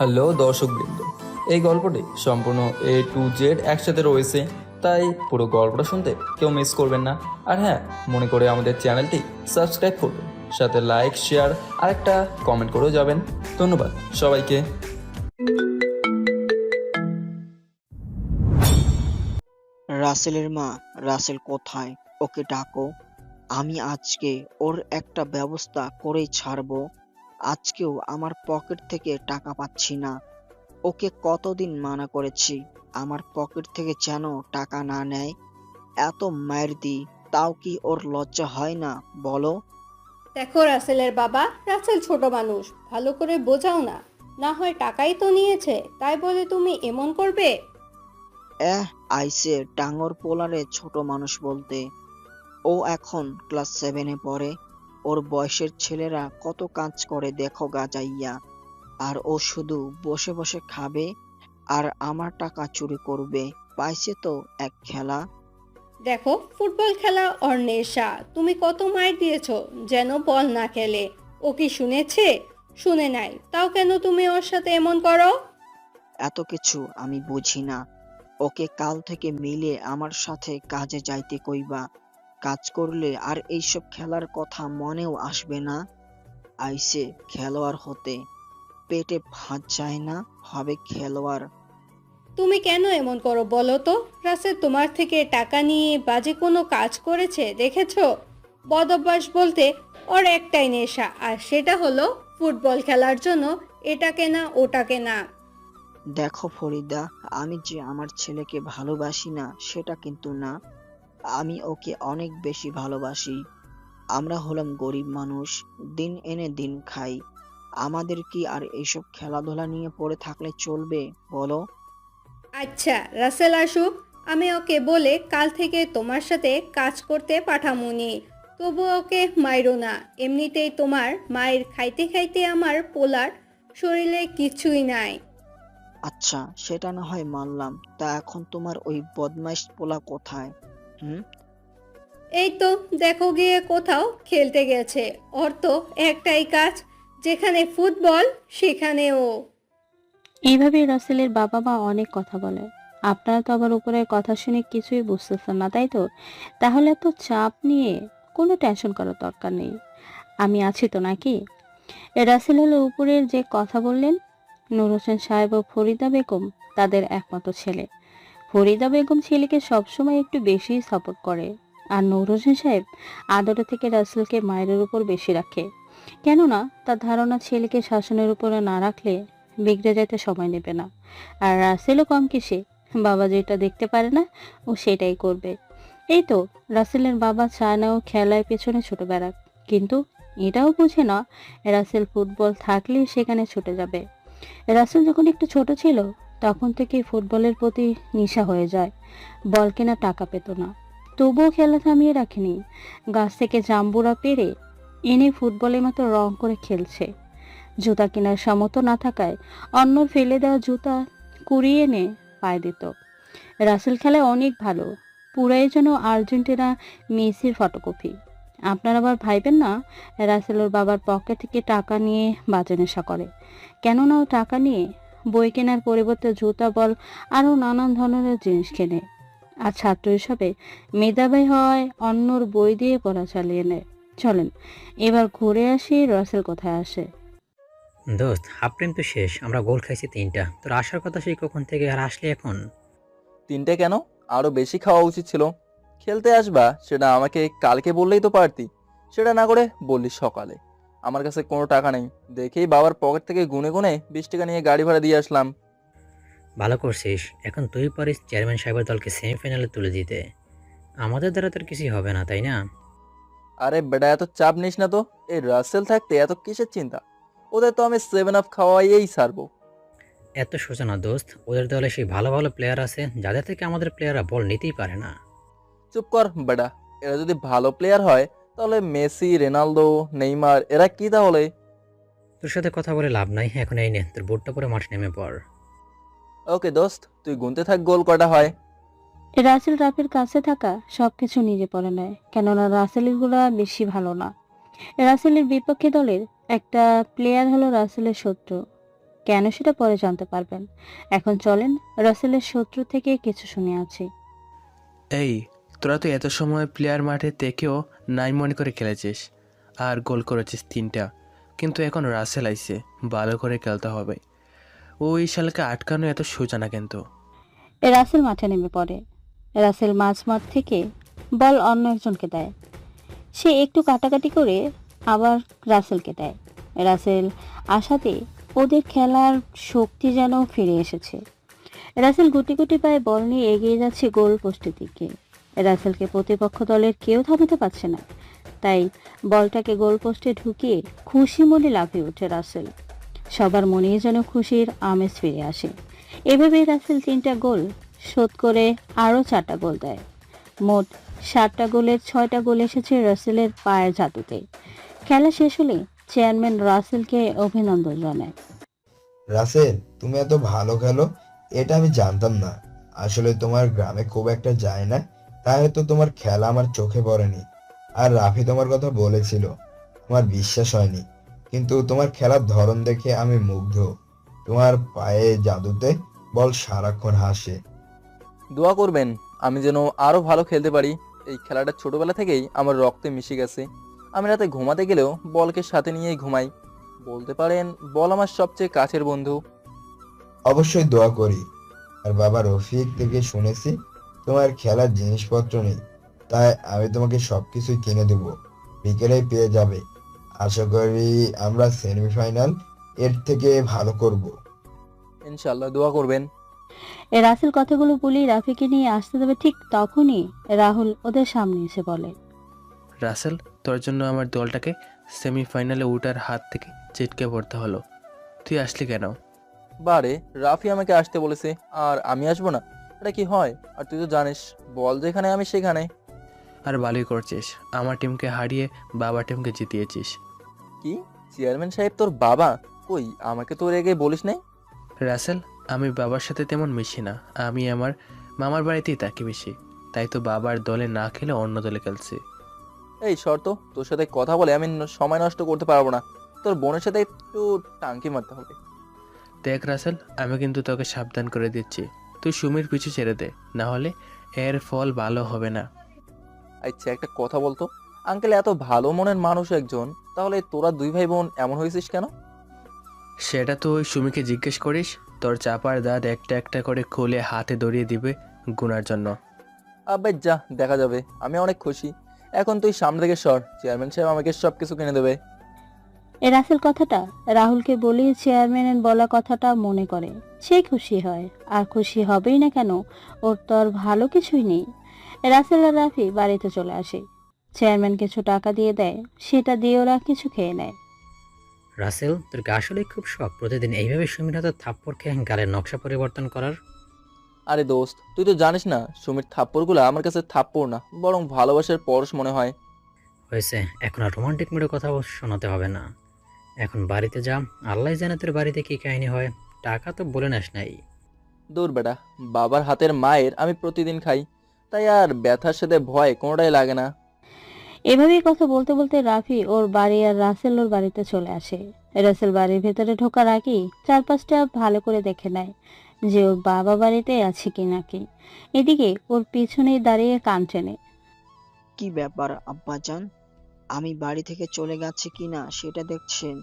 Hello দর্শকবৃন্দ, এই গল্পটি সম্পূর্ণ A to Z একসাথে রয়েছে, তাই পুরো গল্পটা শুনতে কেউ মিস করবেন না। আর হ্যাঁ, মনে করে আমাদের চ্যানেলটি সাবস্ক্রাইব করবেন, সাথে লাইক, শেয়ার আর একটা কমেন্ট করেও যাবেন। ধন্যবাদ সবাইকে। রাসেলের মা, রাসেল কোথায়? ওকে ডাকো। আমি আজকে ওর একটা ব্যবস্থা করেই ছাড়বো। আজকেও আমার পকেট থেকে টাকা পাচ্ছি না। ওকে কতদিন মানা করেছি আমার পকেট থেকে যেন টাকা না নেয়। এত মায়ের দিই, তাও কি ওর লজ্জা হয় না বলো? দেখো রাসেলের বাবা, রাসেল ছোট মানুষ, ভালো করে বোঝাও না। না হয় টাকাই তো নিয়েছে, তাই বলে তুমি এমন করবে? এহ, আইসে ডাঙর পোলারে ছোট মানুষ বলতে। ও এখন ক্লাস 7-এ পড়ে। ওর বয়সের ছেলেরা কত কাজ করে দেখো গা যাইয়া। আর ও শুধু বসে বসে খাবে আর আমার টাকা চুরি করবে। পাইছে তো এক খেলা। দেখো, ফুটবল খেলা ওর নেশা। তুমি কত মাইর দিয়েছো যেন বল না খেলে। ও কি শুনেছে? শুনে নাই, তাও কেন তুমি ওর সাথে এমন করো? এত কিছু আমি বুঝি না। ওকে কাল থেকে মিলে আমার সাথে কাজে যাইতে কইবা। কাজ করলে আর এইসব খেলার কথা মনেও আসবে না। আইসে খেলোয়াড় হতে, পেটে ভাত যায় না, হবে খেলোয়াড়। তুমি কেন এমন করো বলো তো? রাসেল তোমার থেকে টাকা নিয়ে বাজে কোনো কাজ করেছে দেখেছো? বদ অভ্যাস বলতে ওর একটাই নেশা, আর সেটা হলো ফুটবল খেলার জন্য এটা কেনা ওটা কেনা। দেখো ফরিদা, আমি যে আমার ছেলেকে ভালোবাসি না সেটা কিন্তু না। আমি ওকে অনেক বেশি ভালোবাসি। আমরা হলাম গরিব মানুষ, দিন এনে দিন খাই। আমাদের কি আর এইসব খেলাধুলা নিয়ে পড়ে থাকলে চলবে বলো? আচ্ছা, রাসেল আসুক, আমি ওকে বলে কাল থেকে তোমার সাথে কাজ করতে পাঠামুনি। তবু ওকে মাইরো না। এমনিতেই তোমার মায়ের খাইতে খাইতে আমার পোলার শরীরে কিছুই নাই। আচ্ছা, সেটা না হয় মানলাম। তা এখন তোমার ওই বদমাইশ পোলা কোথায়? হুম? এই তো, দেখো গিয়ে কোথাও খেলতে গেছে। ওর তো একটাই কাজ, যেখানে ফুটবল সেখানেও। এইভাবেই রাসেলের বাবা মা অনেক কথা বলে। আপনারা তো আবার উপরের কথা শুনে কিছুই বুঝতেছেন না, তাই তো? তাহলে এত চাপ নিয়ে কোনো টেনশন করার দরকার নেই। আমি আছি তো নাকি? রাসেল হলো উপরের যে কথা বললেন, নূর হোসেন সাহেব ও ফরিদা বেগম তাদের একমাত্র ছেলে। ফরিদা বেগম ছেলেকে সবসময় একটু বেশি সাপোর্ট করে, আর নূর হোসেন সাহেব আদর থেকে রাসেলকে মায়ের উপর বেশি রাখে। কেননা তার ধারণা ছেলেকে শাসনের উপরে না রাখলে বিগড়ে যেতে সময় নেবে না। আর রাসেলও কম কিসে, বাবা যেটা দেখতে পারে না ও সেটাই করবে। এই তো, রাসেলের বাবা চায় না ও খেলায় পেছনে ছোট বেড়াক, কিন্তু এটাও বুঝে না রাসেল ফুটবল থাকলে সেখানে ছুটে যাবে। রাসেল যখন একটু ছোট ছিল তখন থেকেই ফুটবলের প্রতি নেশা হয়ে যায়। বল কেনার টাকা পেত না, তবুও খেলা থামিয়ে রাখেনি। গাছ থেকে জাম্বুরা পেড়ে এনে ফুটবলের মতো রং করে খেলছে। জুতা কেনার সামর্থ্য না থাকায় অন্যর ফেলে দেওয়া জুতা কুড়িয়ে এনে পায়ে দিত। রাসেল খেলায় অনেক ভালো, পুরাই যেন আর্জেন্টিনা মেসির ফটোকপি। আপনারা আবার ভাইবেন না রাসেল ওর বাবার পকেট থেকে টাকা নিয়ে বাজে নেশা করে। কেননা ও টাকা নিয়ে বই কেনার পরিবর্তে জুতা, বল আরো নানান ধরনের জিনিস কেনে। আর ছাত্র হিসাবে মেধাবী হয় অন্যর বই দিয়ে পড়া চালিয়ে নেয়। চলেন এবার ঘুরে আসি রাসেল কোথায় আসে। দোস্ত, হাফ টাইম তো শেষ, আমরা গোল খাইছি 3টা। তোর আসার কথা সেই কখন থেকে, আর আসলি এখন? 3টে কেন? আরো বেশি খাওয়া উচিত ছিল। খেলতে আসবা সেটা আমাকে কালকে বললেই তো পারতি। সেটা না করে বললি সকালে। আমার কাছে কোনো টাকা নেই দেখেই বাবার পকেট থেকে গুনে গুনে 20 টাকা নিয়ে গাড়ি ভাড়া দিয়ে আসলাম। ভালো করছিস, এখন তুই পারিস চেয়ারম্যান সাহেবের দলকে সেমিফাইনালে তুলে দিতে। আমাদের দ্বারা তোর কিছুই হবে না, তাই না? আরে বেটা, এত চাপ নিস না তো। এই রাসেল থাকতে এত কিসের চিন্তা? ওদের তো আমি 7 আপ খাওয়াইয়েই ছাড়বো। এত সোজা না দোস্ত, ওদের দলে সেই ভালো ভালো প্লেয়ার আছে যাদের থেকে আমাদের প্লেয়াররা বল নিতেই পারে না। চুপ কর বেটা। এরা যদি ভালো প্লেয়ার হয় তাহলে মেসি, রোনালদো, নেইমার এরা কি তাহলে? তোর সাথে কথা বলে লাভ নাই, এখন এই নে তোর বোর্ডটা পরে মাঠে নেমে পড়। ওকে দোস্ত, তুই গুনতে থাক গোল কটা হয়। রাসেল রাফের কাছে থাকা সবকিছু নিজে পড়ে নেয়, কেননা রাসেলের গুলা বেশি ভালো না। রাসেলের বিপক্ষে দলের একটা প্লেয়ার হলো রাসেলের শত্রু। কেন সেটা পরে জানতে পারবেন। এখন চলেন রাসেলের শত্রু থেকে কিছু শুনে আছি। এই, তোরা তো এত সময় প্লেয়ার মাঠে থেকেও নাই মনে করে খেলেছিস আর গোল করেছিস 3টা, কিন্তু এখন রাসেল আইছে, ভালো করে খেলতে হবে। ওই শালকে আটকানো এত সোজা না কিন্তু। রাসেল মাঠে নেমে পড়ে। রাসেল মাঝমাঠ থেকে বল অন্য একজনকে দেয়। সে একটু কাটাকাটি করে আবার রাসেলকে দেয়। রাসেল আসাতে ওদের খেলার শক্তি যেন ফিরে এসেছে। রাসেল গুটি গুটি পায়ে বল নিয়ে এগিয়ে যাচ্ছে গোল পোস্টের দিকে। রাসেলকে প্রতিপক্ষ দলের কেউ থামাতে পারছে না, তাই বলটাকে গোল পোস্টে ঢুকিয়ে খুশি মনে লাফিয়ে ওঠে রাসেল। সবার মনে যেন খুশির আমেজ ফিরে আসে। এভাবেই রাসেল 3টা গোল শোধ করে আরও 4টা গোল দেয়। মোট 7টা গোলের 6টা গোল এসেছে রাসেলের পায়ের জাদুতে। খেলা শেষ হলে চেয়ারম্যান রাসেলকে অভিনন্দন জানায়। রাসেল, তুমি এত ভালো খেলো এটা আমি জানতাম না। আসলে তোমার গ্রামে খুব একটা যায় না, তাই হয়তো তোমার খেলা আমার চোখে পড়েনি। আর রাফি তোমার কথা বলেছিল, আমার বিশ্বাস হয়নি, কিন্তু তোমার খেলার ধরন দেখে আমি মুগ্ধ। তোমার পায়ে জাদুতে বল সারাক্ষণ হাসে। দোয়া করবেন আমি যেন আরও ভালো খেলতে পারি। এই খেলাটা ছোটবেলা থেকেই আমার রক্তে মিশে গেছে। আমি রাতে ঘুমাতে গেলেও বলকে সাথে নিয়েই ঘুমাই। বলতে পারেন বল আমার সবচেয়ে কাছের বন্ধু। অবশ্যই দোয়া করি। আর বাবা রফিক থেকে শুনেছি তোমার খেলার জিনিসপত্র নেই, তাই আমি তোমাকে সবকিছুই কিনে দেবো, বিকেলেই পেয়ে যাবে। আশা করি আমরা সেমিফাইনাল এর থেকে ভালো করব। ইনশাল্লাহ দোয়া করবেন। রাসেল কথাগুলো বলেই রাফিকে নিয়ে আসতে যাবে, ঠিক তখনই রাহুল ওদের সামনে এসে বলে, রাসেল, তোর জন্য আমার দলটাকে সেমিফাইনালে ওঠার হাত থেকে ছিটকে পড়তে হলো। তুই আসলি কেন? বারে রাফি আমাকে আসতে বলেছে আর আমি আসবো না? এটা কি হয়? আর তুই তো জানিস বল যেখানে আমি সেখানে। আর ভালোই করছিস, আমার টিমকে হারিয়ে বাবার টিমকে জিতিয়েছিস। কি? চেয়ারম্যান সাহেব তোর বাবা? কই, আমাকে তো রেগে বলিস নাই। রাসেল, আমি বাবার সাথে তেমন মিশি না, আমি আমার মামার বাড়িতেই থাকি বেশি, তাই তো বাবার দলে না খেলে অন্য দলে খেলছি। এই শর্ত, তোর সাথে কথা বলে আমি সময় নষ্ট করতে পারবো না। তোর বোনের সাথে একটু টাঙ্কি মারতে হবে। দেখ রাসেল, আমি কিন্তু তোকে সাবধান করে দিচ্ছি, তুই সুমির পিছু ছেড়ে দে, না হলে এর ফল ভালো হবে না। আচ্ছা একটা কথা বলতো, আঙ্কেল এত ভালো মনের মানুষ একজন, তাহলে তোরা দুই ভাই বোন এমন হয়েছিস কেন? সেটা তো ওই সুমিকে জিজ্ঞেস করিস, তোর চাপার দাঁত একটা একটা করে খুলে হাতে ধরিয়ে দিবে গুনার জন্য। আবে যা, দেখা যাবে। আমি অনেক খুশি। এখন তুই সামনে থেকে সর, চেয়ারম্যান সাহেব আমাকে সব কিছু কিনে দেবে। রাসেল কথাটা রাহুলকে বলে চেয়ারম্যানের বলা কথাটা মনে করে। সে খুশি হয়, আর খুশি হবেই না কেন, ওর তো আর ভালো কিছুই নেই। রাসেল আর রাফি বাড়িতে চলে আসে। চেয়ারম্যান কিছু টাকা দিয়ে দেয়, সেটা দিয়ে ওরা কিছু খেয়ে নেয়। রাসেল, তোর গা আসলে খুব শখ প্রতিদিন এইভাবে সুমির হাতে থাপ্পড় খেয়ে গালের নকশা পরিবর্তন করার। আরে দোস্ত, তুই তো জানিস না সুমির থাপ্পড়গুলো আমার কাছে থাপ্পড় না, বরং ভালোবাসার পরশ মনে হয়। হয়েছে, এখন আর রোমান্টিক মুডে কথা শোনাতে হবে না। এখন বাড়িতে যা, আল্লাহ জানে তোর বাড়িতে কি কাহিনী হয়। টাকা তো বলে নাস নাই। দূর বেটা, বাবার হাতের মায়ের আমি প্রতিদিন খাই, তাই আর ব্যথার সাথে ভয় কোনোটাই লাগে না। এভাবেই কথা বলতে বলতে রাফি ওর বাড়ি আর রাসেল ওর বাড়িতে চলে আসে। রাসেল বাড়ির ভেতরে ঢোকার আগেই চারপাশটা ভালো করে দেখে নেয় যে ওর বাবা বাড়িতে আছে কি নাকি। এদিকে ওর পিছনেই দাঁড়িয়ে কান টেনে। কি ব্যাপার আব্বাজান, আমি বাড়ি থেকে চলে গেছি কিনা সেটা দেখছেন?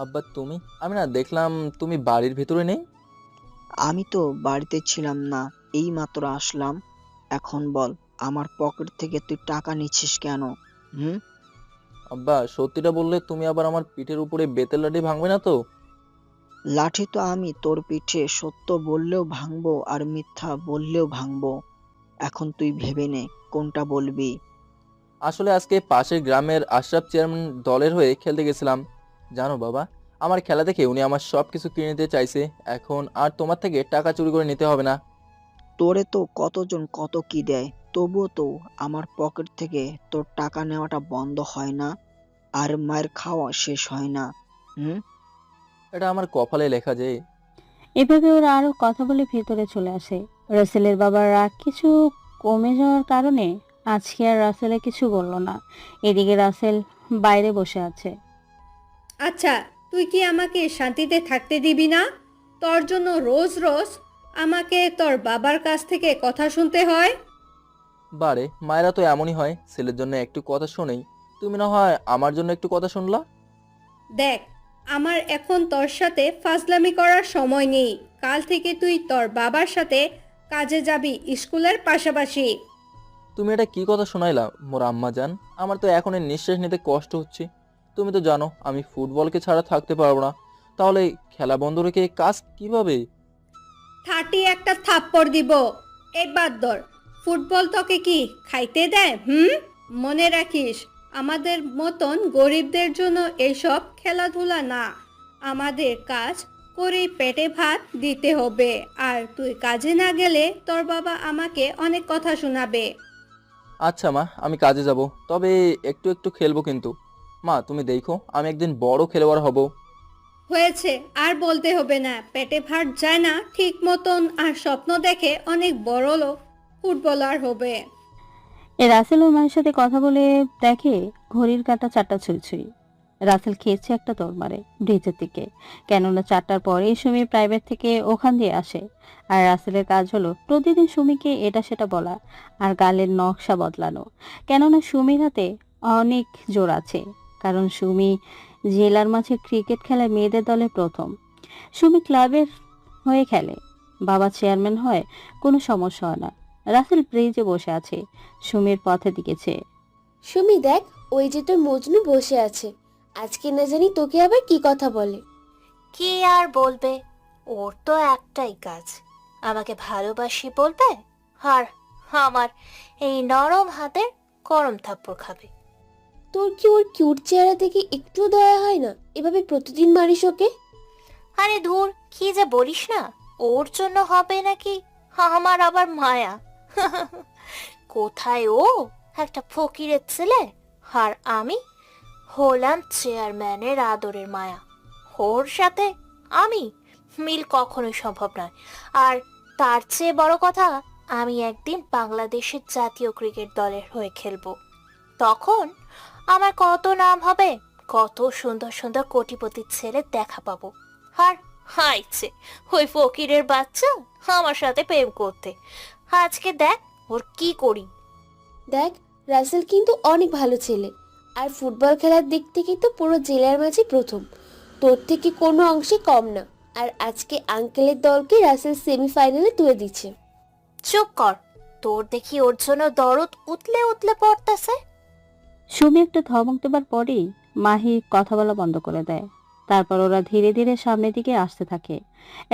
আব্বা তুমি? আমি না দেখলাম তুমি বাড়ির ভিতরে নেই। আমি তো বাড়িতে ছিলাম না, এই মাত্র আসলাম। এখন বল, আমার পকেট থেকে তুই টাকা নিচ্ছিস কেন? হুম? আব্বা সত্যিটা বললে তুমি আবার আমার পিঠের উপরে বেতের লাঠি ভাঙবে না তো? লাঠি তো আমি তোর পিঠে সত্য বললেও ভাঙবো আর মিথ্যা বললেও ভাঙবো। এখন তুই ভেবে নে কোনটা বলবি। আসলে আজকে পাশের গ্রামের আশরাফ চেয়ারম্যান দলের হয়ে খেলতে গেছিলাম। জানো বাবা, আমার খেলা দেখে উনি আমার সব কিছু কিনে নিতে চাইছে। এখন আর তোমার থেকে টাকা চুরি করে নিতে হবে না। তোরে তো কতজন কত কি দেয়, তবুও তো আমার পকেট থেকে তোর টাকা নেওয়াটা বন্ধ হয় না, আর মায়ের খাওয়া শেষ হয় না। হুম? এটা আমার কপালে লেখা যে। এভাবে ওরা আরো কথা বলে ভেতরে চলে আসে। রাসেলের বাবার রাগ কিছু কমে যাওয়ার কারণে আজকে আর রাসেলে কিছু বলল না। এদিকে রাসেল বাইরে বসে আছে। আচ্ছা, তুই কি আমাকে শান্তিতে থাকতে দিবি না? তোর জন্য রোজ রোজ আমাকে তোর বাবার কাছ থেকে কথা শুনতে হয়। বারে, মায়েরা তো এমনই হয়, ছেলের জন্য একটু কথা শোনেই। তুমি না হয় আমার জন্য একটু কথা শুনলা। দেখ, আমার এখন তোর সাথে ফাজলামি করার সময় নেই। কাল থেকে তুই তোর বাবার সাথে কাজে যাবি, স্কুলের পাশাপাশি। তুমি এটা কি কথা শোনাইলা মোর আম্মা জান? আমার তো এখন এই নিঃশ্বাস নিতে কষ্ট হচ্ছে। তুমি তো জানো আমি ফুটবলকে ছাড়া থাকতে পারবো না। তাহলে খেলা বন্ধ রেখে কাজ কিভাবে? 30 একটা থাপ্পড় দিব। এবার ধর, ফুটবল তোকে কি খাইতে দেয়? মনে রাখিস, আমাদের মতন গরিবদের জন্য এইসব খেলাধুলা না। আমাদের কাজ করেই পেটে ভাত দিতে হবে। আর তুই কাজে না গেলে তোর বাবা আমাকে অনেক কথা শোনাবে। আচ্ছা মা, আমি কাজে যাব, তবে একটু একটু খেলবো কিন্তু। মা তুমি দেখো, আমি একদিন বড় খেলোয়াড় হব। হয়েছে, আর বলতে হবে না। পেটে ভাত যায় না ঠিক মতন, আর স্বপ্ন দেখে অনেক বড় লোক ফুটবলার হবে। রাসেল ওর মায়ের সাথে কথা বলে দেখে ঘড়ির কাঁটা 4টা ছুঁই। রাসেল খেয়েছে একটা দৌড় মারে ব্রিজের দিকে, কেননা 4টার পরেই সুমি প্রাইভেট থেকে ওখান দিয়ে আসে। আর রাসেলের কাজ হলো প্রতিদিন সুমিকে এটা সেটা বলা আর গালের নকশা বদলানো, কেননা সুমির হাতে অনেক জোর আছে। কারণ সুমি জেলার মাঝে ক্রিকেট খেলায় মেয়েদের দলে প্রথম। সুমি ক্লাবের হয়ে খেলে, বাবা চেয়ারম্যান হয়, কোনো সমস্যা হয় না। রাসেল ব্রিজে বসে আছে, সুমির পথে দিকেছে। সুমি দেখ, ওই যে তোর মজনু বসে আছে। আজকে না জানি তোকে আবার কি কথা বলে। কি আর বলবে, ওর তো একটাই কাজ, আমাকে ভালোবাসি বলবে আর আমার এই নরম হাতের গরম থাপ্পড় খাবে। তোর কি ওর কিউট চেহারা দেখে একটু দয়া হয় না? এভাবে প্রতিদিন মারিস ওকে? আরে ধুর, কি যে বলিস না, ওর জন্য হবে নাকি আমার আবার মায়া? কোথায় ও একটা ফকিরের ছেলে, আর আমি হলাম চেয়ারম্যানের আদরের মায়া। ওর সাথে আমি মিল কখনোই সম্ভব নয়। আর তার চেয়ে বড় কথা, আমি একদিন বাংলাদেশের জাতীয় ক্রিকেট দলের হয়ে খেলবো। তখন আমার কত নাম হবে, কত সুন্দর সুন্দর কোটিপতির ছেলে দেখা পাবো। আর হাইছে ওই ফকিরের বাচ্চা আমার সাথে প্রেম করতে। আজকে দেখ ওর কি করি। দেখ, রাসেল কিন্তু অনেক ভালো ছেলে, আর ফুটবল খেলার দিক থেকে তো পুরো জেলার মাঝে প্রথম। তোর থেকে কোনো অংশে কম না। আর আজকে আঙ্কেলের দলকে রাসেল সেমিফাইনালে তুলে দিচ্ছে। চুপ কর, তোর দেখি ওর জন্য দরদ উতলে উতলে পড়তেছে। সুমি একটা ধমক দেবার পরেই মাহি কথা বলা বন্ধ করে দেয়। তারপর ওরা ধীরে ধীরে সামনের দিকে আসতে থাকে।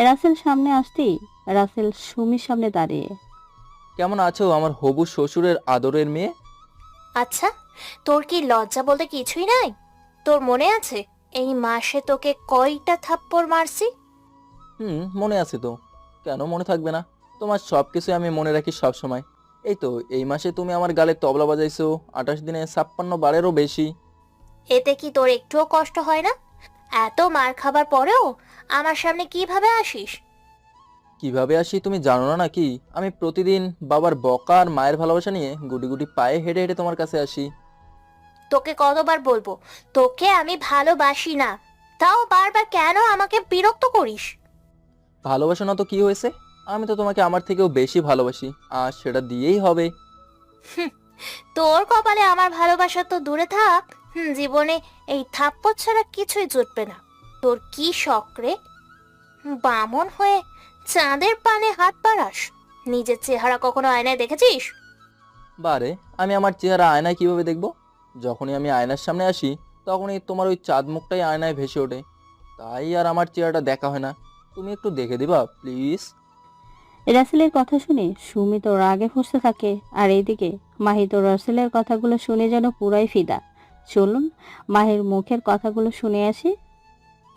রাসেল সামনে আসতেই রাসেল সুমির সামনে দাঁড়িয়ে। কেমন আছো আমার হবু শ্বশুরের আদরের মেয়ে? আচ্ছা, তোর কি লজ্জা বলতে কিছুই নাই? তোর মনে আছে এই মাসে তোকে কয়টা থাপ্পড় মারছি? মনে আছে তো, কেন মনে থাকবে না? তোমার সব কিছু আমি মনে রাখি সব সময়। এই তো এই মাসে তুমি আমার গালে তবলা বাজাইছো 28 দিনে 56 বারেরও বেশি। এতে কি তোর একটুও কষ্ট হয় না? এত মার খাবার পরেও আমার সামনে কিভাবে আসিস? কিভাবে আসি তুমি জানো না নাকি? আমি প্রতিদিন বাবার বকা আর মায়ের ভালোবাসা নিয়ে গুটি গুটি পায়ে হেঁটে হেঁটে তোমার কাছে আসি। তোকে কতবার বলবো তোকে আমি ভালোবাসি না, তাও বারবার কেন আমাকে বিরক্ত করিস? ভালোবাসা না তো কি হয়েছে? আমি তো তোমাকে আমার থেকেও বেশি ভালোবাসি, আর সেটা দিয়েই হবে। তোর কপালে আমার ভালোবাসা তো দূরে থাক, জীবনে এই থাপ্পড় ছাড়া কিছুই জুটবে না। তোর কি শখ রে? বামন হয়ে চাঁদের পানে হাত বাড়াস? নিজের চেহারা কখনো আয়নায় দেখেছিস? বারে, আমি আমার চেহারা আয়নায় কিভাবে দেখব? যখনই আমি আয়নার সামনে আসি তখনই তোমার ওই চাঁদ মুখটাই আয়নায় ভেসে ওঠে, তাই আর আমার চেহারাটা দেখা হয় না। তুমি একটু দেখে দিবা প্লিজ? রাসেলের কথা শুনে সুমি তো রাগে ফুঁসতে থাকে, আর এইদিকে মাহি তো রাসেলের কথাগুলো শুনে যেন পুরাই ফিদা। চলুন মাহির মুখের কথাগুলো শুনে আসি।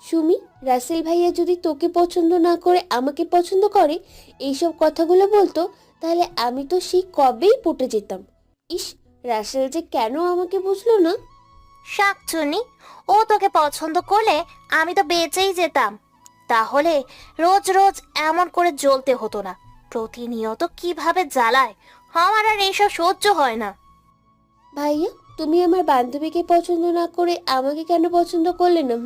সুমি, রাসেল ভাইয়া যদি তোকে পছন্দ না করে আমাকে পছন্দ করে এইসব কথাগুলো বলতো, তাহলে আমি তো সেই কবেই পটে যেতাম। ইস, রাসেল যে কেন আমাকে বুঝলো না। শাকচুনি, ও তোকে পছন্দ করলে আমি তো বেঁচেই যেতাম। তাহলে রোজ রোজ এমন করে জ্বলতে হতো না। প্রতিনিয়ত কিভাবে জ্বালায়, আমার আর এইসব সহ্য হয় না। ভাইয়া, তুমি আমার বান্ধবীকে পছন্দ না করে আমাকে কেন পছন্দ করলে না?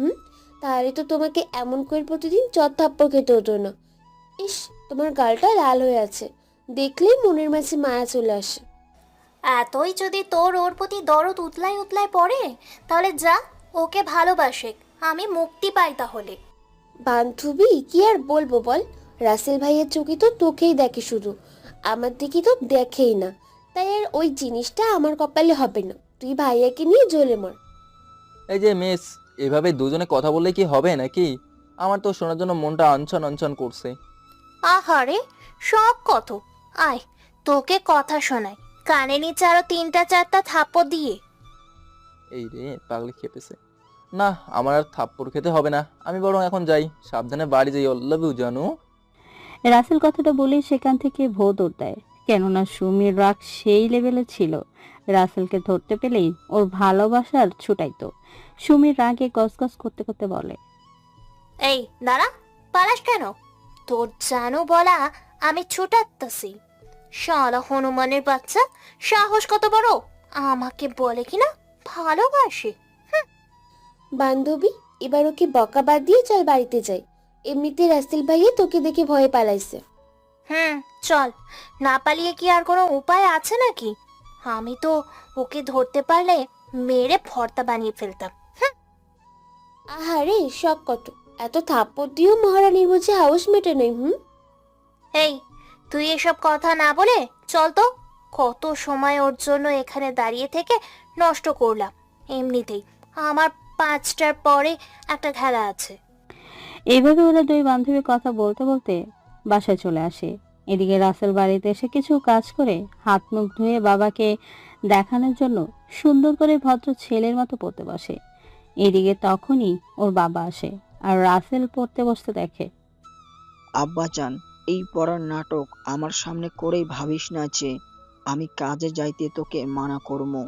তাহলে তো তোমাকে এমন করে প্রতিদিন চর থাপ্পড় খেতে হতো না। ইস, তোমার গালটা লাল হয়ে আছে, দেখলেই মনের মাঝে মায়া চলে আসে। এতই যদি তোর ওর প্রতি দরদ উতলায় উতলায় পড়ে, তাহলে যা ওকে ভালোবাসে, আমি মুক্তি পাই তাহলে। বান্ধবী, কি আর বলবো বল, রাসেল ভাইয়ের চোখে তো তোকেই দেখে শুধু, আমার দিকে তো দেখেই না। তাই আর ওই জিনিসটা আমার কপালে হবে না। তুই ভাইয়াকে নিয়ে জ্বলে মর। এই যে মিস, এভাবে দুজনে কথা বললে কি হবে নাকি? আমার তো শোনার জন্য মনটা অনছন অনছন করছে। আহারে, শখ কত! আয়, তোকে কথা শোনাই, কানে নিচে আরো 3-4টা থাপ্পড় দিয়ে। এই রে, পাগলি খেপেছে। না, আমার আর থাপ্পড় খেতে হবে না, আমি বরং এখন যাই। সাবধানে বাড়ি যাই। লাভ ইউ জানু। রাসেল কথাটা বলেই সেখান থেকে ভো দৌড় দেয়, কেননা সুমির রাগ সেই লেভেলে ছিল। রাসেলকে ধরতে পেলেই ওর ভালোবাসার ছুটাইতো। সুমির রাগে গসগস করতে করতে বলে, এই দাঁড়া, পালাস কেন? তোর জানো বলা আমি ছুটাতেছি। শালা হনুমানের বাচ্চা, সাহস কত বড়! আমাকে বলে কিনা ভালোবাসে। বান্ধবী, এবার ওকে বকা বাদ দিয়ে চল বাড়িতে যাই। এমনিতে রাসেল ভাইয়া তোকে দেখে ভয়ে পালাইছে। চল, না পালিয়ে কি আর কোনো উপায় আছে নাকি? আমি তো ওকে ধরতে পারলে মেরে ভর্তা বানিয়ে ফেলতাম। আহারে, শখ কত! এত থাপ্পড় দিয়েও মহারানীর বুঝে হাউস মেটে নেই। এই, তুই এসব কথা না বলে চল তো। কত সময় ওর জন্য এখানে দাঁড়িয়ে থেকে নষ্ট করলাম। এমনিতেই আমার 5টার পরে একটা খেলা আছে। এইভাবে ওরা দুই বান্ধবী কথা বলতে বলতে বাসায় চলে আসে। এদিকে রাসেল বাড়িতে এসে কিছু কাজ করে হাত মুখ ধুয়ে বাবাকে দেখানোর জন্য সুন্দর করে ভদ্র ছেলের মতো পড়তে বসে। এদিকে তখনই ওর বাবা আসে আর রাসেল পড়তে বসতে দেখে। আব্বাজান, এই পড়ার নাটক আমার সামনে করেই ভাবিস না যে আমি কাজে যাইতে তোকে মানা করবো।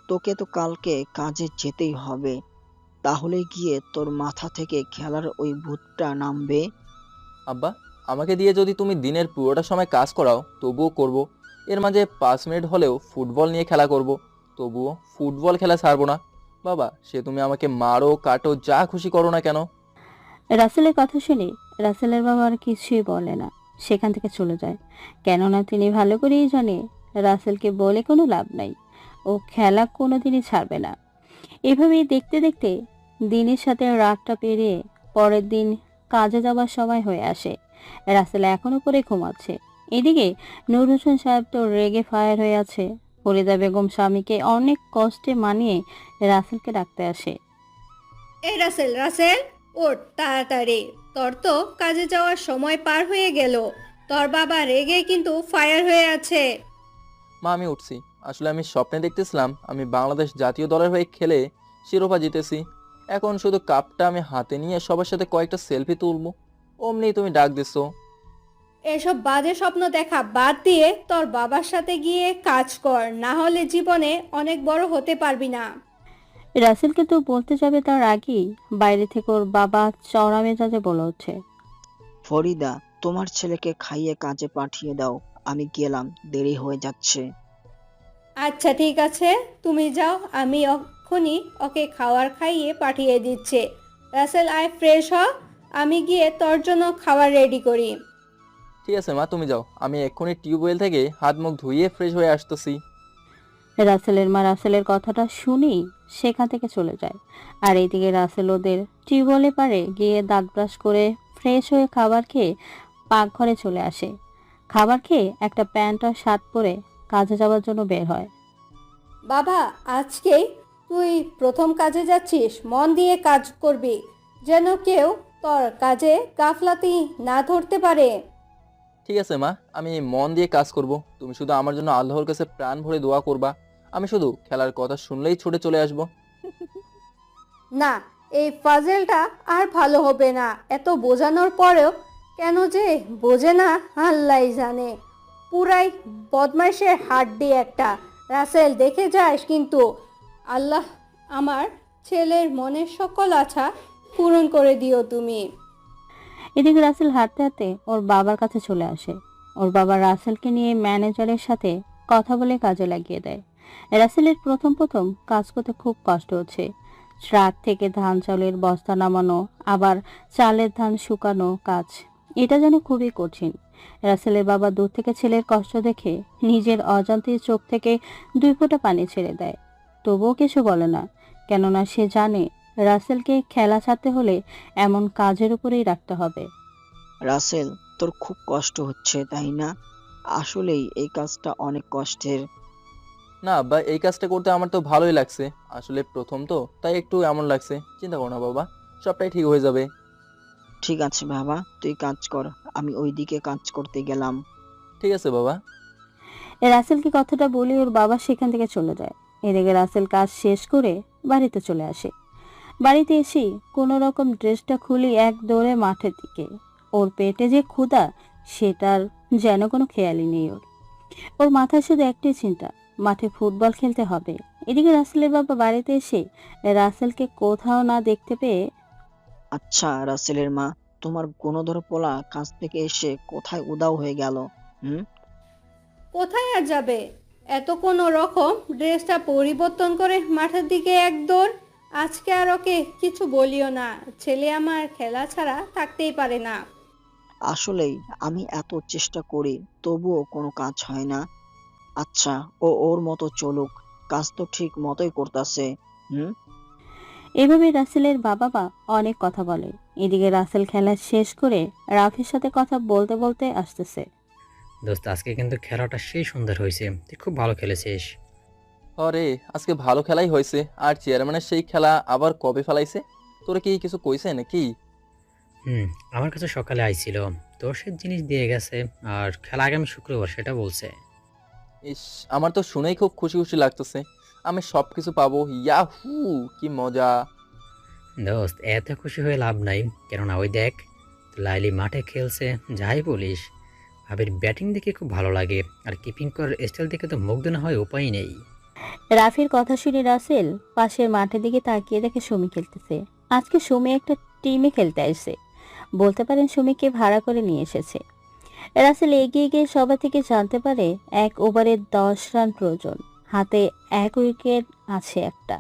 তোকে তো কালকে কাজে যেতেই হবে, তাহলে গিয়ে তোর মাথা থেকে খেলার ওই ভূতটা নামবে। আব্বা, আমাকে দিয়ে যদি তুমি দিনের পুরোটা সময় কাজ করাও তবুও করব। এর মাঝে 5 মিনিট হলেও ফুটবল নিয়ে খেলা করব, তবুও ফুটবল খেলা ছাড়বো না। বাবা, সে তুমি আমাকে মারো কাটো যা খুশি করো না কেন। রাসেলের কথা শুনে রাসেলের বাবা আর কিছুই বলে না, সেখান থেকে চলে যায়। কেননা তিনি ভালো করেই জানে রাসেলকে বলে কোনো লাভ নাই, ও খেলা কোনোদিনই ছাড়বে না। এভাবেই দেখতে দেখতে দিনের সাথে রাতটা পেরিয়ে পরের দিন কাজে যাবার সময় হয়ে আসে। রাসেল এখনো করে ঘুমাচ্ছে। এদিকে নূর হোসেন সাহেব তো রেগে ফায়ার হয়ে আছে। ফরিদা বেগম স্বামীকে অনেক কষ্টে মানিয়ে রাসেলকে ডাকতে আসে। এই রাসেল, রাসেল ওঠ তাড়াতাড়ি, তোর তো কাজে যাওয়ার সময় পার হয়ে গেল। তোর বাবা রেগে কিন্তু ফায়ার হয়ে আছে। মা, আমি উঠছি। আসলে আমি স্বপ্নে দেখতেছিলাম আমি বাংলাদেশ জাতীয় দলের হয়ে খেলে শিরোপা জিতেছি। এখন শুধু কাপটা আমি হাতে নিয়ে সবার সাথে কয়েকটা সেলফি তুলবো, অমনি তুমি ডাক দিছো। এসব বাজে স্বপ্ন দেখা বাদ দিয়ে তোর বাবার সাথে গিয়ে কাজ কর, না হলে জীবনে অনেক বড় হতে পারবি না। রাসেল কিন্তু বলতে যাবে তার আগেই বাইরে থেকে ওর বাবা চড়া মেজাজে বলে ওঠে, ফরিদা, তোমার ছেলেকে খাইয়ে কাজে পাঠিয়ে দাও, আমি গেলাম, দেরি হয়ে যাচ্ছে। আচ্ছা ঠিক আছে, তুমি যাও, আমি এক্ষুনি ওকে খাবার খাইয়ে পাঠিয়ে দিচ্ছি। রাসেল, আয় ফ্রেশ হ, আমি গিয়ে তোর জন্য খাবার রেডি করি। ঠিক আছে মা, তুমি যাও, আমি এক্ষুনি টিউবওয়েল থেকে হাত মুখ ধুইয়ে ফ্রেশ হয়ে আসতেছি। রাসেলের মা রাসেলের কথাটা শুনেই সেখান থেকে চলে যায়। আর এইদিকে রাসেল ওদের টিউবওয়েলে পারে গিয়ে দাঁত ব্রাশ করে ফ্রেশ হয়ে খাবার খেয়ে পাকঘরে চলে আসে। খাবার খেয়ে একটা প্যান্ট আর শার্ট পরে কাজে যাওয়ার জন্য বের হয়। বাবা, আজকে তুই প্রথম কাজে যাচ্ছিস, মন দিয়ে কাজ করবি, যেন কেউ তোর কাজে গাফলাতি না ধরতে পারে। ঠিক আছে মা, আমি মন দিয়ে কাজ করব। তুমি শুধু আমার জন্য আল্লাহর কাছে প্রাণ ভরে দোয়া করবা। আমি শুধু খেলার কথা শুনলেই ছুটে চলে আসব। না, এই ফাজেলটা আর ভালো হবে না। এত বোঝানোর পরেও কেন যে বোঝে না আল্লাহই জানে। পুরাই বদমাইশের হাড্ডি একটা। রাসেল, দেখে যাস কিন্তু। আল্লাহ আমার ছেলের মনের সকল আশা পূরণ করে দিও তুমি। এদিকে রাসেল হাঁটতে হাঁটতে ওর বাবার কাছে চলে আসে। ওর বাবা রাসেলকে নিয়ে ম্যানেজারের সাথে কথা বলে কাজে লাগিয়ে দেয়। রাসেলের প্রথম প্রথম কাজ করতে খুব কষ্ট হচ্ছে। ট্রাক থেকে ধান চালের বস্তা নামানো, আবার চালের ধান শুকানো কাজ, এটা যেন খুবই কঠিন। রাসেলের বাবা দূর থেকে ছেলের কষ্ট দেখে নিজের অজান্তে চোখ থেকে 2 ফোঁটা পানি ছেড়ে দেয়। তবুও কিছু বলে না, কেননা সে জানে রাসেলকে খেলা ছাড়তে হলে এমন কাজের উপরেই রাখতে হবে। রাসেল, তোর খুব কষ্ট হচ্ছে তাই না? আসলেই এই কাজটা অনেক কষ্টের। না আব্বা, এই কাজটা করতে আমার তো ভালোই লাগছে। আসলে প্রথম তো, তাই একটু এমন লাগছে। চিন্তা করো না বাবা, সবটাই ঠিক হয়ে যাবে। ঠিক আছে বাবা, তুই কাজ কর, আমি ওইদিকে কাজ করতে গেলাম। ঠিক আছে বাবা। রাসেলকে কথাটা বলে ওর বাবা সেখান থেকে চলে যায়। এদিকে রাসেল কাজ শেষ করে বাড়িতে চলে আসে। বাড়িতে এসে কোনো রকম ড্রেসটা খুলে এক দৌড়ে মাঠের দিকে। ওর পেটে যে ক্ষুধা সেটার যেন কোনো খেয়ালই নেই ওর। ওর মাথায় শুধু একটাই চিন্তা, মাঠে ফুটবল খেলতে হবে। এদিকে রাসেলের বাবা বাড়িতে এসে রাসেলকে কোথাও না দেখতে পেয়ে, আচ্ছা রাসেলের মা, তোমার গুণধর পোলা কাজ থেকে এসে কোথায় উধাও হয়ে গেল? হুম? কোথায় আর যাবে, এত কোনো রকম ড্রেসটা পরিবর্তন করে মাঠের দিকে এক দৌড়। আজকে আর ওকে কিছু বলিও না, ছেলে আমার খেলা ছাড়া থাকতেই পারে না। আসলেই আমি এত চেষ্টা করি তবুও কোনো কাজ হয় না। আচ্ছা, ও ওর মতো চলুক, কাজ তো ঠিক মতোই করতেছে। হুম? এভাবে রাসেলের বাবা মা অনেক কথা বলে। এদিকে রাসেল খেলা শেষ করে রাফির সাথে কথা বলতে বলতে আসতেছে। দোস্ত, আজকে কিন্তু খেলাটা সেই সুন্দর হয়েছে, তুই খুব ভালো খেলেছিস। আরে আজকে ভালো খেলাই হয়েছে। আর চেয়ারম্যানের সেই খেলা আবার কবে ফেলাইছে? তোরা কি কিছু কইছে নাকি? আমার কাছে সকালে আইছিল, তোর সে জিনিস দিয়ে গেছে, আর খেলা আগামী শুক্রবার সেটা বলছে। ইস, আমার তো শুনেই খুব খুশি খুশি লাগতেছে। আমি সব কিছু পাবো, ইয়াহু, কি মজা। দোস্ত, এত খুশি হয়ে লাভ নাই, কেননা ওই দেখ লাইলি মাঠে খেলছে। যাই বলিস, ভাবির ব্যাটিং দেখে খুব ভালো লাগে, আর কিপিং করার স্টাইল দেখে তো মুগ্ধ না হয় উপায় নেই। রাফির কথা শুনে রাসেল পাশের মাঠের দিকে তাকিয়ে দেখে সুমি খেলতেছে। আজকে সুমি একটা টিমে খেলতে আসছে, বলতে পারেন সুমিকে ভাড়া করে নিয়ে এসেছে। রাসেল এগিয়ে গিয়ে সবার থেকে জানতে পারে 1 ওভারে 10 রান প্রয়োজন, হাতে 1 উইকেট আছে একটা।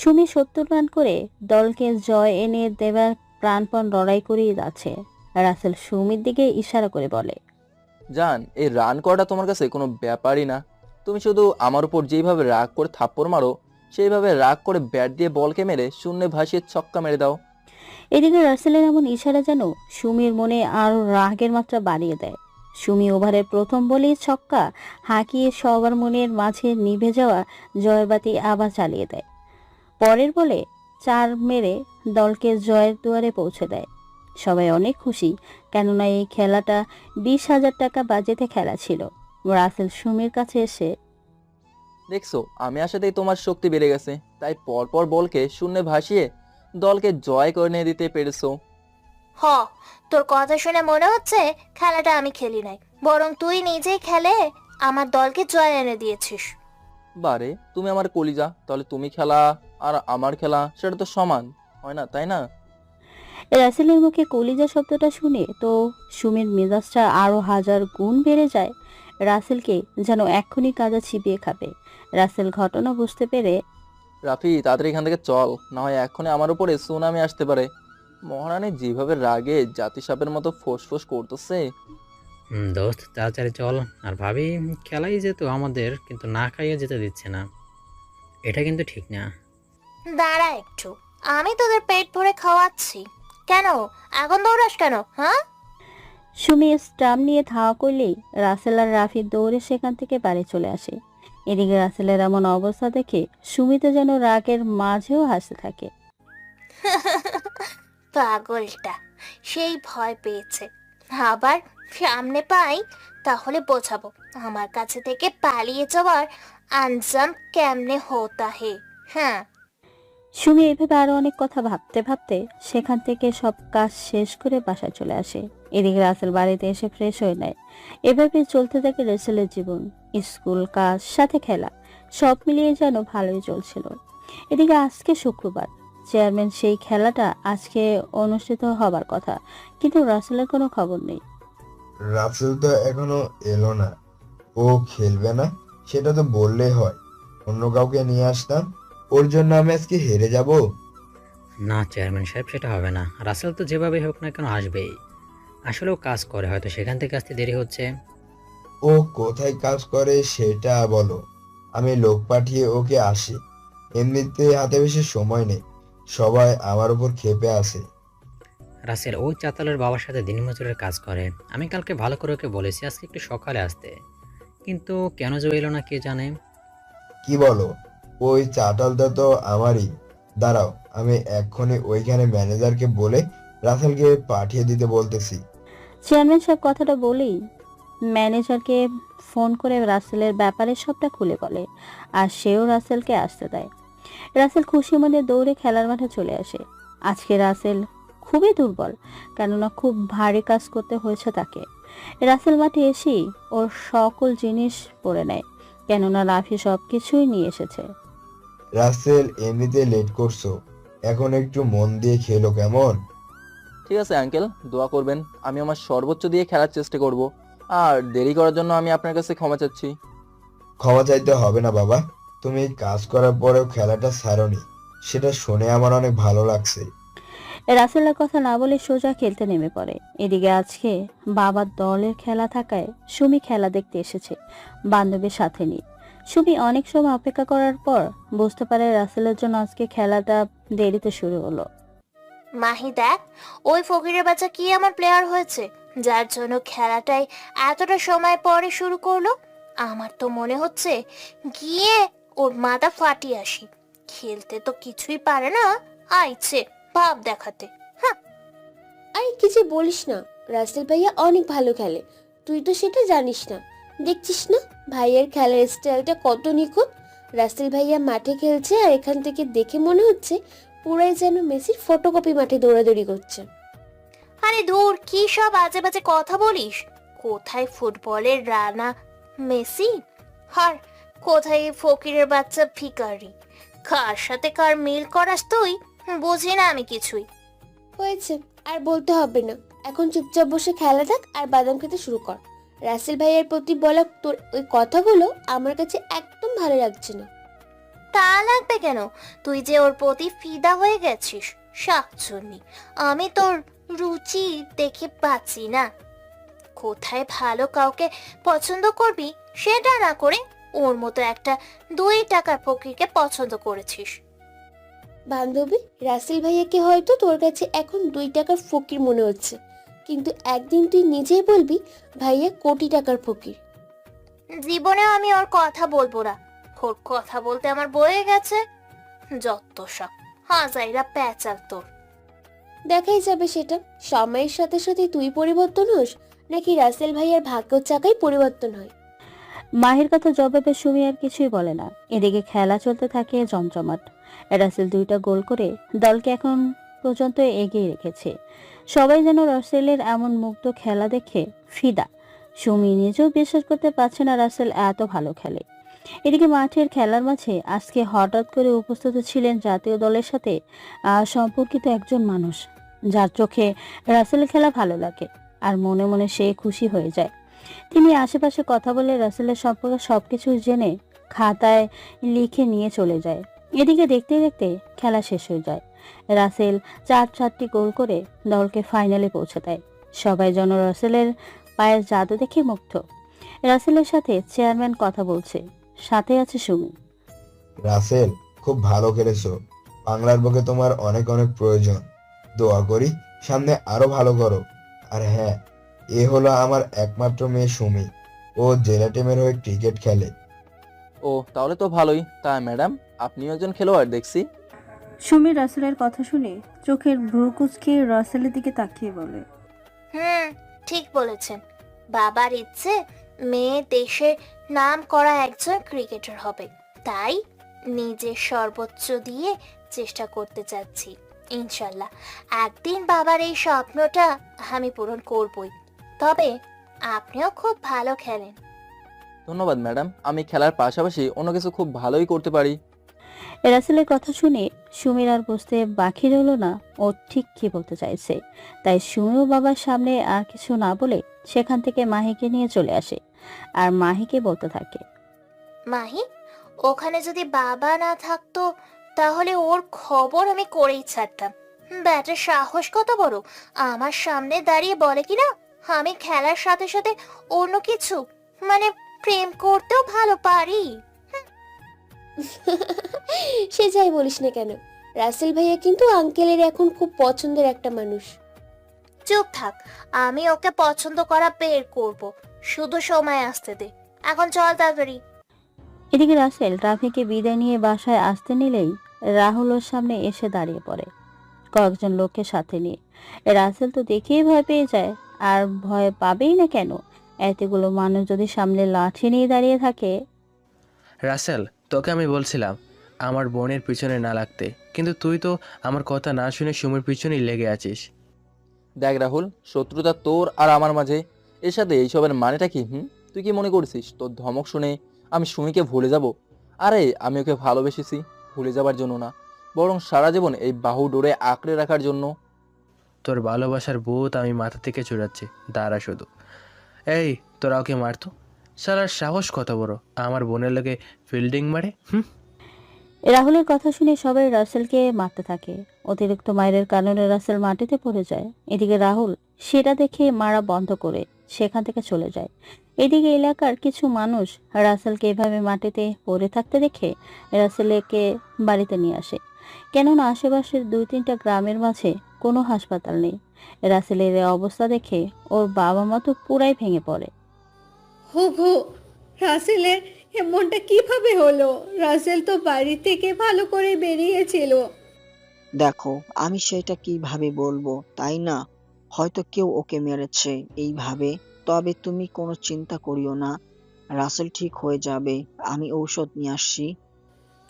সুমি 70 রান করে দলকে জয় এনে দেবার প্রাণপণ লড়াই করেই যাচ্ছে। রাসেল সুমির দিকে ইশারা করে বলে, জান, এই রান করাটা তোমার কাছে কোনো ব্যাপারই না। তুমি শুধু আমার উপর যেইভাবে রাগ করে থাপ্পড় মারো, সেইভাবে রাগ করে ব্যাট দিয়ে বলকে মেরে শূন্যে ভাসিয়ে ছক্কা মেরে দাও। এদিকে রাসেলের এমন ইশারা যেন সুমির মনে আরো রাগের মাত্রা বাড়িয়ে দেয়। সুমি ওভারের প্রথম বলেই ছক্কা হাঁকিয়ে সবার মনের মাঝে নিভে যাওয়া জয়বাতি আবার চালিয়ে দেয়। পরের বলে 4 মেরে দলকে জয়ের দুয়ারে পৌঁছে দেয়। সবাই অনেক খুশি, কেননা এই খেলাটা 20,000 টাকা বাজেটে খেলা ছিল। রাসেল সুমির কাছে এসে, দেখছো, আমি আসাতেই তোমার শক্তি বেড়ে গেছে, তাই পরপর বলকে শূন্যে ভাসিয়ে দলকে জয় করে নিয়ে দিতে পেরেছো। হ, তোর কথা শুনে মনে হচ্ছে খেলাটা আমি খেলি নাই, বরং তুই নিজেই খেলে আমার দলকে জয় এনে দিয়েছিস। বারে, তুমি আমার কলিজা, তাহলে তুমি খেলা আর আমার খেলা সেটা তো সমান হয় না, তাই না? রাসেলের মুখে কলিজা শব্দটা শুনে তো সুমির মেজাজটা আরো 1000 গুণ বেড়ে যায়। রাসেলকে যেন এক্ষুনি কাজা ছিপিয়ে খাবে। রাসেল ঘটনা বুঝতে পেরে, রাফি, তাড়াতাড়ি এখান থেকে চল, না হয় এক্ষুনি আমার উপরে সুনামি আসতে পারে। মহারানী যেভাবে রাগে জাতিসাপের মতো ফোঁস করতেছে। দোস্ত, তাড়াতাড়ি চল। আর ভাবি খেলাই যেত আমাদের, কিন্তু না খাইয়ে যেতে দিচ্ছে না, এটা কিন্তু ঠিক না। দাঁড়া একটু, আমি তোদের পেট ভরে খাওয়াচ্ছি। কেন এখন দৌড়াস কেন? হ্যাঁ, সুমি স্টাম্প নিয়ে ধাওয়া করলেই রাসেল আর রাফি দৌড়ে সেখান থেকে বাড়ি চলে আসে। এদিকে রাসেলের এমন অবস্থা দেখে সুমিতে যেন রাগের মাঝেও হাসতে থাকে। পাগলটা সেই ভয় পেয়েছে, আবার সামনে পাই তাহলে বোঝাবো আমার কাছে থেকে পালিয়ে যাওয়ার আঞ্জাম কেমনে হতা হে। হ্যাঁ, সুমি এভাবে আরো অনেক কথা ভাবতে ভাবতে সেখান থেকে সব কাজ শেষ করে বাসায় চলে আসে। এদিকে রাসেল বাড়িতে এসে ফ্রেশ হয়ে নেয়। এভাবে চলতে থাকে রাসেলের জীবন। স্কুল, কাজ, সাথে খেলা, সব মিলিয়ে যেন ভালোই চলছিল। এদিকে আজকে শুক্রবার, চেয়ারম্যান সেই খেলাটা আজকে অনুষ্ঠিত হবার কথা, কিন্তু রাসেলের কোনো খবর নেই। রাসেল তো এখনো এলো না। ও খেলবে না সেটা তো বললেই হয়, অন্য কাউকে নিয়ে আসতাম। ওর জন্য আমি আজকে হেরে যাব? না চেয়ারম্যান সাহেব, সেটা হবে না। রাসেল তো যেভাবে হোক না কেন আসবেই। আসলেও কাজ করে, হয়তো সেখান থেকে আসতে দেরি হচ্ছে। ও কোথায় কাজ করে সেটা বলো, আমি লোক পাঠিয়ে ওকে আসি। এমনিতে হাতে বেশি সময় নেই, সবাই আমার উপর ক্ষেপে আছে। রাসেল ওই চাতালের বাবার সাথে দিনমজুরের কাজ করে। আমি কালকে ভালো করে ওকে বলেছি আজকে একটু সকালে আসতে, কিন্তু কেন যে এলো না কে জানে। কি বলো? ওই চাটালটা তো আমারই। দাঁড়াও, আমি এক্ষুনি ওইখানে ম্যানেজারকে বলে রাসেলকে পাঠিয়ে দিতে বলতেছি। চেয়ারম্যান সাহেব কথাটা বলেই ম্যানেজারকে ফোন করে রাসেলের ব্যাপারে সবটা খুলে বলে, আর সেও রাসেলকে আসতে দেয়। রাসেল খুশি মনে দৌড়ে খেলার মাঠে চলে আসে। আজকে রাসেল খুবই দুর্বল, কেননা খুব ভারী কাজ করতে হয়েছে তাকে। রাসেল মাঠে এসেই ওর সকল জিনিস পরে নেয়, কেননা রাফি সব কিছুই নিয়ে এসেছে। রাসেল, এমনিতে লেট করছো, এখন একটু মন দিয়ে খেলো কেমন? ঠিক আছে আঙ্কেল, দোয়া করবেন। আমি আমার সর্বোচ্চ দিয়ে খেলার চেষ্টা করব। আর দেরি করার জন্য আমি আপনার কাছে ক্ষমা চাচ্ছি। ক্ষমা চাইতে হবে না বাবা, তুমি কাজ করার পরেও খেলাটা ছাড়োনি, সেটা শুনে আমার অনেক ভালো লাগছে। রাসেলের কথা না বলে সোজা খেলতে নেমে পড়ে। এদিকে আজকে বাবার দলের খেলা থাকায় সুমি খেলা দেখতে এসেছে বান্ধবীর সাথে নিয়ে। সুমি অনেক সময় অপেক্ষা করার পর বুঝতে পারে রাসেলের জন্য আজকে খেলাটা দেরিতে শুরু হলো। মাহি দেখ, ওই ফকিরের বাচ্চা কি আমার প্লেয়ার হয়েছে, যার জন্য খেলাটাই এতটা সময় পরে শুরু করলো। আমার তো মনে হচ্ছে গিয়ে ওর মাথা ফাটিয়ে আসি। খেলতে তো কিছুই পারে না, আইছে ভাব দেখাতে। আরে কি যে বলিস না, রাসেল ভাইয়া অনেক ভালো খেলে, তুই তো সেটা জানিস না। দেখছিস না ভাইয়ের খেলার স্টাইলটা কত নিখুঁত। রাসেল ভাইয়া মাঠে খেলছে আর এখান থেকে দেখে মনে হচ্ছে পুরাই যেন মেসির ফটোকপি মাঠে দৌড়াদৌড়ি করছে। আরে দূর, কি সব আজে বাজে কথা বলিস। কোথায় ফুটবলের রানা মেসি, আর কোথায় এই ফকিরের বাচ্চা ভিখারি? কার সাথে কার মিল করাস তুই? বুঝি না আমি কিছুই। হয়েছে, আর বলতে হবে না। এখন চুপচাপ বসে খেলা দেখ আর বাদাম খেতে শুরু কর। রাসেল ভাইয়ের প্রতি বলা তোর ওই কথাগুলো আমার কাছে একদম ভালো লাগছে না। তা লাগবে কেন? তুই যে ওর প্রতি ফিদা হয়ে গেছিস, শাকচুন্নি। আমি তোর রুচি দেখে পাচ্ছি না। কোথায় ভালো কাউকে পছন্দ করবি সেটা না করে ওর মতো একটা 2 টাকার ফকিরকে পছন্দ করেছিস। বান্ধবী, রাসেল ভাইয়াকে হয়তো তোর কাছে এখন 2 টাকার ফকির মনে হচ্ছে, কিন্তু একদিন তুই নিজেই বলবি ভাইয়া কোটি টাকার ফকির। জীবনেও আমি ওর কথা বলবো না। ওর কথা বলতে আমার বয়ে গেছে। যত সব হাজাইরা প্যাচাল তোর। দেখাই যাবে সেটা, সময়ের সাথে সাথে তুই পরিবর্তন হোস নাকি রাসেল ভাইয়ার ভাগ্যের চাকাই পরিবর্তন হয়। মাহির কথা জবাবে সুমি আর কিছুই বলে না। এদিকে খেলা চলতে থাকে জমজমাট। রাসেল 2টা গোল করে দলকে এখন পর্যন্ত এগিয়ে রেখেছে। সবাই যেন রাসেলের এমন মুগ্ধ খেলা দেখে ফিদা। সুমি নিজেও বিশ্বাস করতে পারছে না রাসেল এত ভালো খেলে। এদিকে মাঠের খেলার মাঝে আজকে হঠাৎ করে উপস্থিত ছিলেন জাতীয় দলের সাথে সম্পর্কিত একজন মানুষ, যার চোখে রাসেলের খেলা ভালো লাগে আর মনে মনে সে খুশি হয়ে যায়। তিনি আশেপাশে কথা বলে রাসেলের সম্পর্কে সবকিছু জেনে খাতায় লিখে নিয়ে চলে যায়। এদিকে দেখতে দেখতে খেলা শেষ হয়ে যায়। রাসেল 4টি গোল করে দলকে ফাইনালে পৌঁছে দেয়। সবাই যেন রাসেলের পায়ের জাদু দেখে মুগ্ধ। রাসেলের সাথে চেয়ারম্যান কথা বলছে, সাথে আছে সুমি। রাসেল, খুব ভালো খেলেছো, বাংলার বুকে তোমার অনেক অনেক প্রয়োজন। দোয়া করি সামনে আরো ভালো করো। আর হ্যাঁ, এ হলো আমার একমাত্র মেয়ে সুমি, ও জেলা টিমের হয়ে ক্রিকেট খেলে। ও তাহলে তো ভালোই। তা ম্যাডাম, আপনিও একজন খেলোয়াড় দেখছি। সুমি রাসেলের কথা শুনে চোখের ভ্রু কুঁচকে রাসেলের দিকে তাকিয়ে বলে, ঠিক বলেছেন। বাবার ইচ্ছে মেয়ে দেশের নাম করা একজন ক্রিকেটার হবে, তাই নিজের সর্বোচ্চ দিয়ে চেষ্টা করতে চাচ্ছি। ইনশাল্লাহ একদিন বাবার এই স্বপ্নটা আমি পূরণ করবই। তবে আপনিও খুব ভালো খেলেন। ধন্যবাদ ম্যাডাম, আমি খেলার পাশাপাশি অন্য কিছু খুব ভালোই করতে পারি। রাসেলের কথা শুনে সুমির আর বুঝতে বাকি রইল না ও ঠিক কি বলতে চাইছে। তাই সুমিও বাবার সামনে আর কিছু না বলে সেখান থেকে মাহিকে নিয়ে চলে আসে আর মাহিকে বলতে থাকে, মাহি, ওখানে যদি বাবা না থাকতো তাহলে ওর খবর আমি করেই ছাড়তাম। ব্যাটার সাহস কত বড়, আমার সামনে দাঁড়িয়ে বলে কিনা আমি খেলার সাথে সাথে অন্য কিছু মানে প্রেম করতেও ভালো পারি। সে যাই বলিস না কেন, রাসেল ভাইয়া কিন্তু আঙ্কেলের এখন খুব পছন্দের একটা মানুষ। চুপ থাক, আমি ওকে পছন্দ করা বের করব, শুধু সময় আসতে দে। এখন চল তাড়াতাড়ি। এদিকে রাসেল রাফিকে বিদায় নিয়ে বাসায় আসতে নিলেই রাহুল ওর সামনে এসে দাঁড়িয়ে পড়ে কয়েকজন লোককে সাথে নিয়ে। রাসেল তো দেখেই ভয় পেয়ে যায়, আর ভয় পাবেই না কেন, এতগুলো মানুষ যদি সামনে লাঠি নিয়ে দাঁড়িয়ে থাকে। রাসেল, তোকে আমি বলছিলাম আমার বোনের পিছনে না লাগতে, কিন্তু তুই তো আমার কথা না শুনে সুমির পিছনেই লেগে আছিস। দেখ রাহুল, শত্রুতা তোর আর আমার মাঝে, এর সাথে এইসবের মানেটা কি? তুই কি মনে করছিস তোর ধমক শুনে আমি সুমিকে ভুলে যাব? আরে আমি ওকে ভালোবেসেছি ভুলে যাবার জন্য না, বরং সারা জীবন এই বাহু ডোরে আঁকড়ে রাখার জন্য। তোর ভালোবাসার ভূত আমি মাথা থেকে চুরাচ্ছি, দাঁড়া শুধু। এই, তোরা ওকে মারতো? শালার সাহস কত বড়, আমার বোনের লোকে ফিল্ডিং মারে। রাহুলের কথা শুনে সবাই রাসেলকে মারতে থাকে। অতিরিক্ত মায়ের কারণে রাসেল মাটিতে পড়ে যায়। এদিকে রাহুল সেটা দেখে মারা বন্ধ করে সেখান থেকে চলে যায়। এদিকে এলাকার কিছু মানুষ রাসেলকে এভাবে মাটিতে পড়ে থাকতে দেখে রাসেলকে বাড়িতে নিয়ে আসে, কেননা আশেপাশের 2-3টা গ্রামের মাঝে কোনো হাসপাতাল নেই। রাসেলের এই অবস্থা দেখে ওর বাবা মা তো পুরাই ভেঙে পড়ে। হো, রাসেলের এমনটা কিভাবে হলো? রাসেল তো বাড়ি থেকে ভালো করে বেরিয়েছিল। দেখো, আমি সেটা কিভাবে বলবো, তাই না? হয়তো কেউ ওকে মেরেছে এইভাবে। তবে তুমি কোনো চিন্তা করিও না, রাসেল ঠিক হয়ে যাবে। আমি ঔষধ নিয়ে আসছি।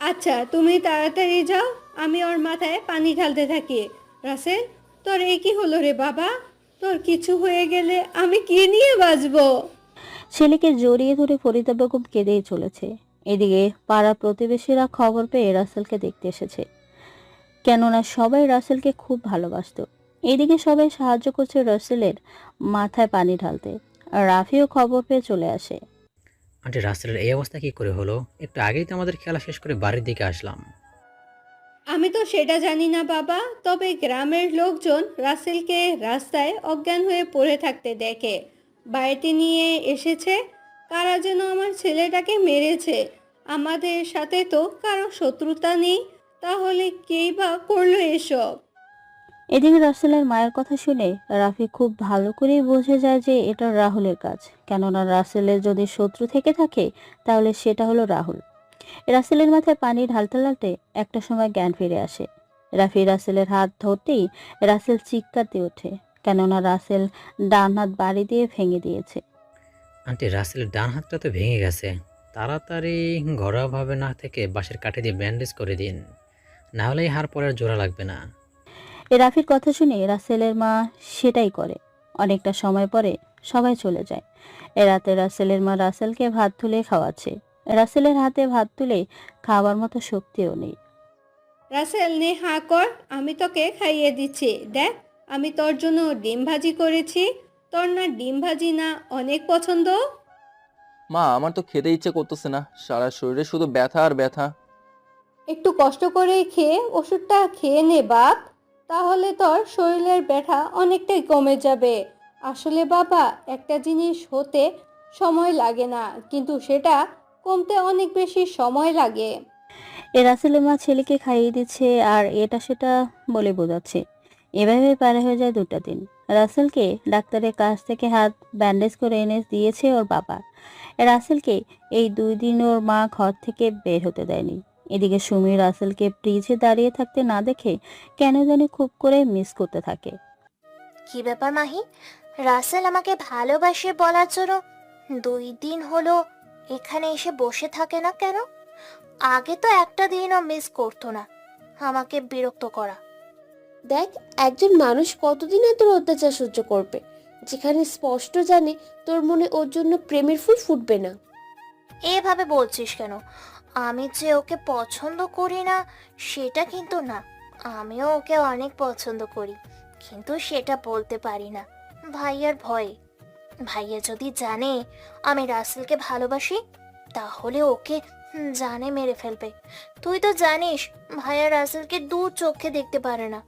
আচ্ছা, তুমি তাড়াতাড়ি যাও, আমি ওর মাথায় পানি ঢালতে থাকি। রাসেল, তোর এ কি হলো রে বাবা? তোর কিছু হয়ে গেলে আমি কি নিয়ে বাঁচবো? ছেলেকে জড়িয়ে ধরে ফরিদা বেগম কেঁদেই চলেছে। এদিকে পাড়ার প্রতিবেশীরা খবর পেয়ে রাসেলকে দেখতে এসেছে, কেননা সবাই রাসেলকে খুব ভালোবাসতো। এদিকে সবাই সাহায্য করছে রাসেলের মাথায় পানি ঢালতে। আর রাফিও খবর পেয়ে চলে আসে। আন্টি, রাসেলের এই অবস্থা কি করে হলো? একটু আগেই তো আমাদের খেলা শেষ করে বাড়ির দিকে আসলাম। আমি তো সেটা জানি না বাবা, তবে গ্রামের লোকজন রাসেলকে রাস্তায় অজ্ঞান হয়ে পড়ে থাকতে দেখে বাড়িতে নিয়ে এসেছে। কারা যেন আমার ছেলেটাকে মেরেছে। আমাদের সাথে তো কারো শত্রুতা নেই, তাহলে কেই বা করলো এসব? এদিকে রাসেলের মায়ের কথা শুনে রাফি খুব ভালো করেই বুঝে যায় যে এটা রাহুলের কাজ, কেননা রাসেলের যদি শত্রু থেকে থাকে তাহলে সেটা হলো রাহুল। রাসেলের মাথায় পানি ঢালতে ঢালতে একটা সময় জ্ঞান ফিরে আসে। রাফি রাসেলের হাত ধরতেই রাসেল চিৎকার দিয়ে ওঠে, কেননা রাসেল ডান হাত বাড়ি দিয়ে ভেঙে দিয়েছে। আন্টি, রাসেলের ডান হাতটা তো ভেঙে গেছে। তাড়াতাড়ি ঘরোয়াভাবে না থেকে বাঁশের কাঠি দিয়ে ব্যান্ডেজ করে দিন, না হলে এই হাড় পরে আর জোড়া লাগবে না। রাফির কথা শুনে রাসেলের মা সেটাই করে। অনেকটা সময় পরে সবাই চলে যায়। রাতে রাসেলের মা রাসেলকে ভাত তুলে খাওয়াচ্ছে। রাসেলের হাতে ভাত তুলে খাওয়ার মতো শক্তিও নেই। রাসেল, নে হাঁ কর, আমি তোকে খাইয়ে দিচ্ছি। দেখ, আমি তোর জন্য ডিম ভাজি করেছি। তোর না ডিম ভাজি না অনেক পছন্দ? মা, আমার তো খেতে ইচ্ছে করতেছে না, সারা শরীরে শুধু ব্যথা আর ব্যথা। একটু কষ্ট করে খেয়ে ওষুধটা খেয়ে নে বাপ, তাহলে তোর শরীরের ব্যথা অনেকটাই কমে যাবে। আসলে বাবা, একটা জিনিস হতে সময় লাগে না, কিন্তু সেটা কমতে অনেক বেশি সময় লাগে। রাসেলের মা ছেলেকে খাইয়ে দিচ্ছে আর এটা সেটা বলে বোঝাচ্ছে। এভাবে পার হয়ে যায় 2টা দিন। রাসেলকে ডাক্তারের কাছ থেকে হাত ব্যান্ডেজ করে এনে দিয়েছে ওর বাবা। রাসেলকে এই 2 দিন ওর মা ঘর থেকে বের হতে দেয়নি। এদিকে সুমি রাসেলকে ব্রিজে দাঁড়িয়ে থাকতে না দেখে কেন জানি খুব করে মিস করতে থাকে। কি ব্যাপার মাহি, রাসেল আমাকে ভালোবাসে বলার জন্য 2 দিন হলো এখানে এসে বসে থাকে না কেন? আগে তো একটা দিনও মিস করতো না আমাকে বিরক্ত করা। দেখ, একজন মানুষ কতদিন আর তোর অত্যাচার সহ্য করবে, যেখানে স্পষ্ট জানে তোর মনে ওর জন্য প্রেমের ফুল ফুটবে না। এভাবে বলছিস কেন? আমি যে ওকে পছন্দ করি না সেটা কিন্তু না, আমিও ওকে অনেক পছন্দ করি, কিন্তু সেটা বলতে পারি না ভাইয়ার ভয়ে। ভাইয়া যদি জানে আমি রাসেলকে ভালোবাসি, তাহলে ওকে জানে মেরে ফেলবে। তুই তো জানিস ভাইয়া রাসেলকে দু চোখে দেখতে পারে না।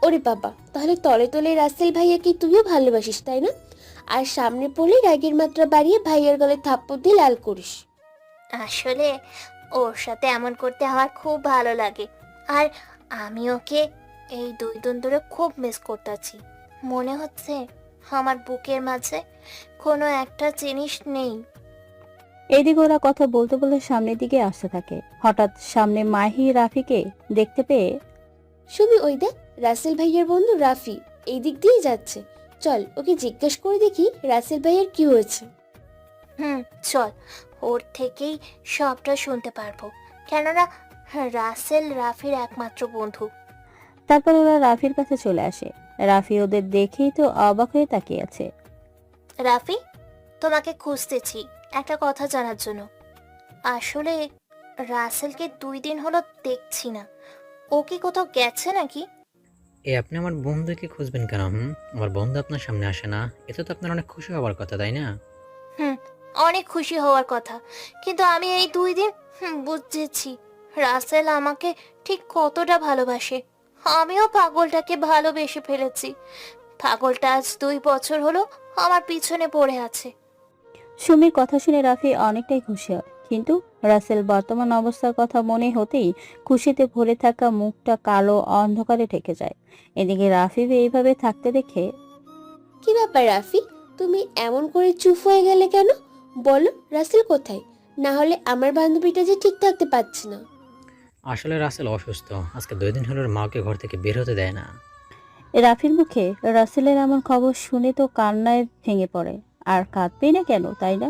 ওরে বাবা, তাহলে তলে তলে রাসেল ভাইয়াকে তুইও ভালোবাসিস তাই না? আর সামনে পড়লে রাগের মাত্রা বাড়িয়ে ভাইয়ার গলায় থাপ্পড় দিয়ে লাল করিস। আসলে ওর সাথে এমন করতে আমার খুব ভালো লাগে। আর আমি ওকে এই 2 দিন ধরে খুব মিস করতেছি। মনে হচ্ছে আমার বুকের মাঝে কোনো একটা জিনিস নেই। এদিকে ওরা কথা বলতে বলতে সামনের দিকে আসতে থাকে। হঠাৎ সামনে মাহি রাফিকে দেখতে পেয়ে সুমি, ওই দেখ রাসেল ভাইয়ার বন্ধু রাফি এই দিক দিয়ে যাচ্ছে। চল ওকে জিজ্ঞেস করে দেখি রাসেল ভাইয়ার কি হয়েছে। চল, ওর থেকেই সবটা শুনতে পারবো, কেননা রাসেল রাফির একমাত্র বন্ধু। তারপর ওরা রাফির কাছে চলে আসে। রাফি ওদের দেখেই তো অবাক হয়ে তাকিয়ে আছে। রাফি, তোমাকে খুঁজতেছি একটা কথা জানার জন্য। আসলে রাসেলকে 2 দিন হলো দেখছি না। ও কি কোথাও গেছে নাকি? আপনি আমার বন্ধুকে খুঁজবেন কেন? আমার বন্ধু আপনার সামনে আসে না, এতে তো আপনার অনেক খুশি হওয়ার কথা, তাই না? অনেক খুশি হওয়ার কথা, কিন্তু আমি এই 2 দিন বুঝেছি রাসেল আমাকে ঠিক কতটা ভালোবাসে। আমিও পাগলটাকে ভালোবেসে ফেলেছি। পাগলটা আজ 2 বছর হলো আমার পিছনে পড়ে আছে। সুমির কথা শুনে রাফি অনেকটাই খুশি হয়, কিন্তু রাসেল বর্তমান অবস্থার কথা মনে হতেই খুশিতে ভরে থাকা মুখটা কালো অন্ধকারে ঢেকে যায়। এদিকে রাফি এইভাবে থাকতে দেখে কি ব্যাপার রাফি, তুমি এমন করে চুপ হয়ে গেলে কেন? বলো রাসেল কোথায়? না হলে আমার বান্ধবীটা যে ঠিক থাকতে পারছে না। আসলে রাসেল অসুস্থ, আজকে 2 দিন হলো ওর মাকে ঘর থেকে বের হতে দেয় না। রাফির মুখে রাসেলের এমন খবর শুনে তো কান্নায় ভেঙে পড়ে। আর কাঁদবেই না কেন, তাই না?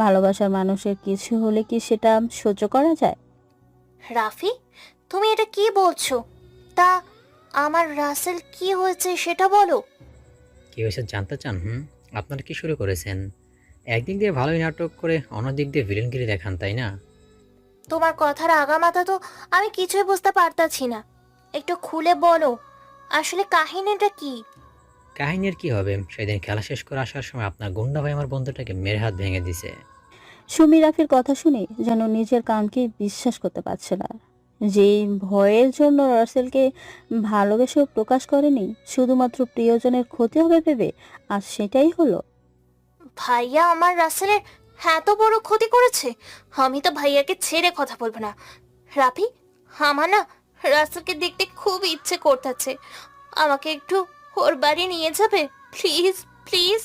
ভালোবাসার মানুষের কিছু হলে কি সেটা সহ্য করা যায়? রাফি, তুমি এটা কি বলছো? তা আমার রাসেল কি হয়েছে সেটা বলো। কি হয়েছে জানতে চান? আপনারা কি শুরু করেছেন? একদিক দিয়ে ভালোই নাটক করে অন্য দিক দিয়ে ভিলেনগিরি দেখান, তাই না? তোমার কথার আগামাথা তো আমি কিছুই বুঝতে পারতাছি না। একটু খুলে বলো, আসলে কাহিনীটা কি? কাহিনীর কি হবে? সেদিন খেলা শেষ করে আসার সময় আপনার গুন্ডা ভাই আমার বন্ধুটাকে মেরে হাত ভেঙে দিছে। সুমি রাফির কথা শুনে যেন নিজের কানকে বিশ্বাস করতে পারছে না। যেই ভয়ের জন্য রাসেলকে ভালোবেসেও প্রকাশ করেনি, শুধুমাত্র প্রিয়জনের ক্ষতি হবে ভেবে, আর সেটাই হলো। ভাইয়া আমার রাসেলের এত বড় ক্ষতি করেছে? আমি তো ভাইয়াকে ছেড়ে কথা বলবো না। রাফি, আমার না রাসেলকে দেখতে খুব ইচ্ছে করতেছে। আমাকে একটু ওর বাড়ি নিয়ে যাবে প্লিজ প্লিজ।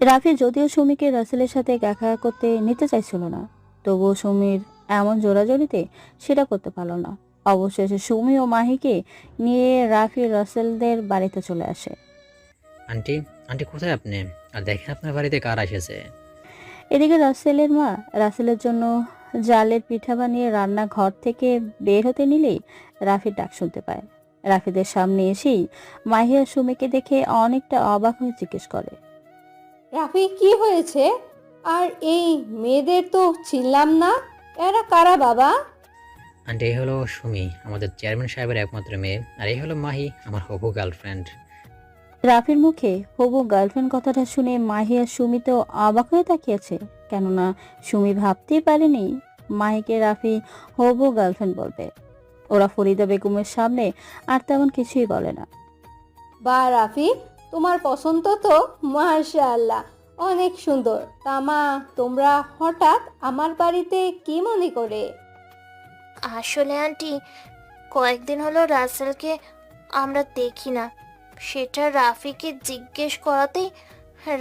রাফি যদিও সুমিকে রাসেলের সাথে দেখা করতে নিতে চাইছিল না, তবুও সুমির এমন জোরাজোরিতে সেটা করতে পারল না। অবশেষে সুমি ও মাহিকে নিয়ে রাফি রাসেলদের বাড়িতে চলে আসে। আন্টি, আন্টি কোথায় আপনি? আর দেখেন আপনার বাড়িতে কার এসেছে। এদিকে রাসেলের মা রাসেলের জন্য জালের পিঠা বানিয়ে রান্নাঘর থেকে বের হতে নিলেই রাফির ডাক শুনতে পায়। রাফিদের সামনে এসেই মাহি আর সুমিকে দেখে অনেকটা অবাক হয়ে জিজ্ঞেস করে, রাফি, কি হয়েছে? আর এই মেয়েদের তো চিনলাম না, এরা কারা বাবা? আন্টি, এই হলো সুমি, আমাদের চেয়ারম্যান সাহেবের একমাত্র মেয়ে। আর এই হলো মাহি, আমার হবু গার্লফ্রেন্ড। রাফির মুখে হবু গার্লফ্রেন্ড কথাটা শুনে মাহি আর সুমি তো অবাক হয়ে তাকিয়েছে, কেননা সুমি ভাবতেই পারেনি মাহিকে রাফি হবু গার্লফ্রেন্ড বলবে। ওরা ফরিদা বেগমের সামনে আর তেমন কিছুই বলে না। বা রাফি, তোমার পছন্দ তো মাশাআল্লাহ, অনেক সুন্দর। তা মা, তোমরা হঠাৎ আমার বাড়িতে কি মনে করে? আসলে আন্টি, কয়েকদিন হলো রাসেলকে আমরা দেখি না। সেটা রাফিকে জিজ্ঞেস করাতেই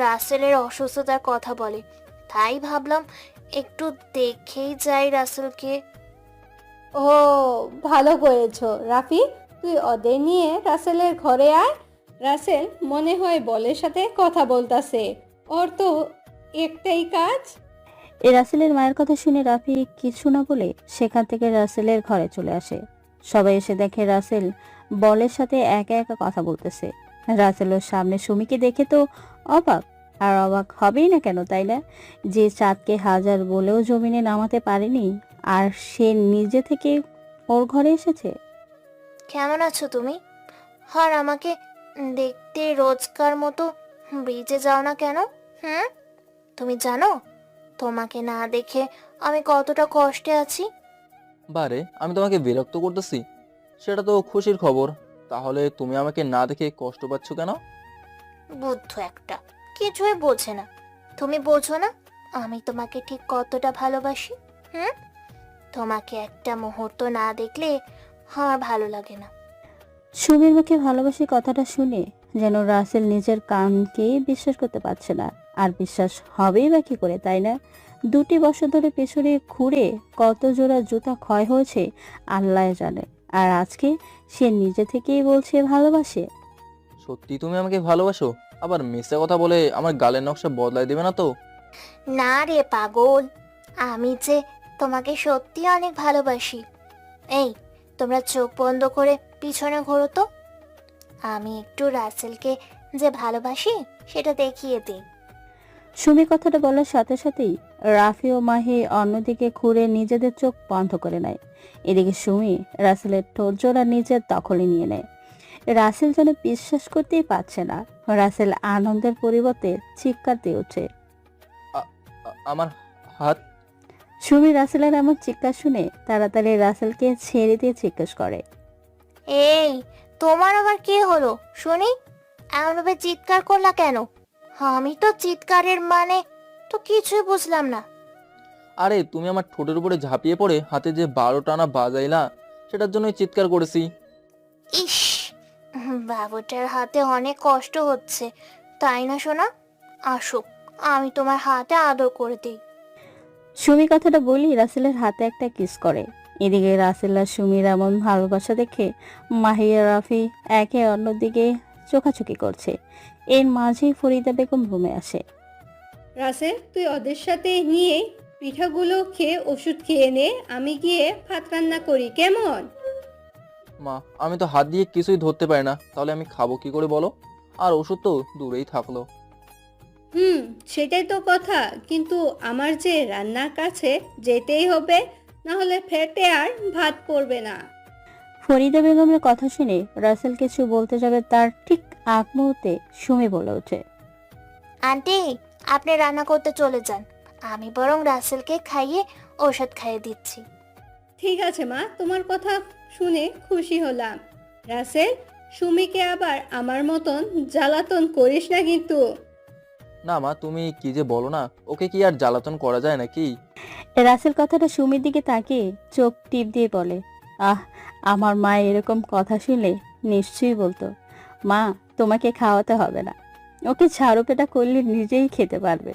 রাসেলের অসুস্থতার কথা বলে। তাই ভাবলাম একটু দেখেই যাই রাসেলকে। ও, ভালো করেছো রাফি, তুই ওদের নিয়ে রাসেলের ঘরে আয়। রাসেল মনে হয় বলের সাথে কথা বলতাছে, ওর তো একটাই কাজ। এই রাসেলের মায়ের কথা শুনে রাফি কিছু না বলে সেখান থেকে রাসেলের ঘরে চলে আসে। সবাই এসে দেখে রাসেল বলের সাথে একা একা কথা বলতেছে। রাসেলের সামনে সুমিকে দেখে তো অবাক, আর অবাক হবেই না কেন, তাই না? যে চাঁদকে হাজার বলেও জমিনে নামাতে পারেনি, আর সে নিজে থেকে ওর ঘরে এসেছে। কেমন আছো তুমি? আর আমাকে দেখতে রোজকার মতো ব্রিজে যাও না কেন? তুমি জানো তোমাকে না দেখে আমি কতটা কষ্টে আছি? বারে আমি তোমাকে বিরক্ত করতেছি? সেটা তো খুশির খবর। তাহলে তুমি আমাকে না দেখে কষ্ট পাচ্ছ কেন? বুদ্ধ একটা, কিছুই বোঝে না। তুমি বোঝো না আমি তোমাকে ঠিক কতটা ভালোবাসি? হুম? তোমাকে একটা মুহূর্ত না দেখলে আমার ভালো লাগে না। সুমির মুখে ভালোবাসি কথাটা শুনে যেন রাসেল নিজের কানকে বিশ্বাস করতে পারছে না। আর বিশ্বাস হবেই বা কি করে, তাই না? 2টি বছর ধরে পেছনে ঘুরে কত জোড়া জুতা ক্ষয় হয়েছে আল্লাহ জানে। আর আজকে সে নিজে থেকেই বলছে ভালোবাসে। সত্যি তুমি আমাকে ভালোবাসো? আবার মিথ্যা কথা বলে আমার গালের নকশা বদলাই দেবে না তো? না রে পাগল, আমি যে তোমাকে সত্যি অনেক ভালোবাসি। এই, তোমরা চোখ বন্ধ করে পিছনে ঘোরো তো, আমি একটু রাসেলকে যে ভালোবাসি সেটা দেখিয়ে দিই। সুমি কথাটা বলার সাথে সাথেই রাফি ও মাহি অন্যদিকে ঘুরে নিজেদের চোখ বন্ধ করে নেয়। এদিকে সুমি রাসেলের ঠোঁট জোড়া নিজের দখলে নিয়ে নেয়। রাসেল যেন বিশ্বাস করতেই পারছে না। রাসেল আনন্দের পরিবর্তে চিৎকার দিয়ে ওঠে। আমার হাত। সুমি রাসেলের এমন চিৎকার শুনে তাড়াতাড়ি রাসেলকে ছেড়ে দিয়ে জিজ্ঞেস করে, এই, তোমার আবার কি হলো শুনি? এমনভাবে চিৎকার করলা কেন? আমি তো চিৎকারের মানে তো কিছুই বুঝলাম না। আরে তুমি আমার ঠোঁটের উপরে ঝাঁপিয়ে পড়ে হাতে যে 12 টানা বাজাইলা, সেটার জন্যই চিৎকার করেছি। ইস, বাবুটার হাতে অনেক কষ্ট হচ্ছে, তাই না সোনা? আসো, আমি তোমার হাতে আদর করে দিই। সুমি কথাটা বলি রাসেলের হাতে একটা কিস করে। এদিকে রাসেল আর সুমির এমন ভালোবাসা দেখে মাহিয়া রাফি একে অন্যদিকে চোখাচোখি করছে। এর মাঝেই ফরিদা বেগম রুমে আসে। রাসেল, তুই ওদের সাথে নিয়ে পিঠাগুলো খেয়ে ওষুধ খেয়ে নে, আমি গিয়ে ভাত রান্না করি, কেমন? মা, আমি তো হাত দিয়ে কিছুই ধরতে পারি না, তাহলে আমি খাবো কি করে বলো? আর ওষুধ তো দূরেই থাকলো। সেটাই তো কথা, কিন্তু আমার যে রান্নার কাছে যেতেই হবে, না হলে ফেটে আর ভাত পড়বে না। ফরিদা বেগমের কথা শুনে রাসেল কিছু বলতে যাবে, তার ঠিক আগ মুহূর্তে সুমি বলে ওঠে, আন্টি, আপনি রান্না করতে চলে যান, আমি বরং রাসেলকে খাইয়ে ওষুধ খাইয়ে দিচ্ছি। ঠিক আছে মা, তোমার কথা শুনে খুশি হলাম। রাসেল, সুমিকে আবার আমার মতন জ্বালাতন করিস না কিন্তু। না মা, তুমি কি যে বলো না, ওকে কি আর জ্বালাতন করা যায় নাকি? রাসেল কথাটা সুমির দিকে তাকিয়ে চোখ টিপ দিয়ে বলে, আহ, আমার মা এরকম কথা শুনলে নিশ্চয়ই বলতো, মা তোমাকে খাওয়াতে হবে না, ওকে ঝাড়ু পেটা করলে নিজেই খেতে পারবে।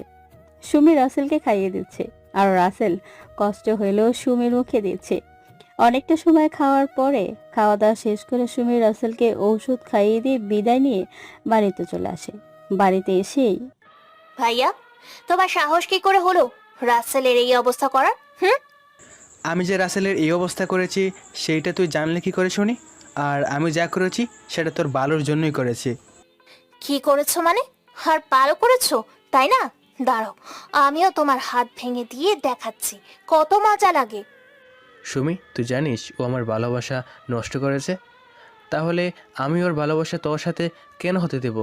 সুমি রাসেলকে খাইয়ে দিচ্ছে, আর রাসেল কষ্ট হইলেও সুমির মুখে দিচ্ছে। অনেকটা সময় খাওয়ার পরে খাওয়া দাওয়া শেষ করে সুমি রাসেলকে ঔষধ খাইয়ে দিয়ে বিদায় নিয়ে বাড়িতে চলে আসে। বাড়িতে এসেই, ভাইয়া, তোমার সাহস কি করে হলো রাসেলের এই অবস্থা করার? আমি যে রাসেলের এই অবস্থা করেছি সেইটা তুই জানলে কি করে শুনি? আর আমি যা করেছি সেটা তোর ভালোর জন্যই করেছি। কি করেছো মানে? আর ভালো করেছো, তাই না? দাঁড়াও, আমিও তোমার হাত ভেঙে দিয়ে দেখাচ্ছি কত মজা লাগে। সুমি, তুই জানিস ও আমার ভালোবাসা নষ্ট করেছে? তাহলে আমি ওর ভালোবাসা তোর সাথে কেন হতে দেব?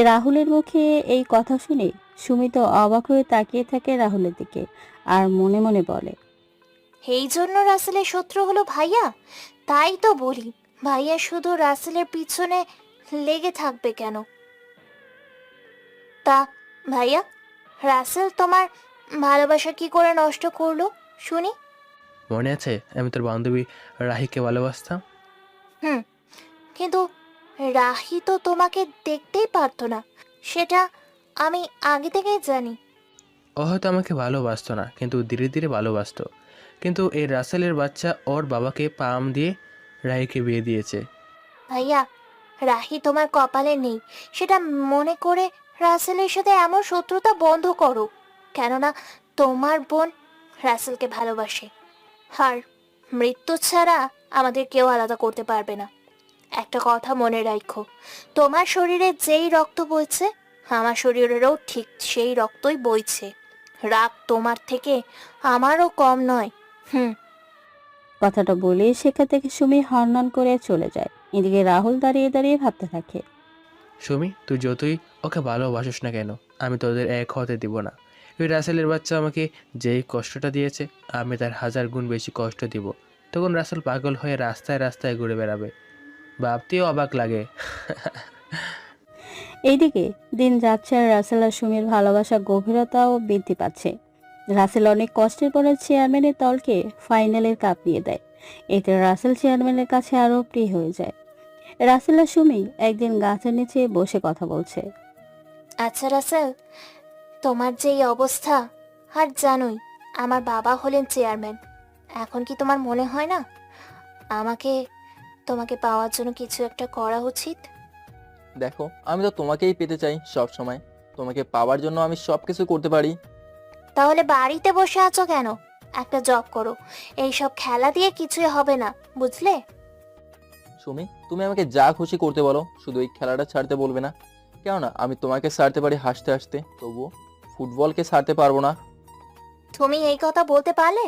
রাহুলের মুখে এই কথা শুনে সুমি তো অবাক হয়ে তাকিয়ে থাকে রাহুলের দিকে, আর মনে মনে বলে, এই জন্য রাসেলের শত্রু হলো ভাইয়া? তাই তো বলি, ভাইয়া শুধু রাসেলের পিছনে লেগে থাকবে কেন? তা ভাইয়া, রাসেল তোমার ভালোবাসা কি করে নষ্ট করলো শুনি? মনে আছে আমি তোর বান্ধবী রাহিকে ভালোবাসতাম? হুম, কিন্তু রাহি তো তোমাকে দেখতেই পারতো না, সেটা আমি আগে থেকেই জানি। ও হয়তো আমাকে ভালোবাসতো না, কিন্তু ধীরে ধীরে ভালোবাসতো। কিন্তু এই রাসেলের বাচ্চা ওর বাবাকে পাম দিয়ে রাহিকে বিয়ে দিয়েছে। ভাইয়া, রাহি তোমার কপালে নেই, সেটা মনে করে রাসেলের সাথে এমন শত্রুতা বন্ধ করো, কেননা তোমার বোন রাসেলকে ভালোবাসে, আর মৃত্যু ছাড়া আমাদের কেউ আলাদা করতে পারবে না। একটা কথা মনে রাখো, তোমার শরীরে যেই রক্ত বইছে আমার শরীরেরও ঠিক সেই রক্তই বইছে। রাগ তোমার থেকে আমারও কম নয়। কথাটা বলে সেখান থেকে সুমি হনহন করে চলে যায়। এদিকে রাহুল দাঁড়িয়ে দাঁড়িয়ে ভাবতে থাকে, সুমি, তুই যতই ওকে ভালোবাসিস না কেন, আমি তোদের এক হতে দিব না। ওই রাসেলের বাচ্চা আমাকে যেই কষ্টটা দিয়েছে আমি তার 1000 গুণ বেশি কষ্ট দিব। তখন রাসেল পাগল হয়ে রাস্তায় রাস্তায় ঘুরে বেড়াবে। ভাবতেও অবাক লাগে। এইদিকে দিন যাচ্ছে আর রাসেল আর সুমির ভালোবাসা গভীরতাও বৃদ্ধি পাচ্ছে। রাসেল অনেক কষ্টের পরে চেয়ারম্যানের দলকে ফাইনালের কাপ নিয়ে দেয়। এতে রাসেল চেয়ারম্যানের কাছে আরো প্রিয় হয়ে যায়। রাসেল আর সুমি একদিন গাছের নিচে বসে কথা বলছে। আচ্ছা রাসেল, তোমার যে এই অবস্থা, আর জানোই আমার বাবা হলেন চেয়ারম্যান, এখন কি তোমার মনে হয় না তোমাকে পাওয়ার জন্য কিছু একটা করা উচিত? দেখো, আমি তো তোমাকেই পেতে চাই সব সময়। তোমাকে পাওয়ার জন্য আমি সব কিছু করতে পারি। তাহলে বাড়িতে বসে আছো কেন? একটা জব করো। এইসব খেলা দিয়ে কিছুই হবে না, বুঝলে? সুমি, তুমি আমাকে যা খুশি করতে বলো, শুধু এই খেলাটা ছাড়তে বলবে না। কেননা আমি তোমাকে ছাড়তে পারি হাসতে হাসতে, তবুও ফুটবলকে ছাড়তে পারবো না। তুমি এই কথা বলতে পারলে?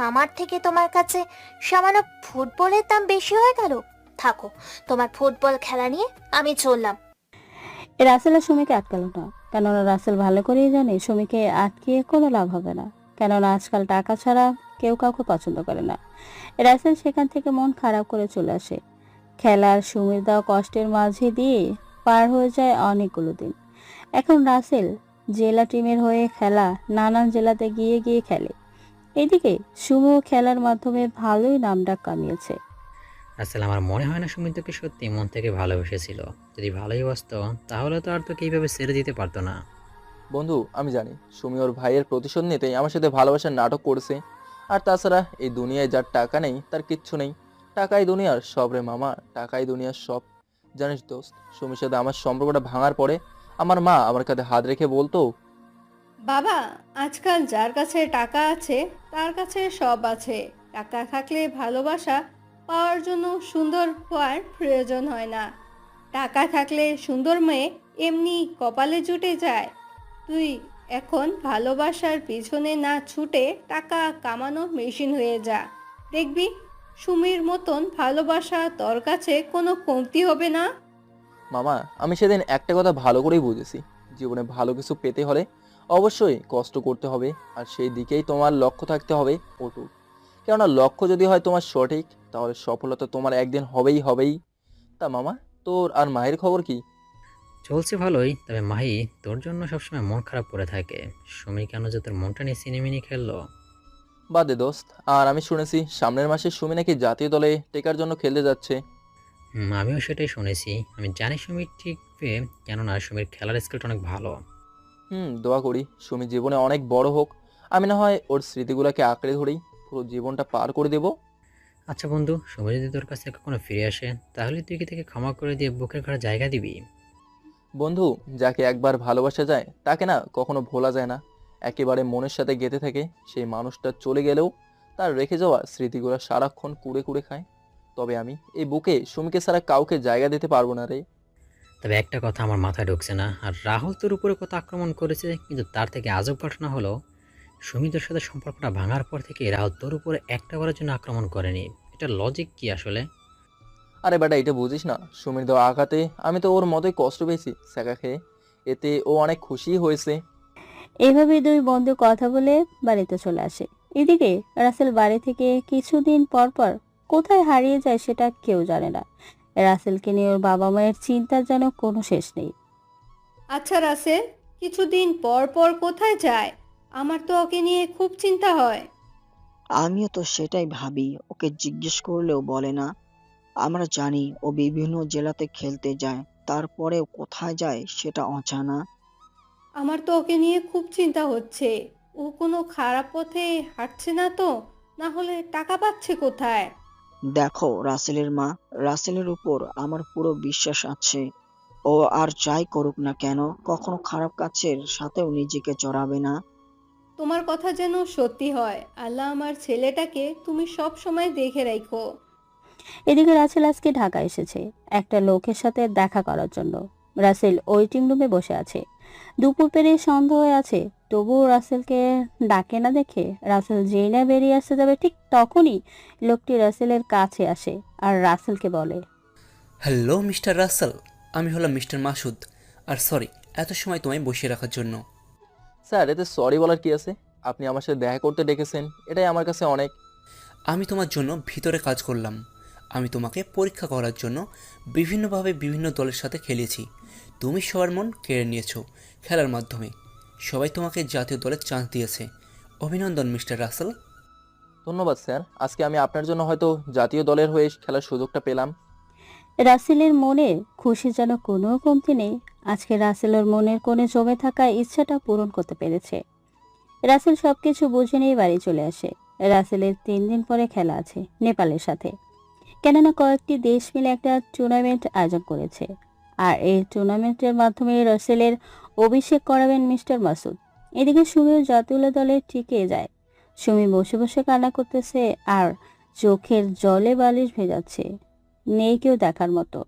আমার থেকে তোমার কাছে সামান্য ফুটবলের দাম বেশি হয়ে গেল। থাকো, তোমার ফুটবল খেলা নিয়ে আমি চললাম। রাসেল আর সুমিকে আটকালো না, কেননা রাসেল ভালো করেই জানে সুমিকে আটকিয়ে কোনো লাভ হবে না, কেননা আজকাল টাকা ছাড়া কেউ কাউকে পছন্দ করে না। রাসেল সেখান থেকে মন খারাপ করে চলে আসে। খেলার সুমির দেওয়া কষ্টের মাঝে দিয়ে পার হয়ে যায় অনেকগুলো দিন। এখন রাসেল জেলা টিমের হয়ে খেলা নানান জেলাতে গিয়ে গিয়ে খেলে। এদিকে সুমিও খেলার মাধ্যমে ভালোই নামডাক কামিয়েছে। আসলে আমার মনে হয় না সুমিত তোকে সত্যি মন থেকে ভালোবেসেছিল। যদি ভালোই বাসতো তাহলে তো আর তোকে এইভাবে ছেড়ে দিতে পারতো না। বন্ধু, আমি জানি সুমি ওর ভাইয়ের প্রতিশোধ নিতেই আমার সাথে ভালোবাসার নাটক করেছে। আর তাছাড়া এই দুনিয়ায় যার টাকা নেই তার কিচ্ছু নেই। টাকাই দুনিয়ার সব রে মামা, টাকাই দুনিয়ার সব। জানিস দোস্ত, সুমির সাথে আমার সম্পর্কটা ভাঙার পরে আমার মা আমার কাঁধে হাত রেখে বলতো, বাবা, আজকাল যার কাছে টাকা আছে তার কাছে সব আছে। টাকা থাকলে ভালোবাসা পাওয়ার জন্য সুন্দর হওয়ার প্রয়োজন হয় না। টাকা থাকলে সুন্দর মেয়ে এমনি কপালে জুটে যায়। তুই এখন ভালোবাসার পিছনে না ছুটে টাকা কামানোর মেশিন হয়ে যা। দেখবি সুমির মতন ভালোবাসা তোর কাছে কোনো কমতি হবে না। মামা, আমি সেদিন একটা কথা ভালো করেই বুঝেছি। জীবনে ভালো কিছু পেতে হলে অবশ্যই কষ্ট করতে হবে, আর সেই দিকেই তোমার লক্ষ্য থাকতে হবে অটুট। কেননা লক্ষ্য যদি হয় তোমার সঠিক, তাহলে সফলতা তোমার একদিন হবেই হবেই। তা মামা, তোর আর মায়ের খবর কি? চলছে ভালোই, তবে মাহি তোর জন্য সবসময় মন খারাপ করে থাকে। সুমি কেন যে তোর মনটা নিয়ে সিনেমিনি খেললো। বাদে দোস্ত, আর আমি শুনেছি সামনের মাসে সুমি নাকি জাতীয় দলে টেকার জন্য খেলতে যাচ্ছে। আমিও সেটাই শুনেছি। আমি জানি সুমি ঠিকবে, কেননা সুমির খেলার স্কিলটা অনেক ভালো। দোয়া করি সুমি জীবনে অনেক বড় হোক। আমি না হয় ওর স্মৃতিগুলোকে আঁকড়ে ধরি, পুরো জীবনটা পার করে দেব। আচ্ছা বন্ধু, সুমি যদি তোর কাছে কখনো ফিরে আসে তাহলে তুই কি তাকে ক্ষমা করে দিয়ে বুকের ঘরে জায়গা দিবি? বন্ধু, যাকে একবার ভালোবাসা যায় তাকে না কখনো ভোলা যায় না। একেবারে মনের সাথে গেঁথে থাকে। সেই মানুষটা চলে গেলেও তার রেখে যাওয়া স্মৃতিগুলো সারাক্ষণ কুড়ে কুড়ে খায়। তবে আমি এই বুকে সুমিকে ছাড়া কাউকে জায়গা দিতে পারবো না রে। তবে একটা কথা আমার মাথায় ঢুকছে না, আর রাহুল তোর উপরে কত আক্রমণ করেছে, কিন্তু তার থেকে আজব ঘটনা হলো সুমি তোর সাথে সম্পর্কটা ভাঙার পর থেকে রাহুল তোর উপরে একটা বারের জন্য আক্রমণ করেনি। এটা লজিক কি আসলে? আরে বেটা, এটা বুঝিস না? সুমির দেওয়া আঘাতে আমি তো ওর মতোই কষ্ট পেয়েছি সেকা খেয়ে। এতে ও অনেক খুশি হয়েছে। এভাবে দুই বন্ধু কথা বলে বাড়িতে চলে আসে। এদিকে রাসেল বাড়ি থেকে কিছুদিন পর পর কোথায় হারিয়ে যায় সেটা কেউ জানে না। রাসেলকে নিয়ে ওর বাবা মায়ের চিন্তার যেন কোনো শেষ নেই। আচ্ছা রাসেল, কিছুদিন পর পর কোথায় যায়? আমার তো ওকে নিয়ে খুব চিন্তা হয়। আমিও তো সেটাই ভাবি, ওকে জিজ্ঞেস করলেও বলে না। আমরা জানি ও বিভিন্ন জেলাতে খেলতে যায়, তারপরেও কোথায় যায় সেটা অজানা। আমার তো ওকে নিয়ে খুব চিন্তা হচ্ছে। ও কোনো খারাপ পথে হাঁটছে না তো? না হলে টাকা পাচ্ছে কোথায়? দেখো রাসেলের মা, রাসেলের উপর আমার পুরো বিশ্বাস আছে। ও আর যাই করুক না কেন, কখনো খারাপ কাজের সাথেও নিজেকে জড়াবে না। তোমার কথা যেন সত্যি হয়। আল্লাহ আমার ছেলেটাকে তুমি সব সময় দেখে রাখো। এদিকে রাসেল আজকে ঢাকা এসেছে একটা লোকের সাথে দেখা করার জন্য। রাসেল ওয়েটিং রুমে বসে আছে। দুপুর পেরিয়ে সন্ধ্যা হয়ে আছে, তবুও রাসেলকে ডাকে না দেখে রাসেল যেই না বেরিয়ে আসতে যাবে ঠিক তখনই লোকটি রাসেলের কাছে আসে আর রাসেলকে বলে, হ্যালো মিস্টার রাসেল, আমি হলাম মিস্টার মাসুদ। আর সরি এত সময় তোমায় বসিয়ে রাখার জন্য। স্যার এতে সরি বলার কি আছে? আপনি আমার সাথে দেখা করতে ডেকেছেন, এটাই আমার কাছে অনেক। আমি তোমার জন্য ভিতরে কাজ করলাম। আমি তোমাকে পরীক্ষা করার জন্য বিভিন্নভাবে বিভিন্ন দলের সাথে খেলেছি। তুমি সবার মন কেড়ে নিয়েছো খেলার মাধ্যমে। সবাই তোমাকে জাতীয় দলে চান্স দিয়েছে। অভিনন্দন মিস্টার রাসেল। ধন্যবাদ স্যার, আজকে আমি আপনার জন্য হয়তো জাতীয় দলের হয়ে খেলার সুযোগটা পেলাম। রাসেলের মনে খুশি যেন কোনো কমতি নেই। আজকে রাসেলের মনের কোণে জমে থাকা ইচ্ছাটা পূরণ করতে পেরেছে। রাসেল সবকিছু বুঝে নিয়ে বাড়ি চলে আসে। রাসেলের 3 দিন পরে খেলা আছে নেপালের সাথে, কেননা কয়েকটি দেশ মিলে একটা টুর্নামেন্ট আয়োজন করেছে। আর এই টুর্নামেন্টের মাধ্যমে রাসেলের অভিষেক করাবেন মিস্টার মাসুদ। এদিকে সুমিও জাতীয় দলে টিকে যায়। সুমি বসে বসে কান্না করতেছে আর চোখের জলে বালিশ ভেজাচ্ছে। নেই কেউ দেখার মতো।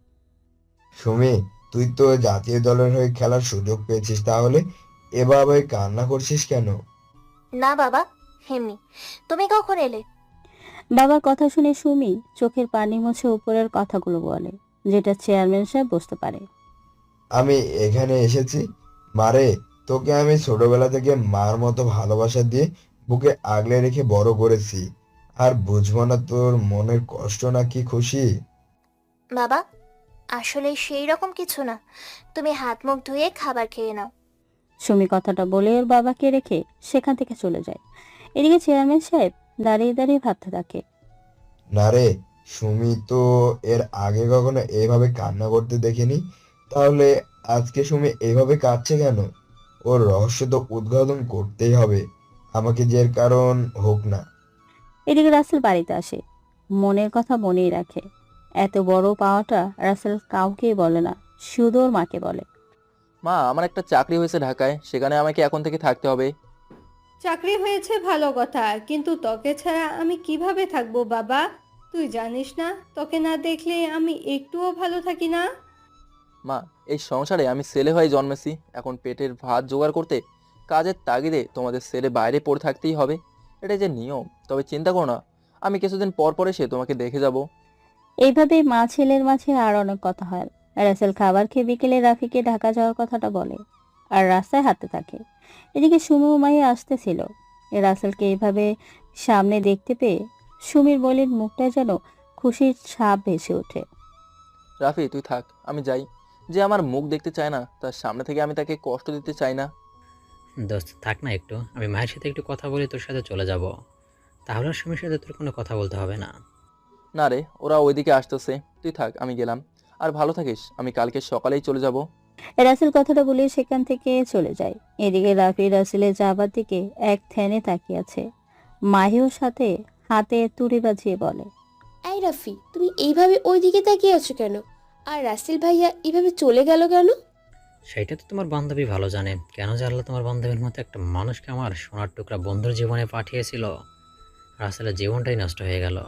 সুমি, তুই তো জাতীয় দলের হয়ে খেলার সুযোগ পেয়েছিস, তাহলে এভাবে কান্না করছিস কেন? না বাবা, এমনি। তুমি কখন এলে? বাবার কথা শুনে সুমি চোখের পানি মুছে উপরের কথাগুলো বলে, যেটা চেয়ারম্যান সাহেব বুঝতে পারে। আমি এখানে এসেছি, মারে, তোকে আমি ছোটবেলা থেকে মার মতো ভালোবাসা দিয়ে বুকে আগলে রেখে বড় করেছি। আর বুঝবো না তোর মনের কষ্ট না কি খুশি? বাবা, আসলে সেই রকম কিছু না। তুমি হাত মুখ ধুয়ে খাবার খেয়ে নাও। সুমি কথাটা বলে ওর বাবাকে রেখে সেখান থেকে চলে যায়। এদিকে চেয়ারম্যান সাহেব দাঁড়িয়ে দাঁড়িয়ে ভাবতে থাকে। না রে, সুমি তো এর আগে কখনো এইভাবে কান্না করতে দেখিনি। তাহলে আজকে সুমি এইভাবে কাঁদছে কেন? ওর রহস্য তো উদ্ঘাটন করতেই হবে, আমাকে যে এর কারণ হোক না। এদিকে রাসেল বাড়িতে আসে, মনের কথা মনেই রাখে। এত বড় পাওয়াটা রাসেল কাউকেই বলে না, শুধু ওর মাকে বলে। মা, আমার একটা চাকরি হয়েছে ঢাকায়, সেখানে আমাকে এখন থেকে থাকতে হবে। চাকরি হয়েছে ভালো কথা, কিন্তু তোকে ছাড়া আমি কিভাবে থাকবো বাবা? তুই জানিস না, তোকে না দেখলে আমি একটুও ভালো থাকি না। মা, এই সংসারে আমি ছেলে হয়ে জন্মেছি, এখন পেটের ভাত জোগাড় করতে কাজের তাগিদে তোমাদের ছেলে বাইরে পড়ে থাকতেই হবে। এটাই যে নিয়ম। তবে চিন্তা করো না, আমি কিছুদিন পর পর এসে তোমাকে দেখে যাব। এইভাবে মা ছেলের মাঝে আর অনেক কথা হয়। রাসেল খাবার খেয়ে বিকেলে রাফিকে ঢাকা যাওয়ার কথাটা বলে আর রাস্তায় হাঁটতে থাকে। এদিকে সুমি উমাইয়া আসতেছিল। রাসেলকে এইভাবে সামনে দেখতে পেয়ে সুমির বলির মুখটা যেন খুশির ছাপ ভেসে ওঠে। রাফি, তুই থাক, আমি যাই। যে আমার মুখ দেখতে চায় না, তার সামনে থেকে আমি তাকে কষ্ট দিতে চাই না। দোস্ত থাক না একটু, আমি মায়ের সাথে একটু কথা বলে তোর সাথে চলে যাব। তাহলে আর সুমির সাথে তোর কোনো কথা বলতে হবে না। না রে, ওরা ওইদিকে আসতেছে, তুই থাক, আমি গেলাম। আর ভালো থাকিস, আমি কালকে সকালেই চলে যাব। রাসেল কথাটা বলে সেখান থেকে চলে যায়। এদিকে রাফি রাসেলের যাবার দিকে এক ধ্যানে তাকিয়ে আছে। মাহিওর সাথে হাতে তুড়ি বাজিয়ে বলে, এই রাফি, তুমি এইভাবে ওই দিকে তাকিয়ে আছো কেন? আর রাসেল ভাইয়া এইভাবে চলে গেল কেন? সেটা তো তোমার বান্ধবী ভালো জানে। কেন জানলো তোমার বান্ধবীর মতো একটা মানুষকে আমার সোনার টুকরা বন্ধুর জীবনে পাঠিয়েছিল, রাসেলের জীবনটাই নষ্ট হয়ে গেল।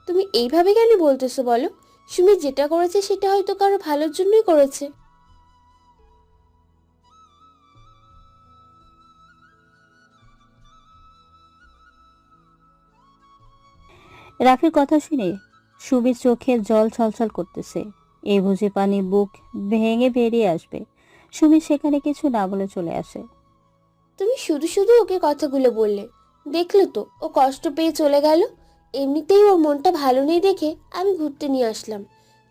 তুমি এইভাবে কেন বলতেছো বলো? সুমি যেটা করেছে সেটা হয়তো কারো ভালোর জন্যই করেছে। রাফির কথা শুনে সুবির চোখের জল ছলছল করতেছে। এই বুঝে পানি বুক ভেঙে বেরিয়ে আসবে। সুমি সেখানে কিছু না বলে চলে আসে। তুমি শুধু শুধু ওকে কথাগুলো বললে। দেখলে তো ও কষ্ট পেয়ে চলে গেল। এমনিতেই ওর মনটা ভালো নেই দেখে আমি ঘুরতে নিয়ে আসলাম।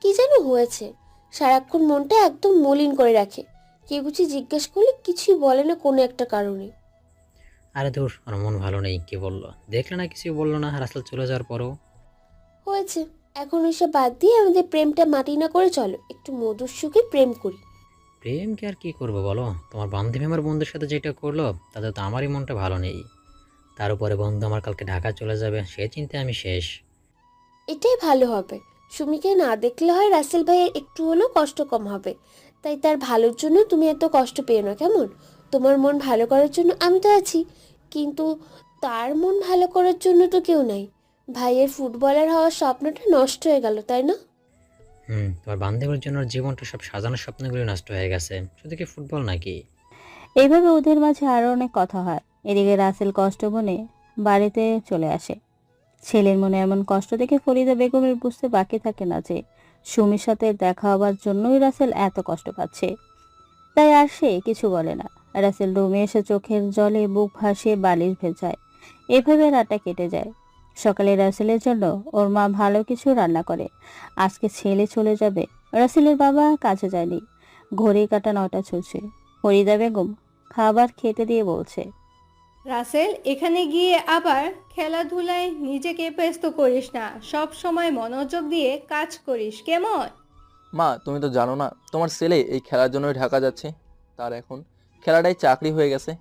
কি যেন হয়েছে, সারাক্ষণ মনটা একদম মলিন করে রাখে। কে বুঝি জিজ্ঞেস করলে কিছুই বলে না কোনো একটা কারণে। আরে দূর, আমার মন ভালো নেই, কি বললো? দেখলে না, কিছুই বললো না রাসেল চলে যাওয়ার পরও। হয়েছে, এখন ওইসব বাদ দিয়ে আমাদের প্রেমটা মাটি না করে চলো একটু মধুর সুখে প্রেম করি। প্রেমকে আর কি করবো বলো? তোমার বান্ধবী আমার বন্ধুর সাথে যেটা করলো তাতে তো আমারই মনটা ভালো নেই। তার উপরে বন্ধু আমার কালকে ঢাকা চলে যাবে, সে চিন্তায় আমি শেষ। এটাই ভালো হবে। সুমিকে না দেখলে হয় রাসেল ভাইয়ের একটু হলেও কষ্ট কম হবে। তাই তার ভালোর জন্য তুমি এত কষ্ট পেও না, কেমন? তোমার মন ভালো করার জন্য আমি তো আছি, কিন্তু তার মন ভালো করার জন্য তো কেউ নাই। ভাইয়ের ফুটবলার হওয়ার স্বপ্নটা নষ্ট হয়ে গেল, তাই না? তোমার বান্ধবীর জন্য ওর জীবনটা সব সাজানোর স্বপ্নগুলি নষ্ট হয়ে গেছে। শুধু কি ফুটবল নাকি? এইভাবে ওদের মাঝে আরো অনেক কথা হয়। এদিকে রাসেল কষ্ট মনে বাড়িতে চলে আসে। ছেলের মনে এমন কষ্ট দেখে ফরিদা বেগমের বুঝতে বাকি থাকে না যে সুমির সাথে দেখা হবার জন্যই রাসেল এত কষ্ট পাচ্ছে। তাই আর সে কিছু বলে না। রাসেল রুমে এসে চোখের জলে বুক ভাসিয়ে বালিশ ভেজায়। এভাবে রাতটা কেটে যায়। সকালে রাসেলের জন্য ওর মা ভালো কিছু রান্না করে। আজকে ছেলে চলে যাবে। রাসেলের বাবা কাজে যায়নি। ঘড়ি কাটা 9টা ছুঁচে। ফরিদা বেগম খাবার খেতে দিয়ে বলছে, রাসেল, এখানে গিয়ে আবার খেলাধুলায় নিজেকে ব্যস্ত করিস না, সব সময় মনোযোগ দিয়ে কাজ করিস, কেমন? মা, তুমি তো জানো না তোমার ছেলে এই খেলার জন্যই ঢাকা যাচ্ছে। তার এখন খেলাটাই চাকরি হয়ে গেছে।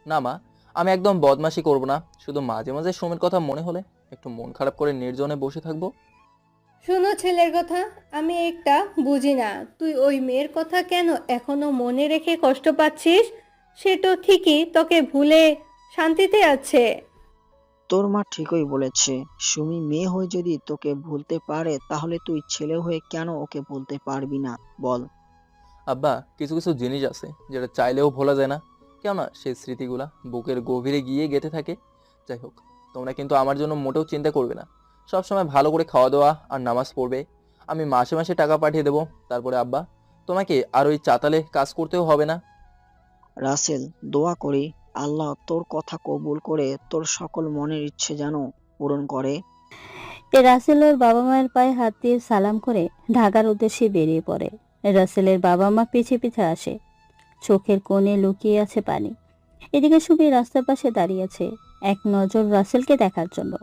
না মা, আমি একদম বদমাশি করব না। শুধু মাঝে মাঝে সুমির কথা মনে হলে একটু মন খারাপ করে নির্জনে বসে থাকবো। শোনো ছেলের কথা, আমি একটা বুঝি না, তুই ওই মেয়ের কথা কেন এখনো মনে রেখে কষ্ট পাচ্ছিস? সে তো ঠিকই তোকে ভুলে শান্তিতে আছে। তোর মা ঠিকই বলেছে। সুমি মেয়ে হয়ে যদি তোকে ভুলতে পারে, তাহলে তুই ছেলে হয়ে কেন ওকে ভুলতে পারবি না বল? আব্বা, কিছু কিছু জিনিস আছে যেটা চাইলেও ভোলা যায় না। কেন না সেই স্মৃতিগুলা বুকের গভীরে গিয়ে গেঁথে থাকে। যাই হোক, তোমরা কিন্তু আমার জন্য মোটেও চিন্তা করবে না। সবসময় ভালো করে খাওয়া দাওয়া আর নামাজ পড়বে। আমি মাসে মাসে টাকা পাঠিয়ে দেবো। তারপরে আব্বা, তোমাকে আর ওই চাতালে কাজ করতেও হবে না। রাসেল, দোয়া করি আল্লাহ তোর কথা কবুল করে তোর সকল মনের ইচ্ছে যেন পূরণ করে। রাসেল ওর বাবা মায়ের পায়ে হাত দিয়ে সালাম করে ঢাকার উদ্দেশ্যে বেরিয়ে পড়ে। রাসেলের বাবা মা পিছে পিছে আসে। চোখের কোণে লুকিয়ে আছে পানি। এদিকে সুমি রাস্তার পাশে দাঁড়িয়ে আছে, এক নজর রাসেলকে দেখার জন্য।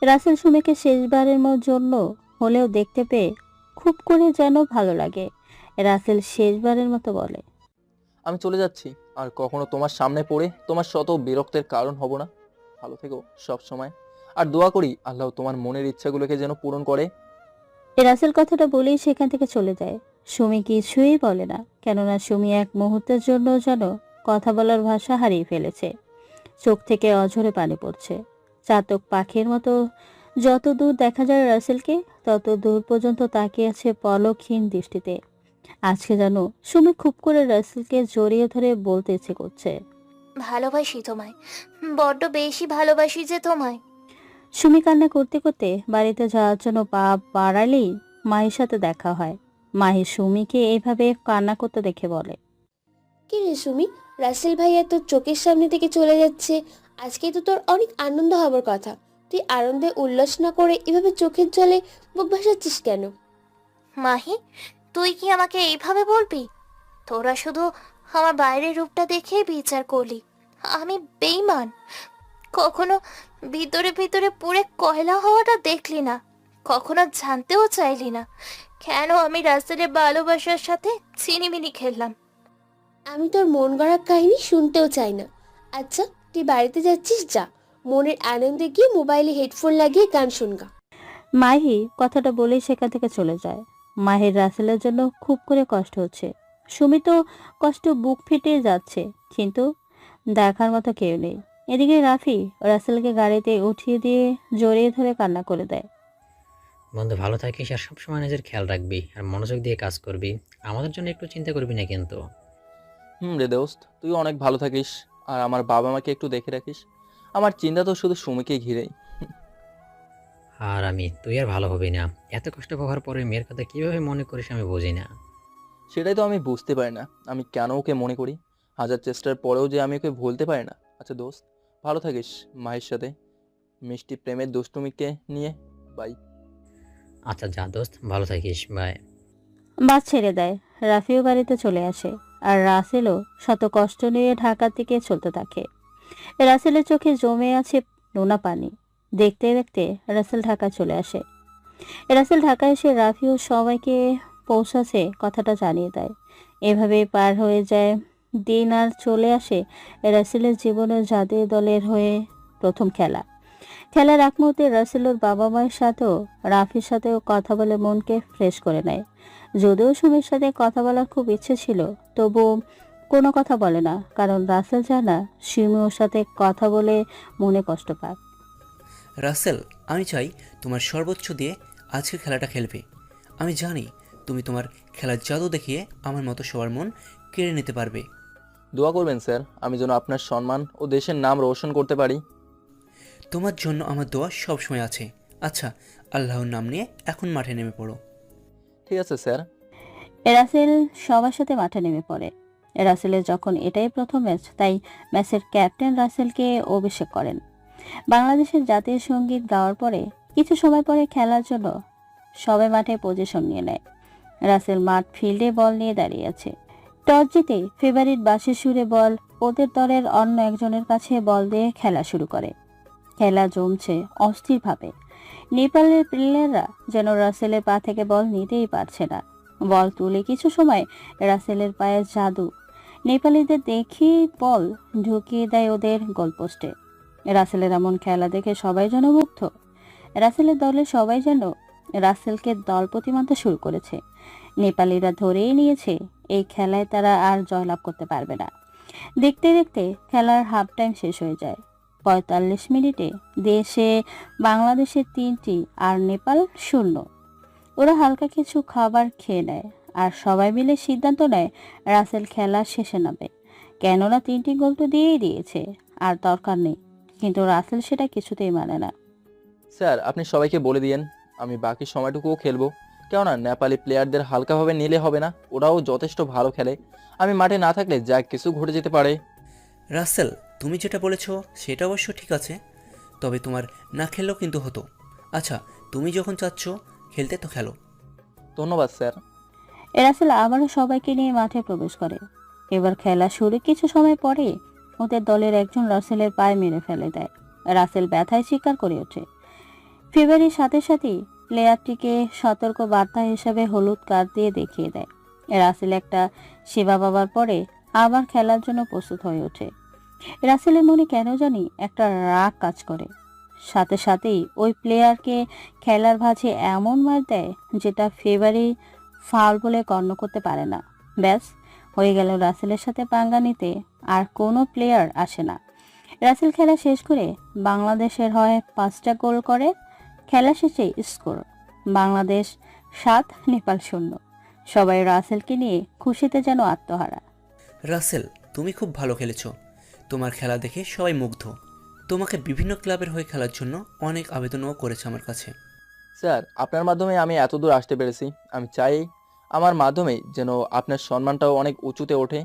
রাসেল সুমিকে শেষবারের জন্য হলেও দেখতে পেয়ে খুব করে যেন ভালো লাগে। রাসেল শেষবারের মতো বলে, আমি চলে যাচ্ছি, আর কখনো তোমার সামনে পড়ে তোমার শত বিরক্তের কারণ হব না। ভালো থেকো সব সময়, আর দোয়া করি আল্লাহ তোমার মনের ইচ্ছাগুলোকে যেন পূরণ করে। রাসেল কথাটা বলেই সেখান থেকে চলে যায়। সুমি কিছুই বলে না, কেননা সুমি এক মুহূর্তের জন্য যেন কথা বলার ভাষা হারিয়ে ফেলেছে। চোখ থেকে অঝরে পানি পড়ছে। চাতক পাখির মতো যত দূর দেখা যায় রাসেলকে, তত দূর পর্যন্ত তাকিয়ে আছে পলকহীন দৃষ্টিতে। আজকে যেন সুমি খুব করে রাসেলকে জড়িয়ে ধরে বলতে ইচ্ছে করছে, ভালোবাসি তোমায়, বড্ড বেশি ভালোবাসি যে তোমায়। সুমি কান্না করতে করতে বাড়িতে যাওয়ার জন্য পা বাড়ালেই মাহির সাথে দেখা হয়। মাহি সুমিকে এইভাবে কান্না করতে দেখে বলে, কি রে সুমি, রাসেল ভাইয়া তোর চোখের সামনে থেকে চলে যাচ্ছে। আজকে তো তোর অনেক আনন্দ হবার কথা, তুই আনন্দে উল্লাস না করে এভাবে চোখের জলে বুক ভাসাচ্ছিস কেন? মাহি, তুই কি আমাকে এইভাবে বলবি? তোরা শুধু আমার বাইরের রূপটা দেখেই বিচার করলি। আমি বেঈমান। কখনো ভিতরে ভিতরে পুড়ে কয়লা হওয়াটা দেখলি না, কখনো জানতেও চাইলি না কেন আমি রাসেলের ভালোবাসার সাথে ছিনিমিনি খেললাম। আমি তোর মন গড়া কাহিনী শুনতেও চাই না। আচ্ছা, তুই বাড়িতে যাচ্ছিস, যা। মনের আনন্দে গিয়ে মোবাইলে হেডফোন লাগিয়ে গান শুনগা। মাহি কথাটা বলেই সেখান থেকে চলে যায়। মাহির রাসেলের জন্য খুব করে কষ্ট হচ্ছে। সুমি তো কষ্ট বুক ফেটে যাচ্ছে, কিন্তু দেখার মতো কেউ নেই। এদিকে রাফি রাসেলকে গাড়িতে উঠিয়ে দিয়ে জড়িয়ে ধরে কান্না করে দেয়। বন্ধু, ভালো থাকিস আর সবসময় নিজের খেয়াল রাখবি আর মনোযোগ দিয়ে কাজ করবি। আমাদের জন্য একটু চিন্তা করবি না কিন্তু। রে দোস্ত, তুই অনেক ভালো থাকিস, আর আমার বাবা মাকে একটু দেখে রাখিস। আমার চিন্তা তো শুধু সুমিকে ঘিরেই। আর তুই আর ভালো হবি না। এত কষ্ট পাওয়ার পরে মেয়ের কথা কিভাবে মনে করিস আমি বুঝি না। সেটাই তো আমি বুঝতে পারি না, আমি কেন ওকে মনে করি। হাজার চেষ্টার পরেও যে আমি ওকে ভুলতে পারি না। আচ্ছা দোস্ত, ভালো থাকিস মায়ের সাথে মিষ্টি প্রেমের দুষ্টুমিকে নিয়ে। বাই। আচ্ছা যা দোস্ত, ভালো থাকিস, বাই। বাস ছেড়ে দেয়। রাফিও বাড়িতে চলে আসে, আর রাসেলও শত কষ্ট নিয়ে ঢাকার দিকে চলতে থাকে। রাসেলের চোখে জমে আছে নোনা পানি। দেখতে দেখতে রাসেল ঢাকা চলে আসে। রাসেল ঢাকা এসে রাফিও সবাইকে পৌঁছাছে কথাটা জানিয়ে দেয়। এভাবে পার হয়ে যায় দিন, আর চলে আসে রাসেলের জীবনের জাতীয় দলের হয়ে প্রথম খেলা। খেলার এক মুহূর্তে রাসেল ওর বাবা মায়ের সাথেও রাফির সাথেও কথা বলে মনকে ফ্রেশ করে নেয়। যদিও সুমির সাথে কথা বলার খুব ইচ্ছে ছিল, তবু কোনো কথা বলে না, কারণ রাসেল জানা সুমি ওর সাথে কথা বলে মনে কষ্ট পাক। রাসেল, আমি চাই তোমার সর্বোচ্চ দিয়ে আজকের খেলাটা খেলবে। আমি জানি তুমি তোমার খেলার জাদু দেখিয়ে আমার মতো সবার মন কেড়ে নিতে পারবে। দোয়া করবেন স্যার, আমি যেন আপনার সম্মান ও দেশের নাম রোশন করতে পারি। তোমার জন্য আমার দোয়া সবসময় আছে। আচ্ছা, আল্লাহর নাম নিয়ে এখন মাঠে নেমে পড়ো। ঠিক আছে স্যার। রাসেল সবার সাথে মাঠে নেমে পড়ে। রাসেলের যখন এটাই প্রথম ম্যাচ, তাই ম্যাচের ক্যাপ্টেন রাসেলকে অভিষেক করেন। বাংলাদেশের জাতীয় সঙ্গীত গাওয়ার পরে কিছু সময় পরে খেলার জন্য সবাই মাঠে পজিশন নিয়ে নেয়। রাসেল মাঠ ফিল্ডে বল নিয়ে দাঁড়িয়ে আছে। টস জিতে ফেভারিট বাঁশির সুরে বল ওদের দলের অন্য একজনের কাছে বল দিয়ে খেলা শুরু করে। খেলা জমছে অস্থিরভাবে। নেপালের প্লেয়াররা যেন রাসেলের পা থেকে বল নিতেই পারছে না। বল তুলে কিছু সময় রাসেলের পায়ে জাদু। নেপালিদের দেখি বল ঢুকিয়ে দেয় ওদের গোলপোস্টে। রাসেলের এমন খেলা দেখে সবাই যেন মুগ্ধ। রাসেলের দলের সবাই যেন রাসেলকে দলপতি মানতে শুরু করেছে। নেপালিরা ধরেই নিয়েছে এই খেলায় তারা আর জয়লাভ করতে পারবে না। দেখতে দেখতে খেলার হাফ টাইম শেষ হয়ে যায়। 45 মিনিটে দেশে বাংলাদেশের 3টি আর নেপাল 0। ওরা হালকা কিছু খাবার খেয়ে নেয় আর সবাই মিলে সিদ্ধান্ত নেয় রাসেল খেলা শেষে নামবে। কেননা 3টি গোল তো দিয়েই দিয়েছে, আর দরকার নেই। কিন্তু রাসেল সেটা কিছুতেই মানে না। স্যার, আপনি সবাইকে বলে দিয়েন আমি বাকি সময়টুকুও খেলবো। কেননা নেপালি প্লেয়ারদের হালকাভাবে নিলে হবে না, ওরাও যথেষ্ট ভালো খেলে। আমি মাঠে না থাকলে যা কিছু ঘটে যেতে পারে। রাসেল, তুমি যেটা বলেছো সেটা অবশ্য ঠিক আছে, তবে তোমার না খেললেও কিন্তু হতো। আচ্ছা, তুমি যখন চাচ্ছ খেলতে তো খেলো। ধন্যবাদ স্যার। রাসেল আবারও সবাইকে নিয়ে মাঠে প্রবেশ করে। এবার খেলা শুরু কিছু সময় পরে ওদের দলের একজন রাসেলের পায়ে মেরে ফেলে দেয়। রাসেল ব্যথায় চিৎকার করে ওঠে। ফেভারির সাথে সাথেই প্লেয়ারটিকে সতর্ক বার্তা হিসেবে হলুদ কার্ড দিয়ে দেখিয়ে দেয়। রাসেল একটা সেবা পাবার পরে আবার খেলার জন্য প্রস্তুত হয়ে ওঠে। রাসেলের মনে কেন জানি একটা রাগ কাজ করে। সাথে সাথেই ওই প্লেয়ারকে খেলার ভাঁজে এমন মার দেয় যেটা ফেভারি ফাউল বলে গণ্য করতে পারে না। ব্যাস, হয়ে গেল রাসেলের সাথে পাঙ্গা নিতে আর কোনো প্লেয়ার আসে না। রাসেল খেলা শেষ করে বাংলাদেশের হয়ে 5টা গোল করে। খেলা শেষে স্কোর বাংলাদেশ 7, নেপাল 0। সবাই রাসেলকে নিয়ে খুশিতে যেন আত্মহারা। রাসেল, তুমি খুব ভালো খেলেছো। তোমার খেলা দেখে সবাই মুগ্ধ। তোমাকে বিভিন্ন ক্লাবের হয়ে খেলার জন্য অনেক আবেদনও করেছে আমার কাছে। স্যার, আপনার মাধ্যমে আমি এত দূর আসতে পেরেছি। আমি চাই আমার মাধ্যমে যেন আপনার সম্মানটাও অনেক উঁচুতে ওঠে।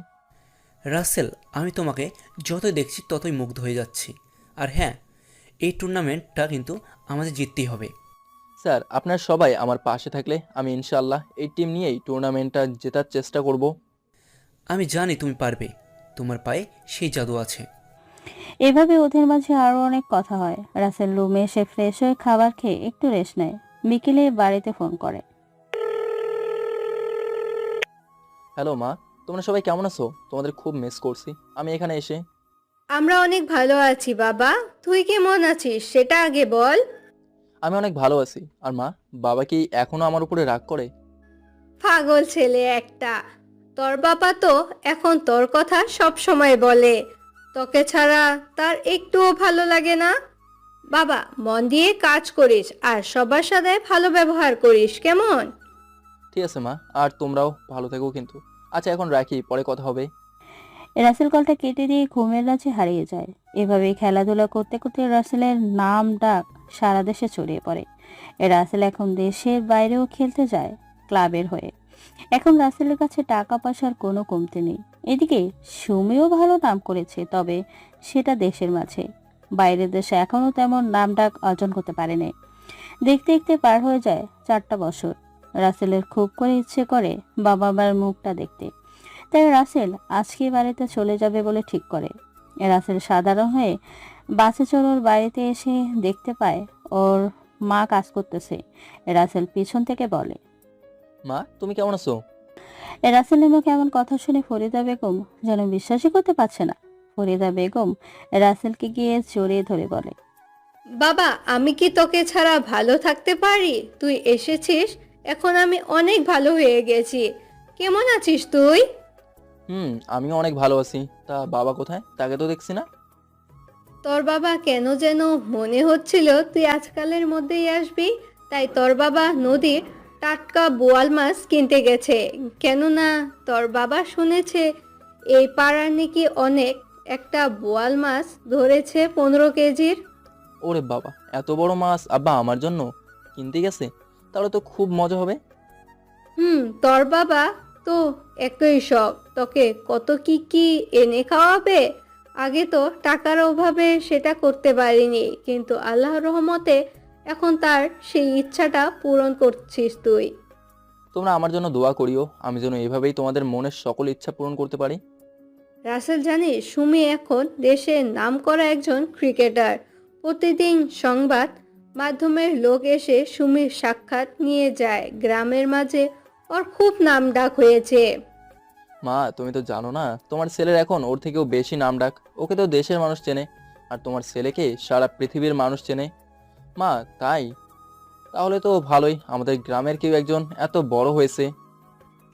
রাসেল, আমি তোমাকে যতই দেখছি ততই মুগ্ধ হয়ে যাচ্ছি। আর হ্যাঁ, এই টুর্নামেন্টটা কিন্তু আমাদের জিততেই হবে। স্যার, আপনার সবাই আমার পাশে থাকলে আমি ইনশাআল্লাহ এই টিম নিয়েই টুর্নামেন্টটা জেতার চেষ্টা করব। আমি জানি তুমি পারবে, তোমার পায়ে সেই জাদু আছে। এভাবে ওদের মাঝে আরো অনেক কথা হয়। রাসেল রুমে এসে ফ্রেশ হয়ে খাবার খেয়ে একটু রেস্ট নেয়। বিকেলে বাড়িতে ফোন করে। হ্যালো মা, তোমরা সবাই কেমন আছো? তোমাদের খুব মিস করছি আমি এখানে এসে। আমরা অনেক ভালো আছি বাবা, তুই কেমন আছিস সেটা আগে বল। আমি অনেক ভালো আছি। আর মা, বাবা কি এখনো আমার উপরে রাগ করে? পাগল ছেলে একটা। তোর বাবা তো এখন তোর কথা সব সময় বলে, তোকে ছাড়া তার একটুও ভালো লাগে না। বাবা, মন দিয়ে কাজ করিস আর সবার সাথে ভালো ব্যবহার করিস, কেমন? ঠিক আছে মা, আর তোমরাও ভালো থেকো কিন্তু। আচ্ছা, এখন রাখি, পরে কথা হবে। রাসেল কলটা কেটে দিয়ে ঘুমের রাজ্যে হারিয়ে যায়। এভাবেই খেলাধুলা করতে করতে রাসেলের নাম ডাক সারা দেশে ছড়িয়ে পড়ে। রাসেল এখন দেশের বাইরেও খেলতে যায় ক্লাবের হয়ে। এখন রাসেলের কাছে টাকা পয়সার কোনো কমতি নেই। এদিকে সুমিও ভালো নাম করেছে, তবে সেটা দেশের মাঝে। বাইরের দেশে এখনও তেমন নাম ডাক অর্জন করতে পারেনি। দেখতে দেখতে পার হয়ে যায় 4টা বছর। রাসেলের খুব করে ইচ্ছে করে বাবা মার মুখটা দেখতে। তাই রাসেল আজকে বাড়িতে চলে যাবে বলে ঠিক করে। রাসেল সাধারণ হয়ে বাসে চড়ে ওর বাড়িতে এসে দেখতে পায় ওর মা কাজ করতেছে। রাসেল পিছন থেকে বলে, মা, তুমি কেমন আছো? রাসেলের মুখে এমন কথা শুনে ফরিদা বেগম যেন বিশ্বাসই করতে পারছে না। ফরিদা বেগম রাসেলকে গিয়ে জড়িয়ে ধরে বলে, বাবা, আমি কি তোকে ছাড়া ভালো থাকতে পারি? তুই এসেছিস, এখন আমি অনেক ভালো হয়ে গেছি। কেমন আছিস তুই? আমিও অনেক ভালো আছি। তা বাবা কোথায়? তাকে তো দেখছি না। তোর বাবা কেন যেন মনে হচ্ছিল তুই আজকালের মধ্যেই আসবি, তাই তোর বাবা নদীর টাটকা বোয়াল মাছ কিনতে গেছে। কেননা তোর বাবা শুনেছে এই পাড়ার নাকি অনেক একটা বোয়াল মাছ ধরেছে 15 কেজির। ওরে বাবা, এত বড় মাছ আব্বা আমার জন্য কিনতে গেছে? তাহলে তো খুব মজা হবে। তোর বাবা তো একই শখ, তোকে কত কি কি এনে খাওয়াবে। আগে তো টাকার অভাবে সেটা করতে পারিনি, কিন্তু আল্লাহর রহমতে এখন তার সেই ইচ্ছাটা পূরণ করছিস তুই। তোমরা আমার জন্য দোয়া করিও, আমি যেন এভাবেই তোমাদের মনের সকল ইচ্ছা পূরণ করতে পারি। রাসেল, জানিস সুমি এখন দেশের নামকরা একজন ক্রিকেটার। প্রতিদিন সংবাদ মাধ্যমের লোক এসে সুমির সাক্ষাৎ নিয়ে যায়। গ্রামের মাঝে ওর খুব নাম ডাক হয়েছে। মা, তুমি তো জানো না, তোমার ছেলের এখন ওর থেকেও বেশি নাম ডাক। ওকে তো দেশের মানুষ চেনে, আর তোমার ছেলেকে সারা পৃথিবীর মানুষ চেনে। মা, তাই তাহলে তো ভালোই, আমাদের গ্রামের কেউ একজন এত বড় হয়েছে।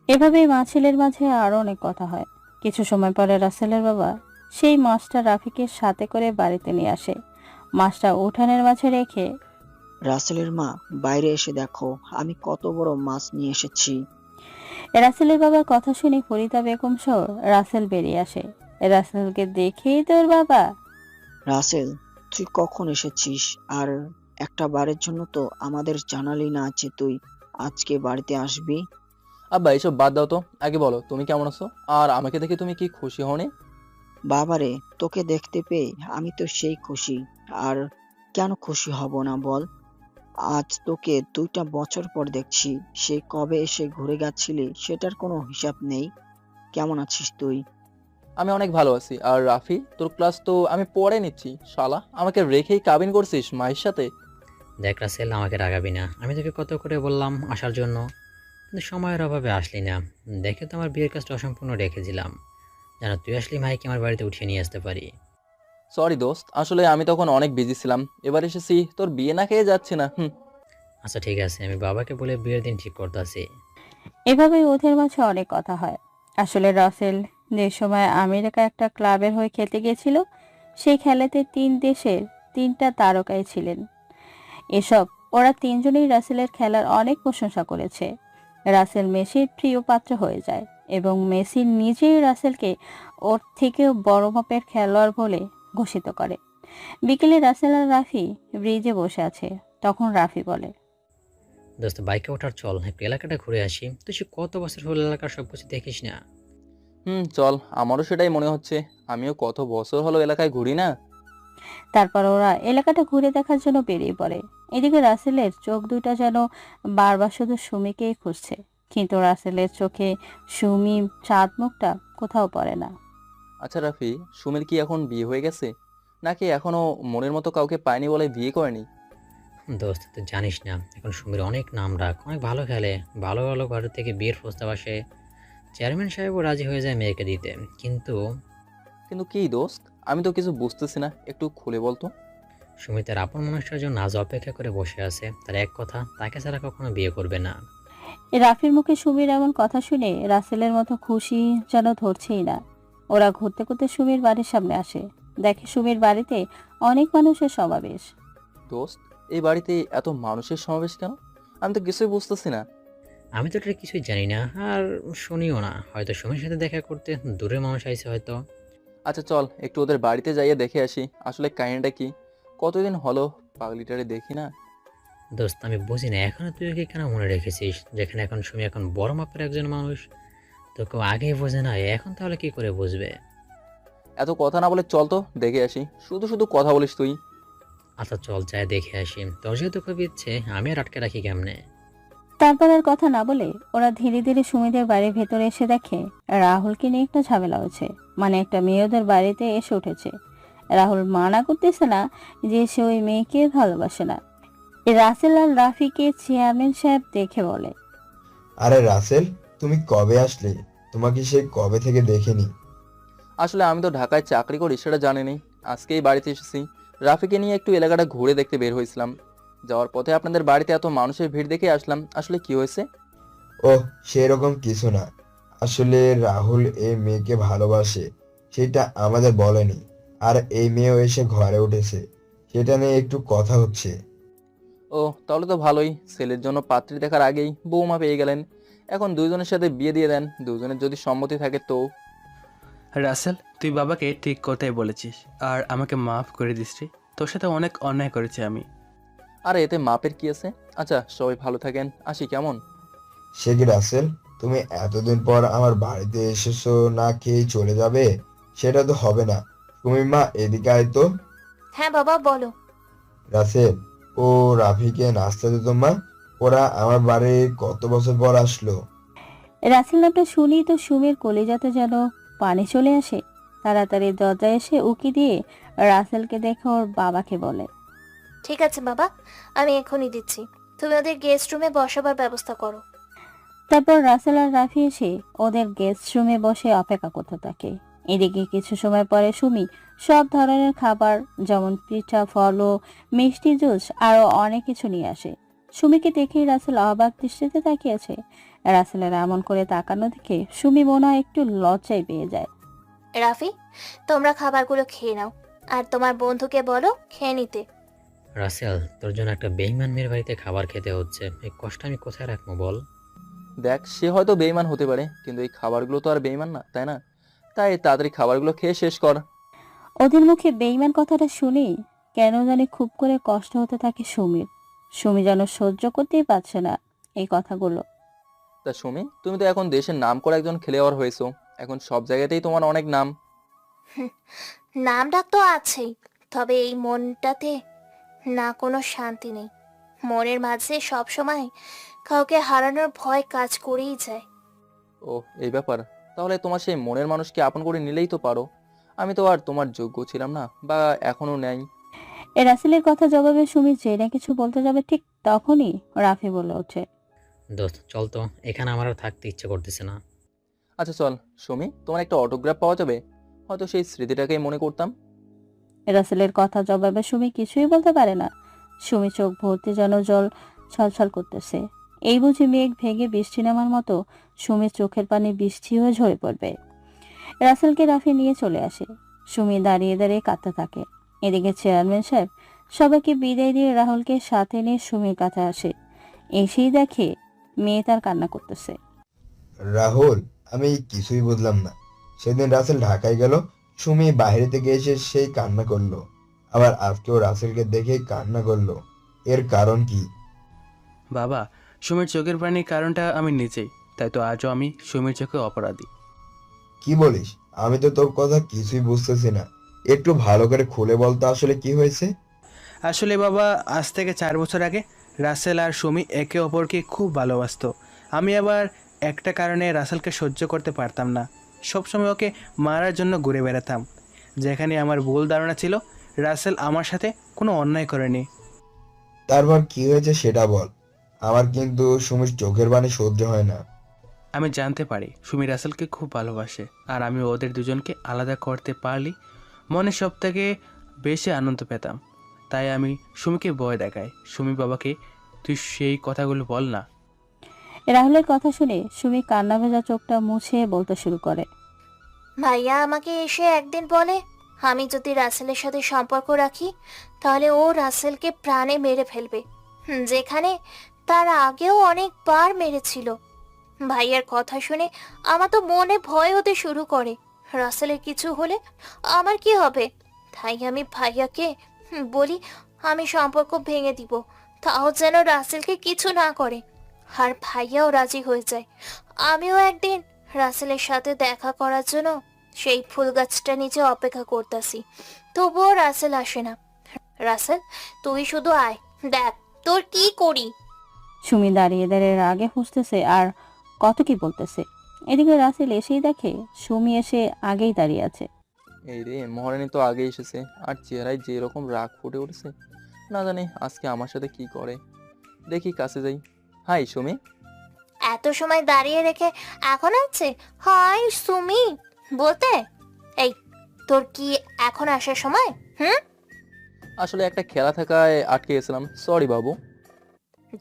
এভাবেই মা ছেলের মাঝে আরো অনেক কথা হয়। কিছু সময় পরে রাসেলের বাবা সেই মাছটা রাফিকে সাথে করে বাড়িতে নিয়ে আসে। মাছটা উঠানের মাঝে রেখে রাসেলের মা, বাইরে এসে দেখো আমি কত বড় মাছ নিয়ে এসেছি। রাসেলের বাবার কথা শুনে ফরিদা বেগম সহ রাসেল বেরিয়ে আসে। রাসেলকে দেখেই তোর বাবা। রাসেল, তুই কখন এসেছিস? আর একটা বারের জন্য তো আমাদের জানালি না যে তুই আজকে বাড়িতে আসবি। আব্বা, এইসব বাদ দাও তো, আগে বলো তুমি কেমন আছো, আর আমাকে দেখে তুমি কি খুশি হওনি? বাবারে, তোকে দেখতে পেয়ে আমি তো সেই খুশি। আর কেন খুশি হব না বল? আজ তোকে 2টা বছর পর দেখছি। সে কবে এসে ঘুরে গেছিলি সেটার কোনো হিসাব নেই। কেমন আছিস তুই? আমি অনেক ভালো আছি। আর রাফি, তোর ক্লাস তো আমি পড়ে নিচ্ছি, শালা আমাকে রেখেই কাবিন করছিস মায়ের সাথে। দেখ রাসেল, আমাকে রাগাবি না। আমি তোকে কত করে বললাম আসার জন্য, কিন্তু সময়ের অভাবে আসলি না। দেখে তো আমার বিয়ের কাজটা অসম্পূর্ণ রেখেছিলাম। জানো, তুই আসলে মাইকে আমার বাড়িতে উঠিয়ে নিয়ে আসতে পারি। সরি দোস্ত, আসলে আমি তখন অনেক বিজি ছিলাম। এবার এসেছি, তোর বিয়ে না খেয়ে যাচ্ছে না। আচ্ছা ঠিক আছে, আমি বাবাকে বলে বিয়ের দিন ঠিক করতেছি। এভাবেই ওদের মাঝে অনেক কথা হয়। আসলে রাসেল যে সময় আমেরিকা একটা ক্লাবের হয়ে খেলতে গিয়েছিল, সেই খেলাতে 3 দেশের 3টা তারকাই ছিলেন। এসব ওরা 3জনেই রাসেলের খেলার অনেক প্রশংসা করেছে। রাসেল মেসির প্রিয় পাত্র হয়ে যায় এবং মেসি নিজেই রাসেলকে ওর থেকেও বড় মাপের খেলোয়াড় বলে ঘোষিত করে। বিকেলে রাসেল আর রাফি ব্রিজে বসে আছে। তখন রাফি বলে, দোস্ত, বাইকে ওঠার চল, একটু এলাকাটা ঘুরে আসি। তুই সে কত বছর হলো এলাকার সব কিছু দেখিস না। চল, আমারও সেটাই মনে হচ্ছে। আমিও কত বছর হলো এলাকায় ঘুরি না। তারপর ওরা এলাকাটা ঘুরে দেখার জন্য বেরিয়ে পড়ে। এদিকে রাসেলের চোখ দুটো যেন বারবার শুধু সুমিকেই খুঁজছে, কিন্তু রাসেলের চোখে সুমি চাঁদ মুখটা কোথাও পড়ে না। আচ্ছা রাফি, সুমির কি এখন বিয়ে হয়ে গেছে, নাকি এখনো মনের মতো কাউকে পায়নি বলে বিয়ে করেনি? দোস্ত, তুই জানিস না, এখন সুমির অনেক নাম ডাক, অনেক ভালো খেলে। ভালো ভালো ঘর থেকে বিয়ের প্রস্তাব আসে। চেয়ারম্যান সাহেবও রাজি হয়ে যায় মেয়েকে দিতে। কিন্তু কিন্তু কি দোস্ত, আমি তো কিছু বুঝতেছি না, একটু খুলে বলতো। সুমি তার আপন মানুষটার জন্য আজ অপেক্ষা করে বসে আছে। তার এক কথা, তাকে ছাড়া কখনো বিয়ে করবে না। রাফির মুখে সুমির এমন কথা শুনে রাসেলের মতো খুশি যেন ধরছেই না। ওরা ঘুরতে ঘুরতে সুমির বাড়ির সামনে আসে। দেখে সুমির বাড়িতে অনেক মানুষের সমাবেশ। দোস্ত, এই বাড়িতে এত মানুষের সমাবেশ কেন? আমি তো কিছুই বুঝতেছি না। আমি তো এটা কিছুই জানি না, আর শুনিও না। হয়তো সুমির সাথে দেখা করতে দূরের মানুষ আইছে হয়তো। আচ্ছা চল, একটু ওদের বাড়িতে যাইয়ে দেখে আসি আসলে কাহিনীটা কি। কতদিন হলো পাগলিটারে দেখি না। দোস্ত, আমি বুঝি না এখনো তুই ওকে কেন মনে রেখেছিস, যেখানে এখন সুমি এখন বড় মাপের একজন মানুষ। তোকে আগেই বোঝে না, এখন তাহলে কি করে বুঝবে? এত কথা না বলে চল তো দেখে আসি, শুধু শুধু কথা বলিস তুই। আচ্ছা চল, যাই দেখে আসি। তোর যেহেতু খুব ইচ্ছে, আমি আর আটকে রাখি কেমনে? তারপর আর কথা না বলে ওরা ধীরে ধীরে সুমিদের বাড়ির ভেতরে এসে দেখে রাহুলকে নিয়ে একটা ঝামেলা হয়েছে। মানে একটা মেয়ে ওদের বাড়িতে এসে উঠেছে। রাহুল মানা করতেছে না যে সে ওই মেয়েকে ভালোবাসে না। রাসেল আর রাফিকে চেয়ারম্যান সাহেব দেখে বলে, আরে রাসেল, তুমি কবে আসলে? তোমাকে সেই কবে থেকে দেখিনি। আসলে আমি তো ঢাকায় চাকরি করি, সেটা জানেনি। আজকেই বাড়িতে এসেছি। রাফিকে নিয়ে একটু এলাকাটা ঘুরে দেখতে বের হয়েছিলাম। যাওয়ার পথে আপনাদের বাড়িতে এত মানুষের ভিড় দেখে আসলাম। আসলে কি হয়েছে? ওহ, সেরকম কিছু না। আসলে রাহুল এই মেয়েকে ভালোবাসে, সেটা আমাদের বলেনি। আর এই মেয়েও এসে ঘরে উঠেছে, সেটা নিয়ে একটু কথা হচ্ছে। ও, তাহলে তো ভালোই। ছেলের জন্য পাত্রী দেখার আগেই বৌমা পেয়ে গেলেন। এখন দুইজনের সাথে বিয়ে দিয়ে দেন, দুজনের যদি সম্মতি থাকে তো। রাসেল, তুই বাবাকে ঠিক কথাই বলেছিস, আর আমাকে মাফ করে দিস রে। তোর সাথে অনেক অন্যায় করেছি আমি। আরে এতে মাপের কি আছে? আচ্ছা, সবাই ভালো থাকেন, আসি কেমন? সে কি রাসেল, তুমি এতদিন পর আমার বাড়িতে এসেছো, না খেয়ে চলে যাবে? সেটা তো হবে না। তুমি মা এদিকে আয় তো। হ্যাঁ বাবা বলো। রাসেল, ও রাফিকে নাস্তা দিত মা। ওরা আমার বাড়ি কত বছর পর আসলো। রাসেল নামটা শুনি তো সুমির কলিজাতে যেন পানি চলে আসে। তাড়াতাড়ি দরজায় এসে উকি দিয়ে রাসেলকে দেখে ওর বাবাকে বলে, ঠিক আছে বাবা, আমি এখনই দিচ্ছি। তুমি ওদের গেস্ট রুমে বসাবার ব্যবস্থা করো। তারপর রাসেল আর রাফি এসে ওদের গেস্ট রুমে বসে অপেক্ষা করতে থাকে। এদিকে কিছু সময় পরে সুমি সব ধরনের খাবার যেমন পিঠা, ফল ও মিষ্টি, জুস আরো অনেক কিছু নিয়ে আসে। সুমিকে দেখেই রাসেল অবাক দৃষ্টিতে তাকিয়েছে। রাসেলের এমন করে তাকানো দেখে সুমি মনে হয় একটু লজ্জায় পেয়ে যায়। রাফি, তোমরা খাবারগুলো খেয়ে নাও, আর তোমার বন্ধুকে বলো খেয়ে নিতে। রাসেল, তোর জন্য একটা বেইমান মেয়ের বাড়িতে খাবার খেতে হচ্ছে, এই কষ্ট আমি কোথায় রাখবো বল? দেখ, সে হয়তো বেইমান হতে পারে, কিন্তু এই খাবারগুলো তো আর বেইমান না, তাই না? তাই তাড়াতাড়ি খাবারগুলো খেয়ে শেষ কর। ওদের মুখে বেঈমান কথাটা শুনেই কেন জানি খুব করে কষ্ট হতে থাকে সুমির। সুমি যেন সহ্য করতেই পারছে না এই কথাগুলো। তা সুমি, তুমি তো এখন দেশের নাম করা একজন খেলোয়াড় হয়েছো, এখন সব জায়গাতেই তোমার অনেক নাম। নাম ডাক তো আছেই, তবে এই মনটাতে না কোনো শান্তি নেই। মনের মাঝে সব সময় কাউকে হারানোর ভয় কাজ করেই যায়। ও, এই ব্যাপার। তাহলে তোমার সেই মনের মানুষকে আপন করে নিলেই তো পারো। আমি তো আর তোমার যোগ্য ছিলাম না, বা এখনো নেই। এ রাসেলের কথা জবাবে সুমি যে না কিছু বলতে যাবে ঠিক তখনই রাফি বলে ওঠে, দোস্ত চল তো, এখানে আমার আর থাকতে ইচ্ছে করতেছে না। আচ্ছা চল সুমি, তোমার একটা অটোগ্রাফ পাওয়া যাবে? হয়তো সেই স্মৃতিটাকেই মনে করতাম। রাসেলের কথা জবাবে সুমি কিছুই বলতে পারে না। সুমি চোখ ভর্তি যেন জল ছলছল করতেছে। এই বুঝি মেঘ ভেঙে বৃষ্টি নামার মতো সুমির চোখের পানি বৃষ্টি হয়ে ঝরে পড়বে। রাসেলকে রাফি নিয়ে চলে আসে। সুমি দাঁড়িয়ে দাঁড়িয়ে কাঁদতে থাকে। এদিকে চেয়ারম্যান সাহেব সবাইকে বিদায় দিয়ে রাহুলকে সাথে নিয়ে সুমির কাছে আসে। এসেই দেখে মেয়ে তার কান্না করতেছে। রাহুল, আমি কিছুই বুঝলাম না। সেদিন রাসেল ঢাকায় গেল, সুমি বাইরে থেকে এসে সেই কান্না করলো, আবার আজকেও রাসেলকে দেখে কান্না করলো। এর কারণ কি? বাবা, সুমির চোখের পানির কারণটা আমি নিজেই, তাই তো আজও আমি সুমির চোখে অপরাধী। কি বলিস? আমি তো তোর কথা কিছুই বুঝতেছি না। একটু ভালো করে খুলে বলতো আসলে কি হয়েছে। আসলে বাবা, আজ থেকে 4 বছর আগে রাসেল আর সুমি একে অপরকে খুব ভালোবাসতো। আমি আবার একটা কারণে রাসেলকে সহ্য করতে পারতাম না। সবসময় ওকে মারার জন্য ঘুরে বেড়াতাম। যেখানে আমার ভুল ধারণা ছিল রাসেল আমার সাথে কোনো অন্যায় করেনি। তারপর কি হয়েছে সেটা বল। আমার কিন্তু সুমির চোখের পানি সহ্য হয় না। আমি জানতে পারি সুমি রাসেলকে খুব ভালোবাসে, আর আমি ওদের দুজনকে আলাদা করতে পারলে মনে সব থেকে বেশি আনন্দ পেতাম। তাই আমি সুমিকে ভয় দেখাই। সুমি বাবাকে তুই সেই কথাগুলো বল না। রাহুলের কথা শুনে সুমি কান্না ভেজা চোখটা মুছে বলতে শুরু করে, ভাইয়া আমাকে এসে একদিন বলে আমি যদি রাসেলের সাথে সম্পর্ক রাখি তাহলে ও রাসেলকে প্রাণে মেরে ফেলবে, যেখানে তার আগেও অনেকবার মেরেছিল। ভাইয়ার কথা শুনে আমার তো মনে ভয় হতে শুরু করে, রাসেলের কিছু হলে আমার কি হবে। তাই আমি ভাইয়াকে বলি আমি সম্পর্ক ভেঙে দিব, তাও যেন রাসেলকে কিছু না করে। আর ভাইয়াও রাজি হয়ে যায়। আমিও একদিন রাসেলের সাথে দেখা করার জন্য সেই ফুল গাছটা নিচে অপেক্ষা করতেছি, তবুও রাসেল আসে না। রাসেল, তুই শুধু আয়, দেখ তোর কি করি। সুমি দাঁড়িয়ে দাঁড়িয়ে রাগে ফুঁসতেছে আর কত কি বলতেছে। এদিকে রাসেল এসেই দেখে সুমি এসে আগেই দাঁড়িয়ে আছে। এই রে, মহারানী তো আগে এসেছে, আর চেহারায় যে রকম রাগ ফুটে উঠেছে, না জানি আজকে আমার সাথে কি করে। দেখি কাছে যাই। হাই সুমি। এত সময় দাঁড়িয়ে রেখে এখন আছে হাই সুমি বলতে? এই, তোর কি এখন আসার সময়? আসলে একটা খেলা থাকায় আটকে গেছিলাম, সরি বাবু।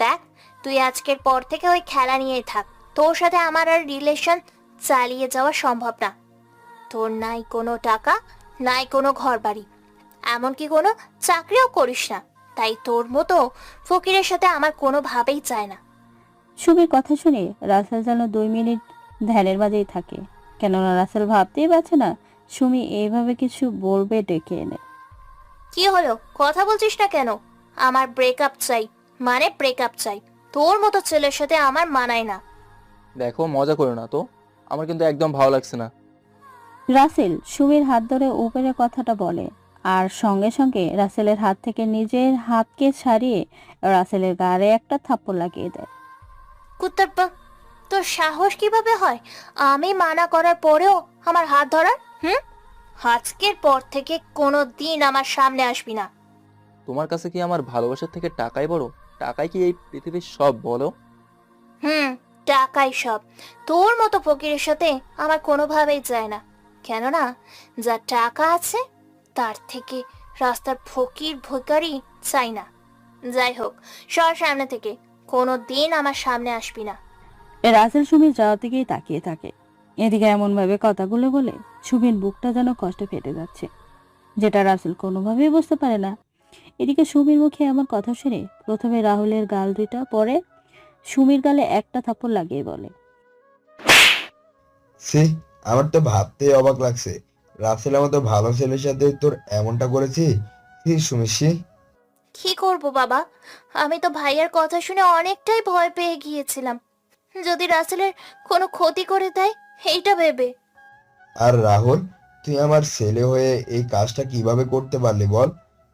দেখ, তুই আজকের পর থেকে ওই খেলা নিয়েই থাক। তোর সাথে আমার আর রিলেশন চালিয়ে যাওয়া সম্ভব না। তোর নাই কোনো টাকা, নাই কোনো ঘর বাড়ি, এমনকি কোনো চাকরিও করিস না, তাই তোর মতো ফকিরের সাথে আমার কোনোভাবেই চায় না। সুমির কথা শুনে রাসেল যেন 2 মিনিট ধ্যানের মাঝেই থাকে। কেননা রাসেল ভাবতেই পারছে না সুমি এইভাবে কিছু বলবে ডেকে এনে। কি হলো, কথা বলছিস না কেন? আমার ব্রেকআপ চাই, মানে ব্রেকআপ চাই। তোর মতো ছেলের সাথে আমার মানায় না। দেখো, মজা করো না তো, আমার কিন্তু একদম ভালো লাগছে না। রাসেল সুমির হাত ধরে উপরে কথাটা বলে, আর সঙ্গে সঙ্গে রাসেলের হাত থেকে নিজের হাতকে ছাড়িয়ে রাসেলের গায়ে একটা থাপ্পড় লাগিয়ে দেয়। কুত্তার পা, তোর সাহস কিভাবে হয় আমি মানা করার পরেও আমার হাত ধরার? আজকের পর থেকে কোনো দিন আমার সামনে আসবি না। তোমার কাছে কি আমার ভালোবাসার থেকে টাকাই বড়? টাকাই কি এই পৃথিবীর সব বলো? টাকাই সব। তোর মতো ফকিরের সাথে আমার কোনোভাবেই যায় না, কেননা যা টাকা আছে তার থেকে রাস্তার ফকির ভিখারি চাই না। যাই হোক, সর সামনে থেকে, কোনো দিন আমার সামনে আসবি না। রাসেল সুমির যাওয়ার দিকেই তাকিয়ে থাকে। এদিকে এমন ভাবে কথাগুলো বলে সুমির বুকটা যেন কষ্টে ফেটে যাচ্ছে, যেটা রাসেল কোনোভাবেই বুঝতে পারে না। এদিকে সুমির মুখে এমন কথা শুনে প্রথমে রাহুলের গাল দুইটা, পরে সুমির গালে একটা থাপ্পড় লাগিয়ে বলে, সি, আমার তো ভাবতেই অবাক লাগছে, রাসেলের মতো ভালো ছেলের সাথে তোর এমনটা করেছি। সি সুমি, সি। কি করব বাবা, আমি তো ভাইয়ার কথা শুনে অনেকটাই ভয় পেয়ে গিয়েছিলাম, যদি রাসেলের কোনো ক্ষতি করে দেয় এইটা ভেবে। আর রাহুল, তুই আমার ছেলে হয়ে এই কাজটা কিভাবে করতে পারলি বল?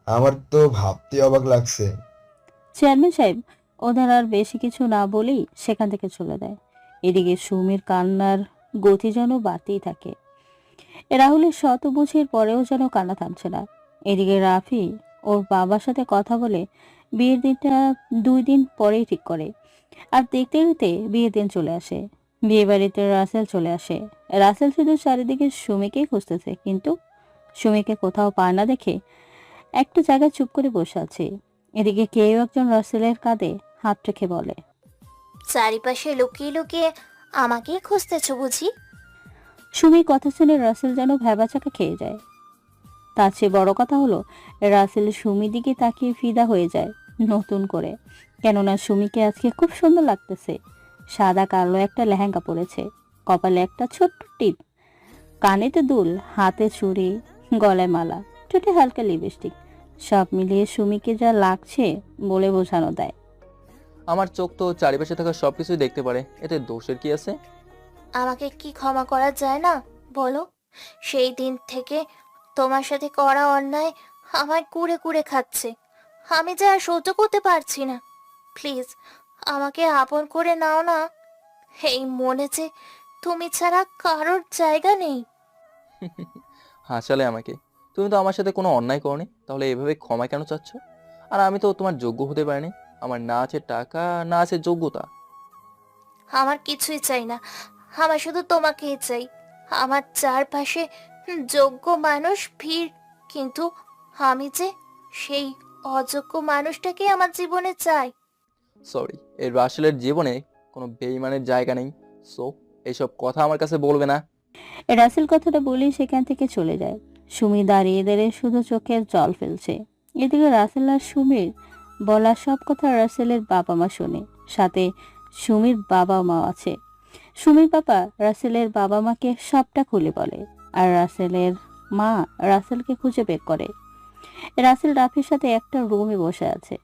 আমার তো ভাবতে অবাক লাগছে। চেয়ারম্যান সাহেব ওদের আর বেশি কিছু না বলেই সেখান থেকে চলে যায়। এদিকে সুমির কান্নার গতি যেন বাড়তেই থাকে। রাহুলের শত বুঝির পরেও যেন কান্না থামছে না। এদিকে রাফি ওর বাবার সাথে কথা বলে বিয়ের দিনটা 2 দিন পরেই ঠিক করে। আর দেখতে দেখতে বিয়ের দিন চলে আসে। বিয়ে বাড়িতে রাসেল চলে আসে। রাসেল শুধু চারিদিকে সুমিকেই খুঁজতেছে, কিন্তু সুমিকে কোথাও পায় না দেখে একটা জায়গায় চুপ করে বসে আছে। এদিকে কেউ একজন রাসেলের কাঁধে হাত রেখে বলে, চারিপাশে লুকিয়ে লুকিয়ে আমাকেই খুঁজতেছো বুঝি? সুমির কথা শুনে রাসেল যেন ভ্যাবাচাকা খেয়ে যায়। তার চেয়ে বড় কথা হলো রাসেল সুমির দিকে তাকিয়ে ফিদা হয়ে যায় নতুন করে, কেননা সুমিকে আজকে খুব সুন্দর লাগতেছে। সাদা কালো একটা লেহেঙ্গা পরেছে, কপালে একটা ছোট্ট টিপ, কানেতে দুল, হাতে চুড়ি, গলায় মালা, ঠোঁটে হালকা লিপস্টিক, সব মিলিয়ে সুমিকে যা লাগছে বলে বোঝানো দেয়। আমার চোখ তো চারিপাশে থাকা সবকিছুই দেখতে পারে, এতে দোষের কি আছে? আমাকে কি ক্ষমা করা যায় না বলো? সেই দিন থেকে তোমার সাথে করা অন্যায় আমায় কুড়ে কুড়ে খাচ্ছে, আমি যা আর সহ্য করতে পারছি না। প্লিজ আমাকে আপন করে নাও না, এই মনে যে তুমি ছাড়া কারোর জায়গা নেই। হাসালে আমাকে। তুমি তো আমার সাথে কোনো অন্যায় করনি, তাহলে এভাবে ক্ষমা কেন চাচ্ছ? আর আমি তো তোমার যোগ্য হতে পারিনি, আমার না আছে টাকা, না আছে যোগ্যতা। আমার কিছুই চাই না, আমার শুধু তোমাকেই চাই। আমার চারপাশে যোগ্য মানুষ ভিড়, কিন্তু আমি যে সেই অযোগ্য মানুষটাকে আমার জীবনে চাই। সরি, এই রাসেলের জীবনে কোনো বেইমানের জায়গা নেই। সো এইসব কথা আমার কাছে বলবে না। রাসেল কথাটা বলেই সেখান থেকে চলে যায়। সুমি দাঁড়িয়ে দাঁড়িয়ে শুধু চোখের জল ফেলছে। এদিকে রাসেল আর সুমির বলা সব কথা রাসেলের বাবা মা শোনে, সাথে সুমির বাবা মা আছে। সুমির বাবা রাসেলের বাবা মাকে সবটা খুলে বলে, আর রাসেলের মা রাসেলকে খুঁজে বের করে। রাসেল রাফির সাথে একটা রুমে বসে আছে।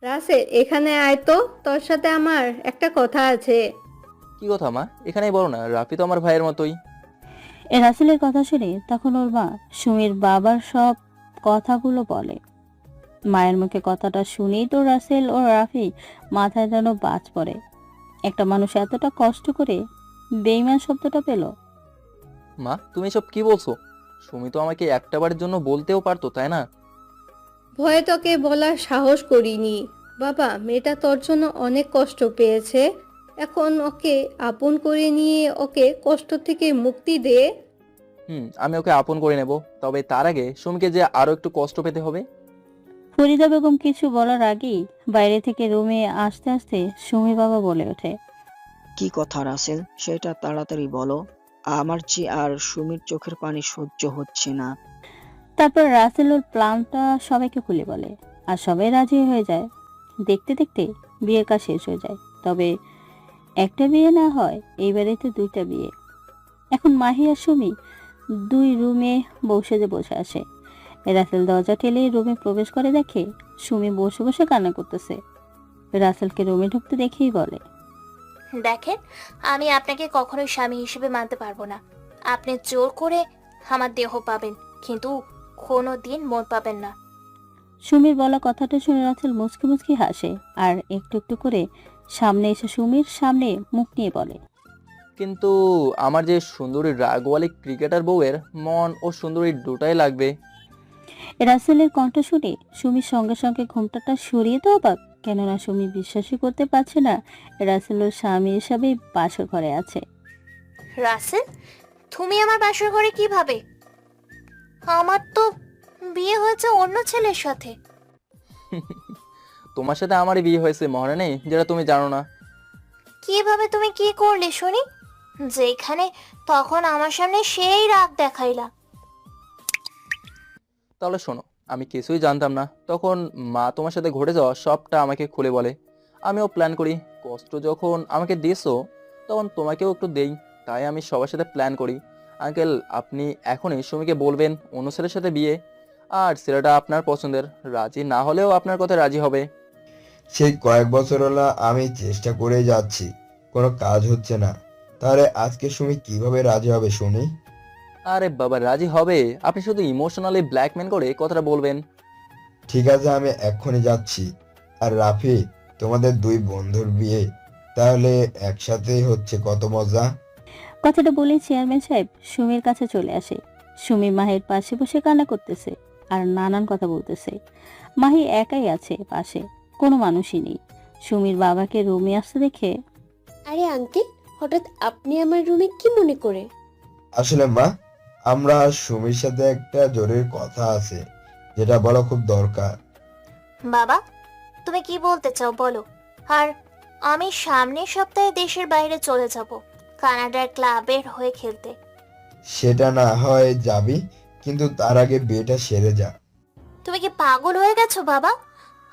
রাসেল, এখানে আয় তো, তোর সাথে আমার একটা কথা আছে। কি কথা মা? এখানেই বলো না, রাফি তো আমার ভাইয়ের মতোই। রাসেলের কথা শুনে তখন ওর মা সুমির বাবার সব কথাগুলো বলে। মায়ের মুখে কথাটা শুনেই তো রাসেল ও রাফি মাথায় যেন বাজ পড়ে। একটা মানুষ এতটা কষ্ট করে বেইমান শব্দটা পেল। মা, তুমি এসব কি বলছো? সুমি তো আমাকে একটাবারের জন্য বলতেও পারতো, তাই না? ভয়ে তোকে বলার সাহস করিনি। বাবা, মেয়েটা তোর জন্য অনেক কষ্ট পেয়েছে, এখন ওকে আপন করে নিয়ে ওকে কষ্ট থেকে মুক্তি দে। আমি ওকে আপন করে নেব, তবে তার আগে সুমিকে যে আরো একটু কষ্ট পেতে হবে। ফরিদা বেগম কিছু বলার আগেই বাইরে থেকে রুমে আসতে আসতে সুমির বাবা বলে ওঠে, কি কথা রাসেল, সেটা তাড়াতাড়ি বলো, আমার যে আর সুমির চোখের পানি সহ্য হচ্ছে না। তারপর রাসেল ওর প্ল্যানটা সবাইকে খুলে বলে, আর সবাই রাজি হয়ে যায়। দেখতে দেখতে বিয়ের কাজ শেষ হয়ে যায়। তবে একটা বিয়ে না হয়, এই বাড়িতে 2টা বিয়ে। এখন মাহি আর সুমি 2 রুমে বসে আসে। রাসেল দরজা ঠেলে রুমে প্রবেশ করে দেখে সুমি বসে বসে কান্না করতেছে। রাসেলকে রুমে ঢুকতে দেখেই বলে, দেখেন, আমি আপনাকে কখনোই স্বামী হিসেবে মানতে পারবো না। আপনি জোর করে আমার দেহ পাবেন, কিন্তু কোনো দিন মন পাবেন না। সুমির বলা কথাটা শুনে রাসেল মুচকি মুচকি হাসে আর একটু একটু করে সামনে এসে সুমির সামনে মুখ নিয়ে বলে, কিন্তু আমার যে সুন্দরী রাগওয়ালি ক্রিকেটার বউয়ের মন ও সুন্দরী দুটাই লাগবে। রাসেলের কণ্ঠ শুনে সুমির সঙ্গে সঙ্গে ঘোমটাটা সরিয়ে তো অবাক, কেননা সুমি বিশ্বাসই করতে পারছে না রাসেল ওর স্বামী হিসাবে বাসর ঘরে আছে। রাসেল, তুমি আমার বাসর ঘরে কিভাবে? আমার তো বিয়ে হয়েছে অন্য ছেলের সাথে। তোমার সাথে আমারই বিয়ে হয়েছে মহারানী, যেটা তুমি জানো না। কিভাবে, তুমি কি করলে শুনি? যেখানে তখন আমার সামনে সেই রাগ দেখাইলা। তাহলে শোনো, আমি কিছুই জানতাম না, তখন মা তোমার সাথে ঘটে যাওয়া সবটা আমাকে খুলে বলে। আমিও প্ল্যান করি, কষ্ট যখন আমাকে দিয়েছো তখন তোমাকেও একটু দেই, তাই আমি সবার সাথে প্ল্যান করি। আঙ্কেল, আপনি এখনই সুমিকে বলবেন অন্য ছেলের সাথে বিয়ে, আর ছেলেটা আপনার পছন্দের, রাজি না হলেও আপনার কথা রাজি হবে। সেই কয়েক বছর হলো আমি চেষ্টা করে যাচ্ছি, কোনো কাজ হচ্ছে না। তাহলে আজকে সুমি কিভাবে রাজি হবে শুনি? আরে বাবা, রাজি হবে, আপনি শুধু ইমোশনালি ব্ল্যাকমেল করে কথাটা বলবেন। ঠিক আছে, আমি এক্ষুনি যাচ্ছি। আর রাফি, তোমাদের দুই বন্ধুর বিয়ে, তাহলে একসাথেই হচ্ছে, কত মজা। কথাটা বলে চেয়ারম্যান সাহেব সুমির কাছে চলে আসে। সুমি মাহির পাশে বসে কান্না করতেছে আর নানান কথা বলতেছে। মাহি একাই আছে পাশে, কোনো মানুষই নেই। সুমির বাবাকে রুমে আসতে দেখে, আরে আঙ্কেল, হঠাৎ আপনি আমার রুমে কি মনে করে? আসলে মা, আমরা সুমির সাথে একটা জরুরি কথা আছে, যেটা বলা খুব দরকার। বাবা, তুমি কি বলতে চাও বলো। আর আমি সামনের সপ্তাহে দেশের বাইরে চলে যাব, কানাডার ক্লাবের হয়ে খেলতে। সেটা না হয় যাবি, কিন্তু তার আগে বিয়েটা সেরে যা। তুমি কি পাগল হয়ে গেছো বাবা?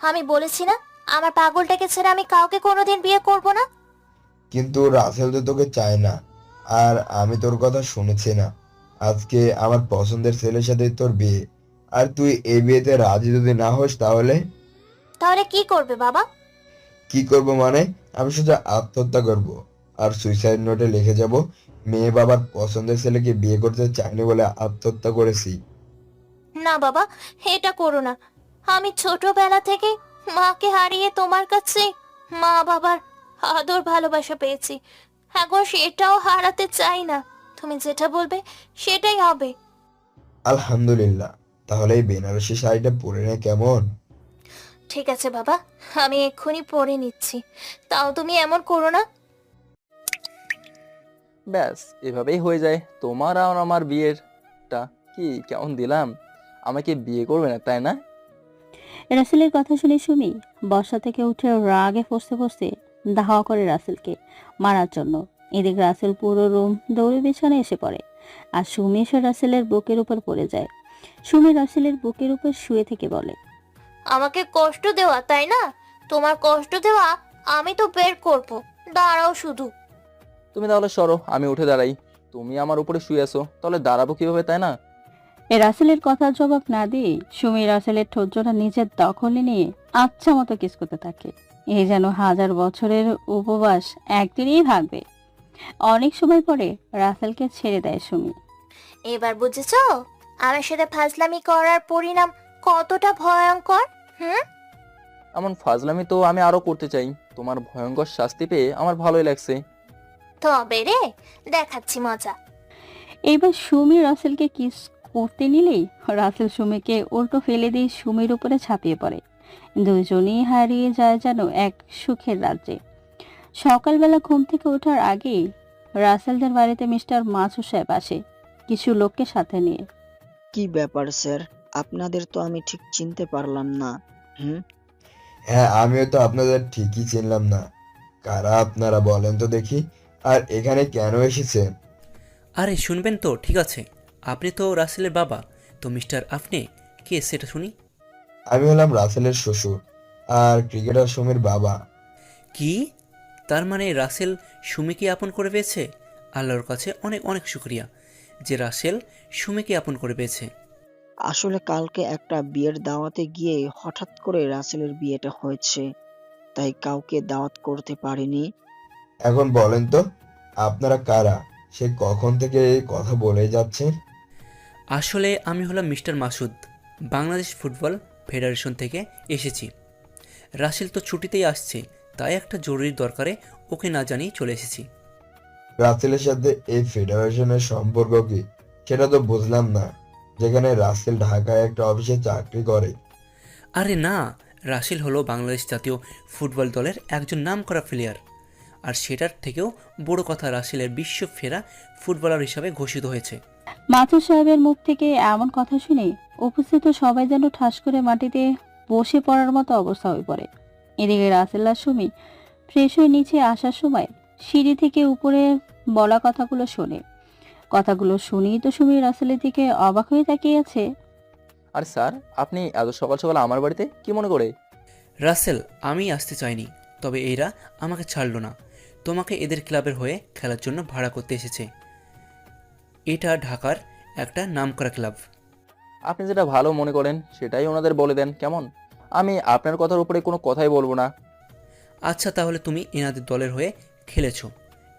আমি বলেছি না, আমার পাগলটাকে ছেড়ে আমি কাউকে কোনোদিন বিয়ে করব না। কিন্তু রাসেল তো তোকে চায় না, আর আমি তোর কথা শুনেছি না। আজকে আমার পছন্দের ছেলের সাথে তোর বিয়ে, আর তুই এই বিয়েতে রাজি যদি না হোস, তাহলে তাহলে কি করবে বাবা? কি করব মানে? আমি শুধু আত্মহত্যা করব, আর সুইসাইড নোটে লিখে যাব, মেয়ে বাবার পছন্দের ছেলেকে বিয়ে করতে চাইনি বলে আত্মহত্যা করেছি। না বাবা, এটা করো না। আমি ছোটবেলা থেকে মাকে হারিয়ে তোমার কাছে মা বাবার আদর ভালোবাসা পেয়েছি, এখন সেটাও হারাতে চাই না। তুমি যেটা বলবে সেটাই হবে। আলহামদুলিল্লাহ, তাহলে এই বেনারসি শাড়িটা পরে নে কেমন? ঠিক আছে বাবা, আমি এক্ষুনি পরে নিচ্ছি। তাও তুমি এমন করো না। ব্যাস, এভাবেই হয়ে যায় তোমার আর আমার বিয়েরটা। কি কেমন দিলাম? আমাকে বিয়ে করবে না তাই না? রাসেলের কথা শুনে সুমি বসা থেকে উঠে রাগে ফসতে ফসতে ধাওয়া করে রাসেলকে মারার জন্য। এদিকে রাসেল পুরো রুম দৌড়ে বিছানে এসে পড়ে আর সুমি এসে রাসেলের বুকের উপর পড়ে যায়। সুমি রাসেলের বুকের উপর শুয়ে থেকে বলে, আমাকে কষ্ট দেওয়া, তাই না? তোমার কষ্ট দেওয়া আমি তো বের করব। দাঁড়াও শুধু। তুমি তাহলে সরো, আমি উঠে দাঁড়াই। তুমি আমার উপরে শুয়ে আছো, তাহলে দাঁড়াবো কিভাবে, তাই না? এ রাসেলের কথার জবাব না দিয়ে সুমি রাসেলের ঠোঁটজোড়া নিজের দখলে নিয়ে আচ্ছা মতো কিস করতে থাকে। এই যেন হাজার বছরের উপবাস একদিনেই ভাগবে। অনেক সময় পরে রাসেলকে ছেড়ে দেয় সুমি। এবার বুঝেছো আমার সাথে ফাজলামি করার পরিণাম কতটা ভয়ঙ্কর? এমন ফাজলামি তো আমি আরো করতে চাই। তোমার ভয়ঙ্কর শাস্তি পেয়ে আমার ভালোই লাগছে। তবে রে, দেখাচ্ছি মজা। এইবার সুমি রাসেলকে কিস করতে নিলেই রাসেল সুমিকে উল্টো ফেলে দিয়ে সুমির উপরে ঝাঁপিয়ে পড়ে। দুইজনই হারিয়ে যায় যেন এক সুখের রাজ্যে। সকালবেলা ঘুম থেকে ওঠার আগেই রাসেলদের বাড়িতে মিস্টার মাসুদ সাহেব আসে কিছু লোককে সাথে নিয়ে। কি ব্যাপার স্যার, আপনাদের তো আমি ঠিক চিনতে পারলাম না। হ্যাঁ, আমিও তো আপনাদের ঠিকই চিনলাম না। কারা আপনারা বলেন তো দেখি, আর এখানে কেন এসেছেন? আরে শুনবেন তো, ঠিক আছে, আপনি তো রাসেলের বাবা, তো মিস্টার আপনি কে সেটা শুনি। আমি হলাম রাসেলের শ্বশুর, আর ক্রিকেটার সুমির বাবা। কি? তার মানে রাসেল সুমিকে আপন করে পেয়েছে? আল্লাহর কাছে অনেক অনেক শুক্রিয়া যে রাসেল সুমিকে আপন করে পেয়েছে। আসলে কালকে একটা বিয়ের দাওয়াতে গিয়ে হঠাৎ করে রাসেলের বিয়েটা হয়েছে, তাই কাউকে দাওয়াত করতে পারিনি। এখন বলেন তো, আপনারা কারা? সে কখন থেকে এই কথা বলে যাচ্ছেন? আসলে আমি হলাম mister Masud, Bangladesh football federation থেকে এসেছি। রাসেল তো ছুটিতেই আসছে, তাই একটা জরুরি দরকারে ওকে না জানিয়ে চলে এসেছি। রাসেলের সাথে এই ফেডারেশনের সম্পর্ক কি সেটা তো বুঝলাম না, যেখানে রাসেল ঢাকায় একটা অফিসে চাকরি করে। আরে না, রাসেল হলো বাংলাদেশ জাতীয় ফুটবল দলের একজন নামকরা প্লেয়ার। আর সেটার থেকেও বড় কথা, রাসেলের বিশ্ব ফেরা ফুটবলার হিসাবে ঘোষিত হয়েছে। মাথুর সাহেবের মুখ থেকে এমন কথা শুনে উপস্থিত সবাই যেন ঠাস করে মাটিতে বসে পড়ার মতো অবস্থা হয়ে পড়ে। এদিকে রাসেল আর সুমি ফ্রেশ হয়ে নিচে আসার সময় সিঁড়ি থেকে উপরে বলা কথাগুলো শোনে। কথাগুলো শুনেই তো সুমি রাসেলের দিকে অবাক হয়ে তাকিয়ে আছে। আর স্যার, আপনি এত সকাল সকাল আমার বাড়িতে কি মনে করে? রাসেল, আমি আসতে চাইনি, তবে এরা আমাকে ছাড়লো না। তোমাকে এদের ক্লাবের হয়ে খেলার জন্য ভাড়া করতে এসেছে। এটা ঢাকার একটা নামকরা ক্লাব। আপনি যেটা ভালো মনে করেন সেটাই ওনাদের বলে দেন, কেমন? আমি আপনার কথার উপরে কোনো কথাই বলবো না। আচ্ছা, তাহলে তুমি এনাদের দলের হয়ে খেলেছো,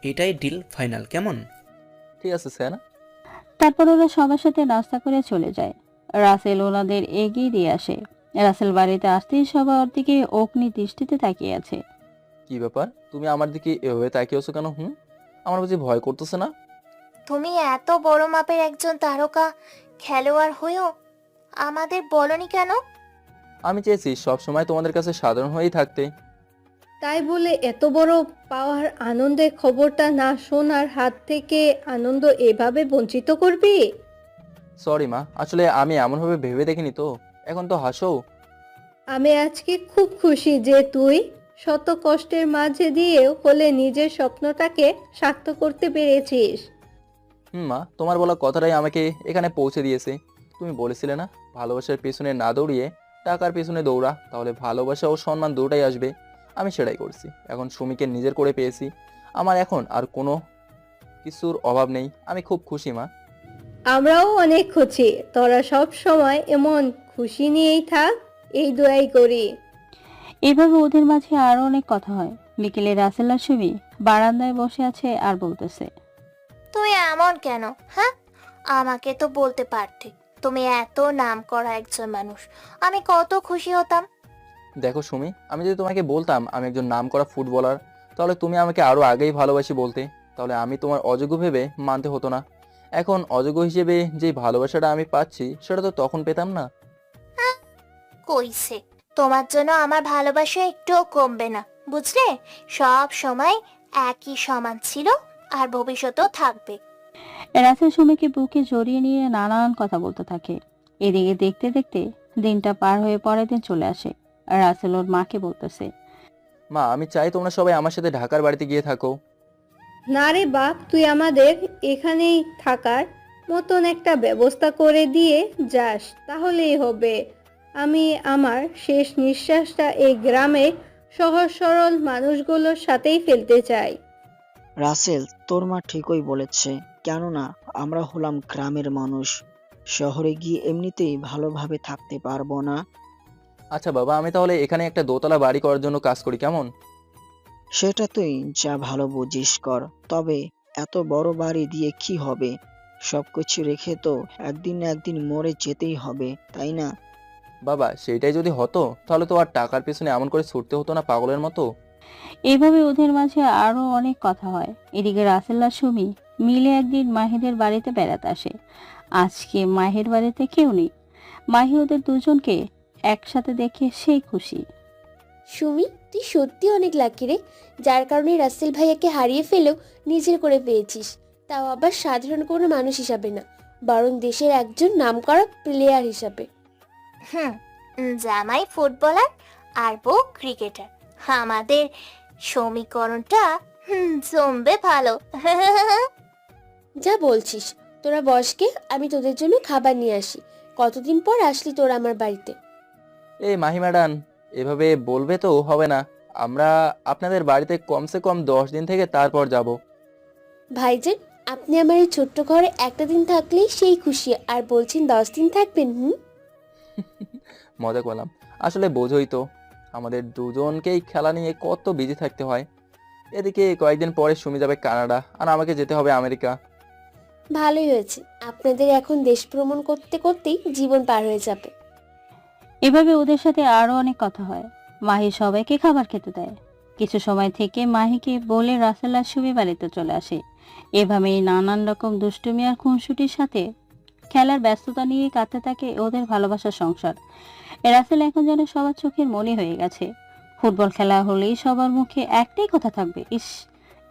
এটাই ডিল ফাইনাল, কেমন? ঠিক আছে স্যার। তারপর ওরা সবার সাথে নাস্তা করে চলে যায়। রাসেল ওনাদের এগিয়ে দিয়ে আসে। রাসেল বাড়িতে আসতেই সবাই ওর দিকে অগ্নি দৃষ্টিতে তাকিয়ে আছে। কি ব্যাপার, তুমি আমার দিকে এভাবে তাকিয়েছো কেন? আমার বুঝি ভয় করতেছে না? তুমি এত বড় মাপের একজন তারকা খেলোয়াড় হয়েও আমাদের বলনি কেন? আমি চেয়েছি সবসময় তোমাদের কাছে সাধারণ হয়েই থাকতে। তাই বলে এত বড় পাওয়ার আনন্দের খবরটা না শোনার হাত থেকে আনন্দ এভাবে বঞ্চিত করবি? সরি মা, আসলে আমি এমনভাবে ভেবে দেখিনি তো। এখন তো হাসো। আমি আজকে খুব খুশি যে তুই শত কষ্টের মাঝে দিয়েও হলে নিজের স্বপ্নটাকে সার্থক করতে পেরেছিস। মা, তোমার বলা কথাটাই আমাকে এখানে পৌঁছে দিয়েছে। তুমি বলেছিলে না, ভালোবাসার পেছনে না দৌড়িয়ে টাকার পেছনে দৌড়া, তাহলে ভালোবাসা ও সম্মান দুটাই আসবে। আমি সেটাই করছি। এখন সুমিকে নিজের করে পেয়েছি। আমার এখন আর কোনো কিছুর অভাব নেই। আমি খুব খুশি মা। আমরাও অনেক খুশি, তোরা সব সময় এমন খুশি নিয়েই থাক, এই দোয়াই করি। এভাবে ওদের মাঝে আরো অনেক কথা হয়। বিকেলে রাসেল আর সুমি বারান্দায় বসে আছে আর বলতেছে, তুই এমন কেন? হ্যাঁ, আমাকে তো বলতে পারতি। তুমি এত নাম করা একজন মানুষ, আমি কত খুশি হতাম। দেখো সুমি, আমি যদি তোমাকে বলতাম আমি একজন নামকরা ফুটবলার, তাহলে তুমি আমাকে আরো আগেই ভালোবাসি বলতে। তাহলে আমি তোমার অযোগ্য ভেবে মানতে হতো না। এখন অযোগ্য হিসেবে যে ভালোবাসাটা আমি পাচ্ছি সেটা তো তখন পেতাম না। কইছে, তোমার জন্য আমার ভালোবাসা একটুও কমবে না, বুঝলে? সব সময় একই সমান ছিল আর ভবিষ্যতেও থাকবে। রাসেল সুমিকে বুকে জড়িয়ে নিয়ে নানান কথা বলতে থাকে। এদিকে দেখতে দেখতে দিনটা পার হয়ে পরের দিন চলে আসে। রাসেল ওর মাকে বলতেছে, মা, আমি চাই তোমরা সবাই আমার সাথে ঢাকার বাড়িতে গিয়ে থাকো। না রে বাপ, তুই আমাদের এখানেই থাকার মতন একটা ব্যবস্থা করে দিয়ে যাস, তাহলেই হবে। আমি আমার শেষ নিঃশ্বাসটা এই গ্রামের সহজ সরল মানুষগুলোর সাথেই ফেলতে চাই। রাসেল, তোর মা ঠিকই বলেছে। কেননা আমরা হলাম গ্রামের মানুষ, শহরে গিয়ে এমনিতেই ভালোভাবে থাকতে পারবো না। আচ্ছা বাবা, আমি তাহলে এখানে একটা দোতলা বাড়ি করার জন্য কাজ করি, কেমন? সেটা তুই যা ভালো বুঝিস কর, তবে এত বড় বাড়ি দিয়ে কি হবে? সবকিছু রেখে তো একদিন না একদিন মরে যেতেই হবে, তাই না? বাবা, সেইটাই যদি হতো তাহলে তো আর টাকার পেছনে এমন করে ছুটতে হতো না পাগলের মতো। এইভাবে ওদের মাঝে আরো অনেক কথা হয়। এদিকে রাসেল আর সুমি মিলে একদিন মাহিদের বাড়িতে বেড়াতে আসে। আজকে মাহির বাড়িতে কেউ নেই। মাহি ওদের দুজনকে একসাথে দেখে সেই খুশি। সুমি, তুই সত্যি অনেক লাকি রে, যার কারণে রাসেল ভাইয়াকে হারিয়ে ফেলেও নিজের করে পেয়েছিস। তাও আবার সাধারণ কোনো মানুষ হিসাবে না, বরং দেশের একজন নামকরা প্লেয়ার হিসাবে। হুম, জামাই ফুটবলার আর বউ ক্রিকেটার, আমাদের সমীকরণটা জমবে ভালো। যা বলছিস, তোরা বসকে, আমি তোদের জন্য খাবার নিয়ে আসি। কতদিন পর আসলি তোরা আমার বাড়িতে? এই মাহি ম্যাডাম, এভাবে বলবে তো হবে না। আমরা আপনাদের বাড়িতে কমসে কম 10 দিন থেকে তারপর যাব। ভাইজান, আপনি আমার এই ছোট্ট ঘরে একটা দিন থাকলেই সেই খুশি, আর বলছেন 10 দিন থাকবেন? মজা করলাম। আসলে বোঝোই তো, আমাদের দুজনকেই খেলা নিয়ে কত বিজি থাকতে হয়। এদিকে কয়েকদিন পরে সুমি যাবে কানাডা আর আমাকে যেতে হবে আমেরিকা। ভালোই হয়েছে, আপনাদের এখন দেশ ভ্রমণ করতে করতেই জীবন পার হয়ে যাবে। এভাবে ওদের সাথে আরো অনেক কথা হয়। মাহি সবাইকে খাবার খেতে দেয়। কিছু সময় থেকে মাহিকে বলে রাসেল আর সুমি বাড়িতে চলে আসে। এভাবেই নানান রকম দুষ্টুমি আর খুনসুটির সাথে খেলার ব্যস্ততা নিয়ে কাটতে থাকে ওদের ভালোবাসার সংসার। রাসেল এখন যেন সবার চোখের মনি হয়ে গেছে। ফুটবল খেলা হলেই সবার মুখে একটাই কথা থাকবে, ইস,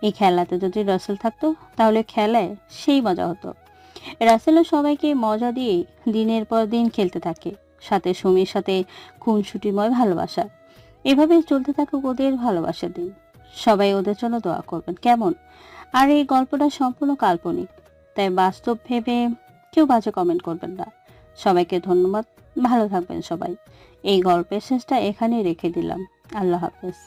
এই খেলাতে যদি রাসেল থাকতো তাহলে খেলায় সেই মজা হতো। রাসেলও সবাইকে মজা দিয়ে দিনের পর দিন খেলতে থাকে, সাথে সুমির সাথে খুনসুটিময় ভালোবাসা। এভাবে চলতে থাকুক ওদের ভালোবাসার দিন। সবাই ওদের জন্য দোয়া করবেন, কেমন? আর এই গল্পটা সম্পূর্ণ কাল্পনিক, তাই বাস্তব ভেবে কেউ বাজে কমেন্ট করবেন না। সবাইকে ধন্যবাদ, ভালো থাকবেন সবাই। এই গল্পের শেষটা এখানেই রেখে দিলাম। আল্লাহ হাফেজ।